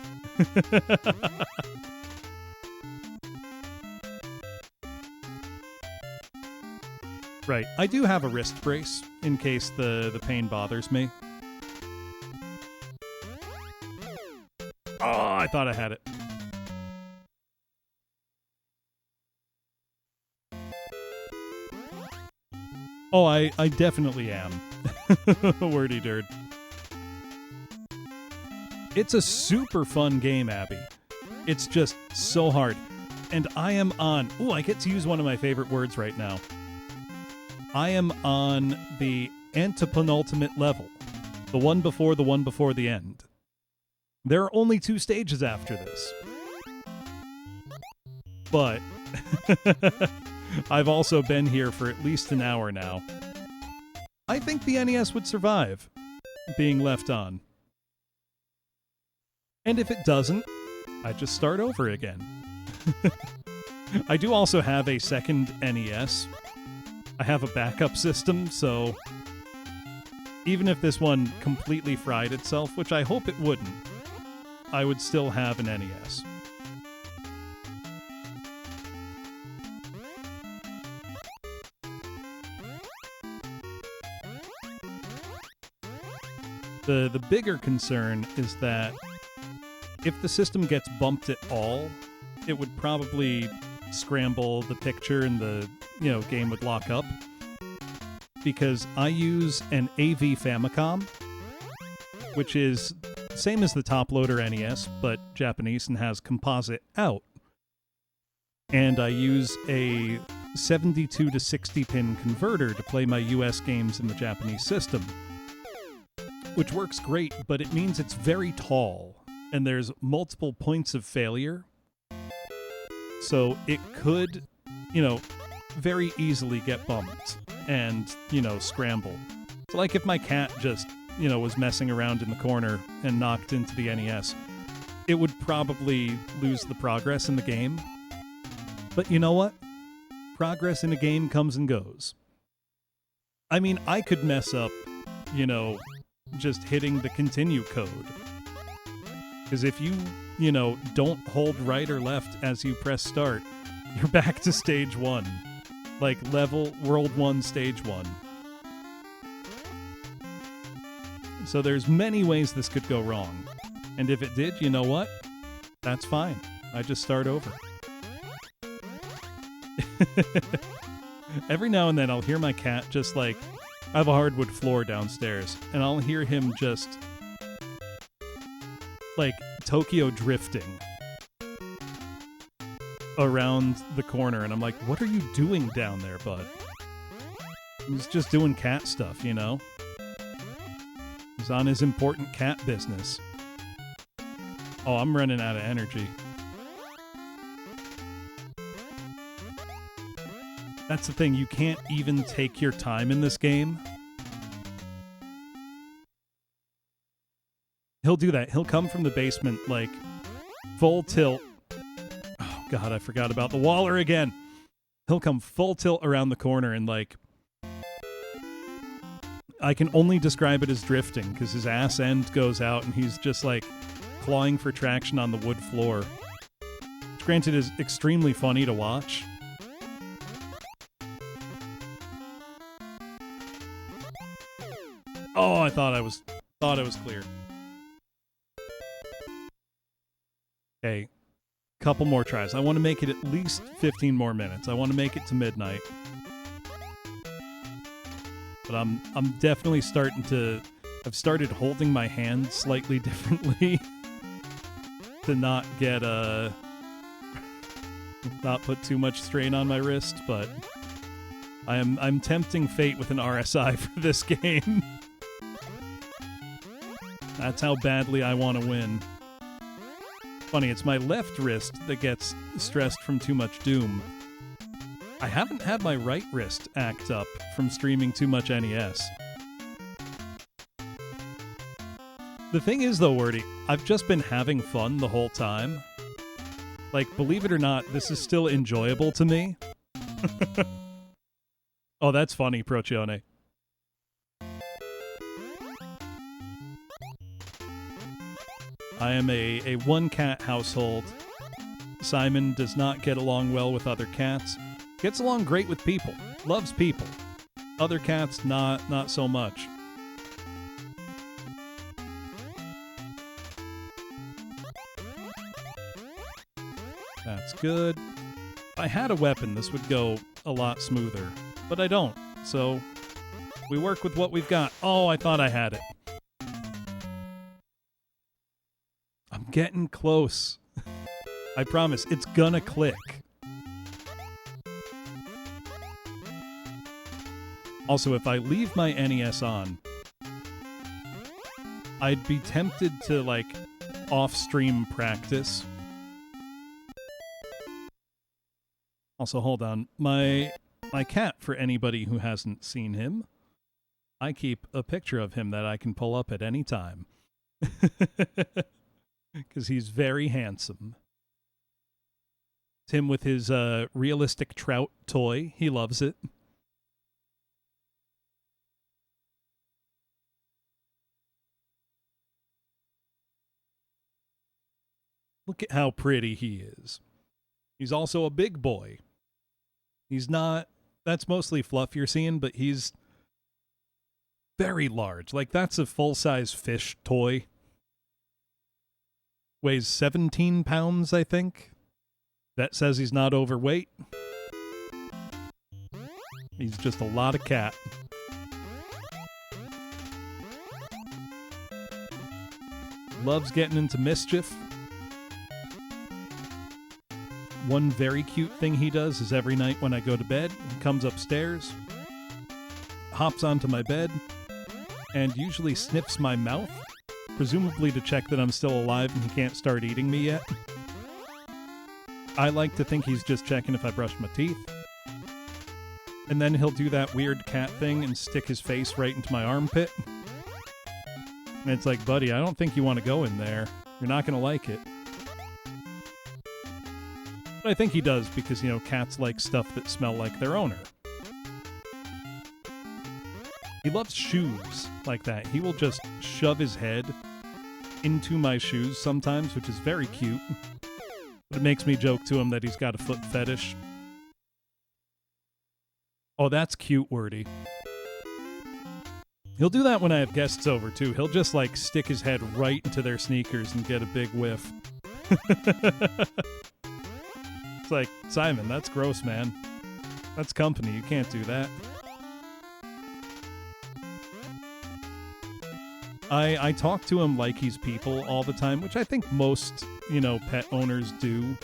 Right, I do have a wrist brace in case the pain bothers me. Oh, I thought I had it. Oh, I definitely am. Wordy dirt. It's a super fun game, Abby. It's just so hard. And I am on... Ooh, I get to use one of my favorite words right now. I am on the antepenultimate level. The one before the end. There are only 2 stages after this. But I've also been here for at least an hour now. I think the NES would survive being left on. And if it doesn't, I just start over again. I do also have a second NES. I have a backup system, so even if this one completely fried itself, which I hope it wouldn't, I would still have an NES. The bigger concern is that if the system gets bumped at all, it would probably scramble the picture and the, you know, game would lock up. Because I use an AV Famicom, which is same as the top loader NES, but Japanese and has composite out. And I use a 72 to 60 pin converter to play my US games in the Japanese system. Which works great, but it means it's very tall, and there's multiple points of failure. So it could, you know, very easily get bumped and, you know, scramble. So like if my cat just, you know, was messing around in the corner and knocked into the NES, it would probably lose the progress in the game. But you know what? Progress in a game comes and goes. I mean, I could mess up, just hitting the continue code. Because if you, don't hold right or left as you press start, you're back to stage 1. Like World 1, stage 1. So there's many ways this could go wrong. And if it did, you know what? That's fine. I just start over. Every now and then I'll hear my cat just I have a hardwood floor downstairs, and I'll hear him just Tokyo drifting around the corner, and I'm like, what are you doing down there, bud? He's just doing cat stuff, He's on his important cat business. Oh, I'm running out of energy. That's the thing, you can't even take your time in this game. He'll do that. He'll come from the basement, full tilt. Oh, God, I forgot about the Waller again. He'll come full tilt around the corner and, I can only describe it as drifting, because his ass end goes out and he's just, clawing for traction on the wood floor. Which, granted, is extremely funny to watch. Oh, I thought I was clear. Okay, couple more tries. I want to make it at least 15 more minutes. I want to make it to midnight. But I'm definitely I've started holding my hand slightly differently to not get not put too much strain on my wrist, but I'm tempting fate with an RSI for this game. That's how badly I want to win. Funny, it's my left wrist that gets stressed from too much Doom. I haven't had my right wrist act up from streaming too much NES. The thing is, though, Wordy, I've just been having fun the whole time. Believe it or not, this is still enjoyable to me. Oh, that's funny, Procione. I am a one-cat household. Simon does not get along well with other cats. Gets along great with people. Loves people. Other cats, not so much. That's good. If I had a weapon, this would go a lot smoother. But I don't, so we work with what we've got. Oh, I thought I had it. I'm getting close. I promise, it's gonna click. Also, if I leave my NES on, I'd be tempted to, off-stream practice. Also, hold on. My cat, for anybody who hasn't seen him, I keep a picture of him that I can pull up at any time. Because he's very handsome. It's him with his realistic trout toy. He loves it. Look at how pretty he is. He's also a big boy. He's not... That's mostly fluff you're seeing, but he's very large. That's a full-size fish toy. Weighs 17 pounds, I think. That says he's not overweight. He's just a lot of cat. Loves getting into mischief. One very cute thing he does is every night when I go to bed, he comes upstairs, hops onto my bed, and usually sniffs my mouth, presumably to check that I'm still alive and he can't start eating me yet. I like to think he's just checking if I brushed my teeth. And then he'll do that weird cat thing and stick his face right into my armpit. And it's like, buddy, I don't think you want to go in there. You're not going to like it. But I think he does because, cats like stuff that smell like their owner. He loves shoes like that. He will just shove his head into my shoes sometimes, which is very cute. But it makes me joke to him that he's got a foot fetish. Oh, that's cute, Wordy. He'll do that when I have guests over, too. He'll just, stick his head right into their sneakers and get a big whiff. It's like, Simon, that's gross, man. That's company. You can't do that. I talk to him like he's people all the time, which I think most, pet owners do.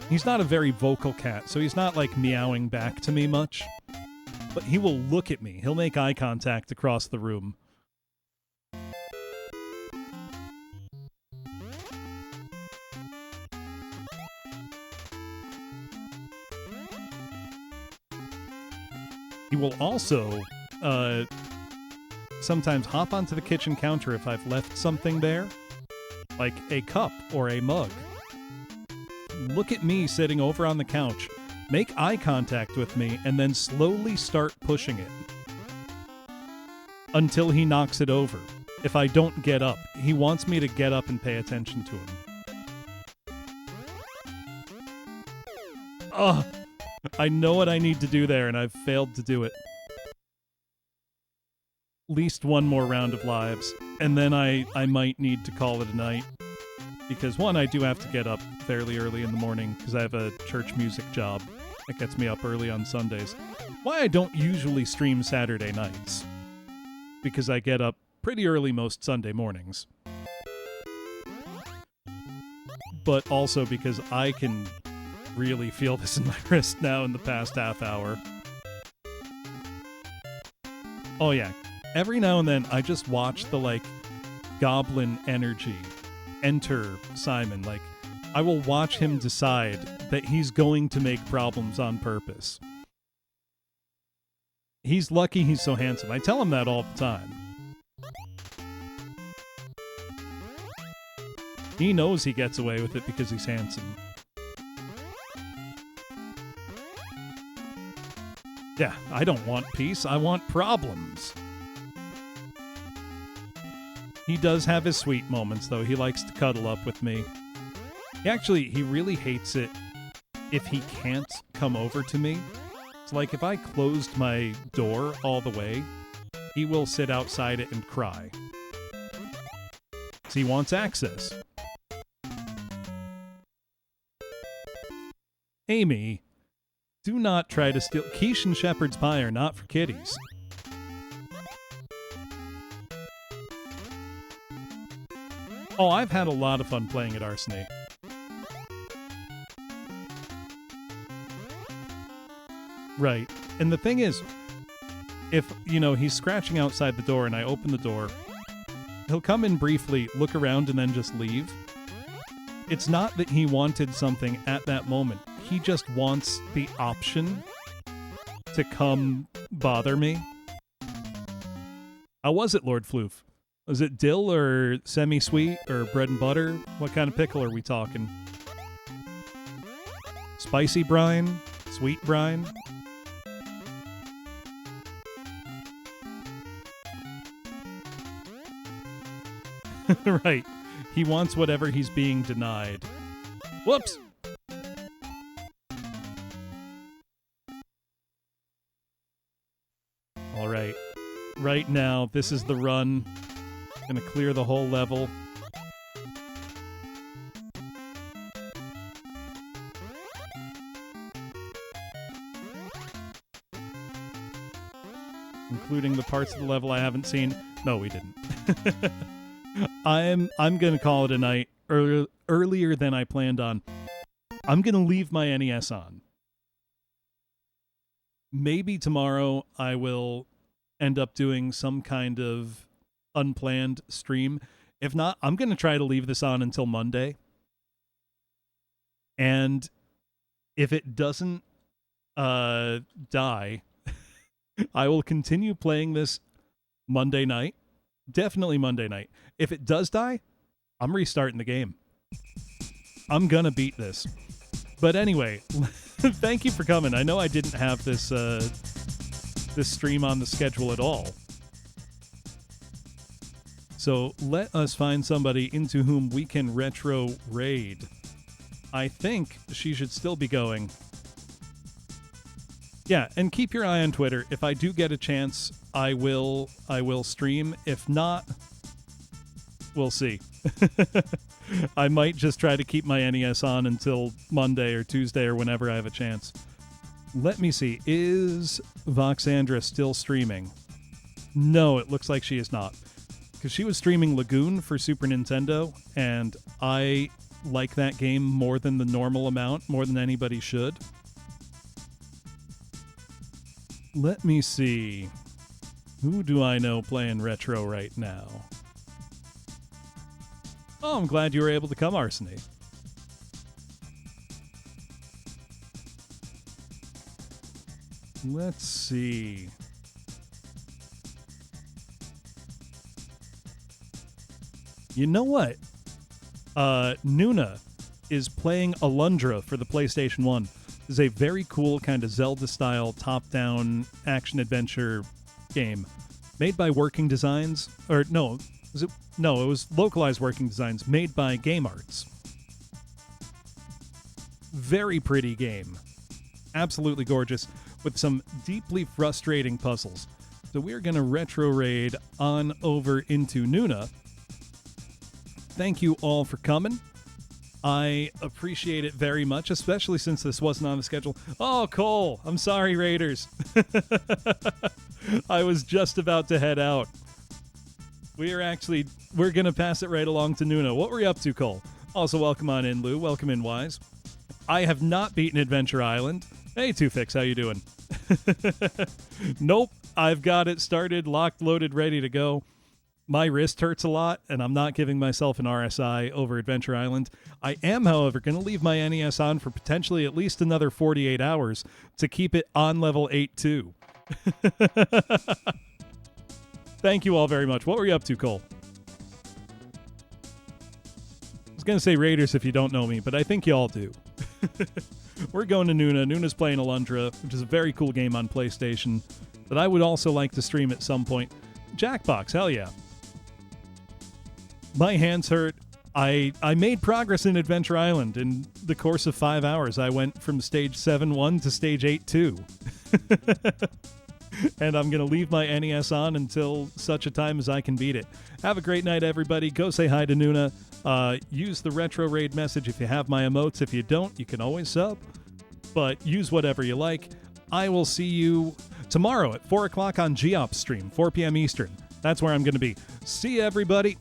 He's not a very vocal cat, so he's not, meowing back to me much. But he will look at me. He'll make eye contact across the room. He will also, sometimes hop onto the kitchen counter if I've left something there, like a cup or a mug. Look at me sitting over on the couch, make eye contact with me, and then slowly start pushing it until he knocks it over. If I don't get up, he wants me to get up and pay attention to him. Ugh! I know what I need to do there, and I've failed to do it. At least one more round of lives, and then I might need to call it a night. Because, one, I do have to get up fairly early in the morning, because I have a church music job that gets me up early on Sundays. Why I don't usually stream Saturday nights. Because I get up pretty early most Sunday mornings. But also because I can really feel this in my wrist now in the past half hour. Oh yeah, every now and then I just watch the goblin energy enter Simon. I will watch him decide that he's going to make problems on purpose. He's lucky he's so handsome. I tell him that all the time. He knows he gets away with it because he's handsome. Yeah, I don't want peace. I want problems. He does have his sweet moments, though. He likes to cuddle up with me. He really hates it if he can't come over to me. So, if I closed my door all the way, he will sit outside it and cry. So he wants access. Amy, do not try to steal. Quiche and shepherd's pie are not for kitties. Oh, I've had a lot of fun playing at Arseny. Right. And the thing is, if, he's scratching outside the door and I open the door, he'll come in briefly, look around, and then just leave. It's not that he wanted something at that moment. He just wants the option to come bother me. How was it, Lord Floof? Was it dill or semi-sweet or bread and butter? What kind of pickle are we talking? Spicy brine? Sweet brine? Right. He wants whatever he's being denied. Whoops! Alright. Right now, this is the run. Gonna clear the whole level. Including the parts of the level I haven't seen. No, we didn't. I'm gonna call it a night earlier than I planned on. I'm gonna leave my NES on. Maybe tomorrow I will end up doing some kind of unplanned stream. If not, I'm gonna try to leave this on until Monday. And if it doesn't die, I will continue playing this Monday night. Definitely Monday night. If it does die, I'm restarting the game. I'm gonna beat this. But anyway, thank you for coming. I know I didn't have this this stream on the schedule at all. So let us find somebody into whom we can retro raid. I think she should still be going. Yeah, and keep your eye on Twitter. If I do get a chance, I will stream. If not, we'll see. I might just try to keep my NES on until Monday or Tuesday or whenever I have a chance. Let me see. Is Voxandra still streaming? No, it looks like she is not. Because she was streaming Lagoon for Super Nintendo, and I like that game more than the normal amount, more than anybody should. Let me see. Who do I know playing retro right now? Oh, I'm glad you were able to come, Arseny. Let's see. You know what? Nuna is playing Alundra for the PlayStation 1. This is a very cool kind of Zelda-style top-down action-adventure game made by Working Designs. Or, no, was it? No, it was Localized Working Designs made by Game Arts. Very pretty game. Absolutely gorgeous, with some deeply frustrating puzzles. So we're going to retro raid on over into Nuna. Thank you all for coming. I appreciate it very much, especially since this wasn't on the schedule. Oh, Cole, I'm sorry, Raiders. I was just about to head out. We're going to pass it right along to Nuna. What were you up to, Cole? Also, welcome on in, Lou. Welcome in, Wise. I have not beaten Adventure Island. Hey, Two-Fix, how you doing? Nope, I've got it started, locked, loaded, ready to go. My wrist hurts a lot, and I'm not giving myself an RSI over Adventure Island. I am, however, going to leave my NES on for potentially at least another 48 hours to keep it on level 8-2. Thank you all very much. What were you up to, Cole? I was going to say Raiders if you don't know me, but I think you all do. We're going to Nuna. Nuna's playing Alundra, which is a very cool game on PlayStation that I would also like to stream at some point. Jackbox, hell yeah. My hands hurt. I made progress in Adventure Island. In the course of 5 hours, I went from stage 7-1 to stage 8-2. And I'm going to leave my NES on until such a time as I can beat it. Have a great night, everybody. Go say hi to Nuna. Use the Retro Raid message if you have my emotes. If you don't, you can always sub. But use whatever you like. I will see you tomorrow at 4 o'clock on GOP stream, 4 p.m. Eastern. That's where I'm going to be. See you, everybody.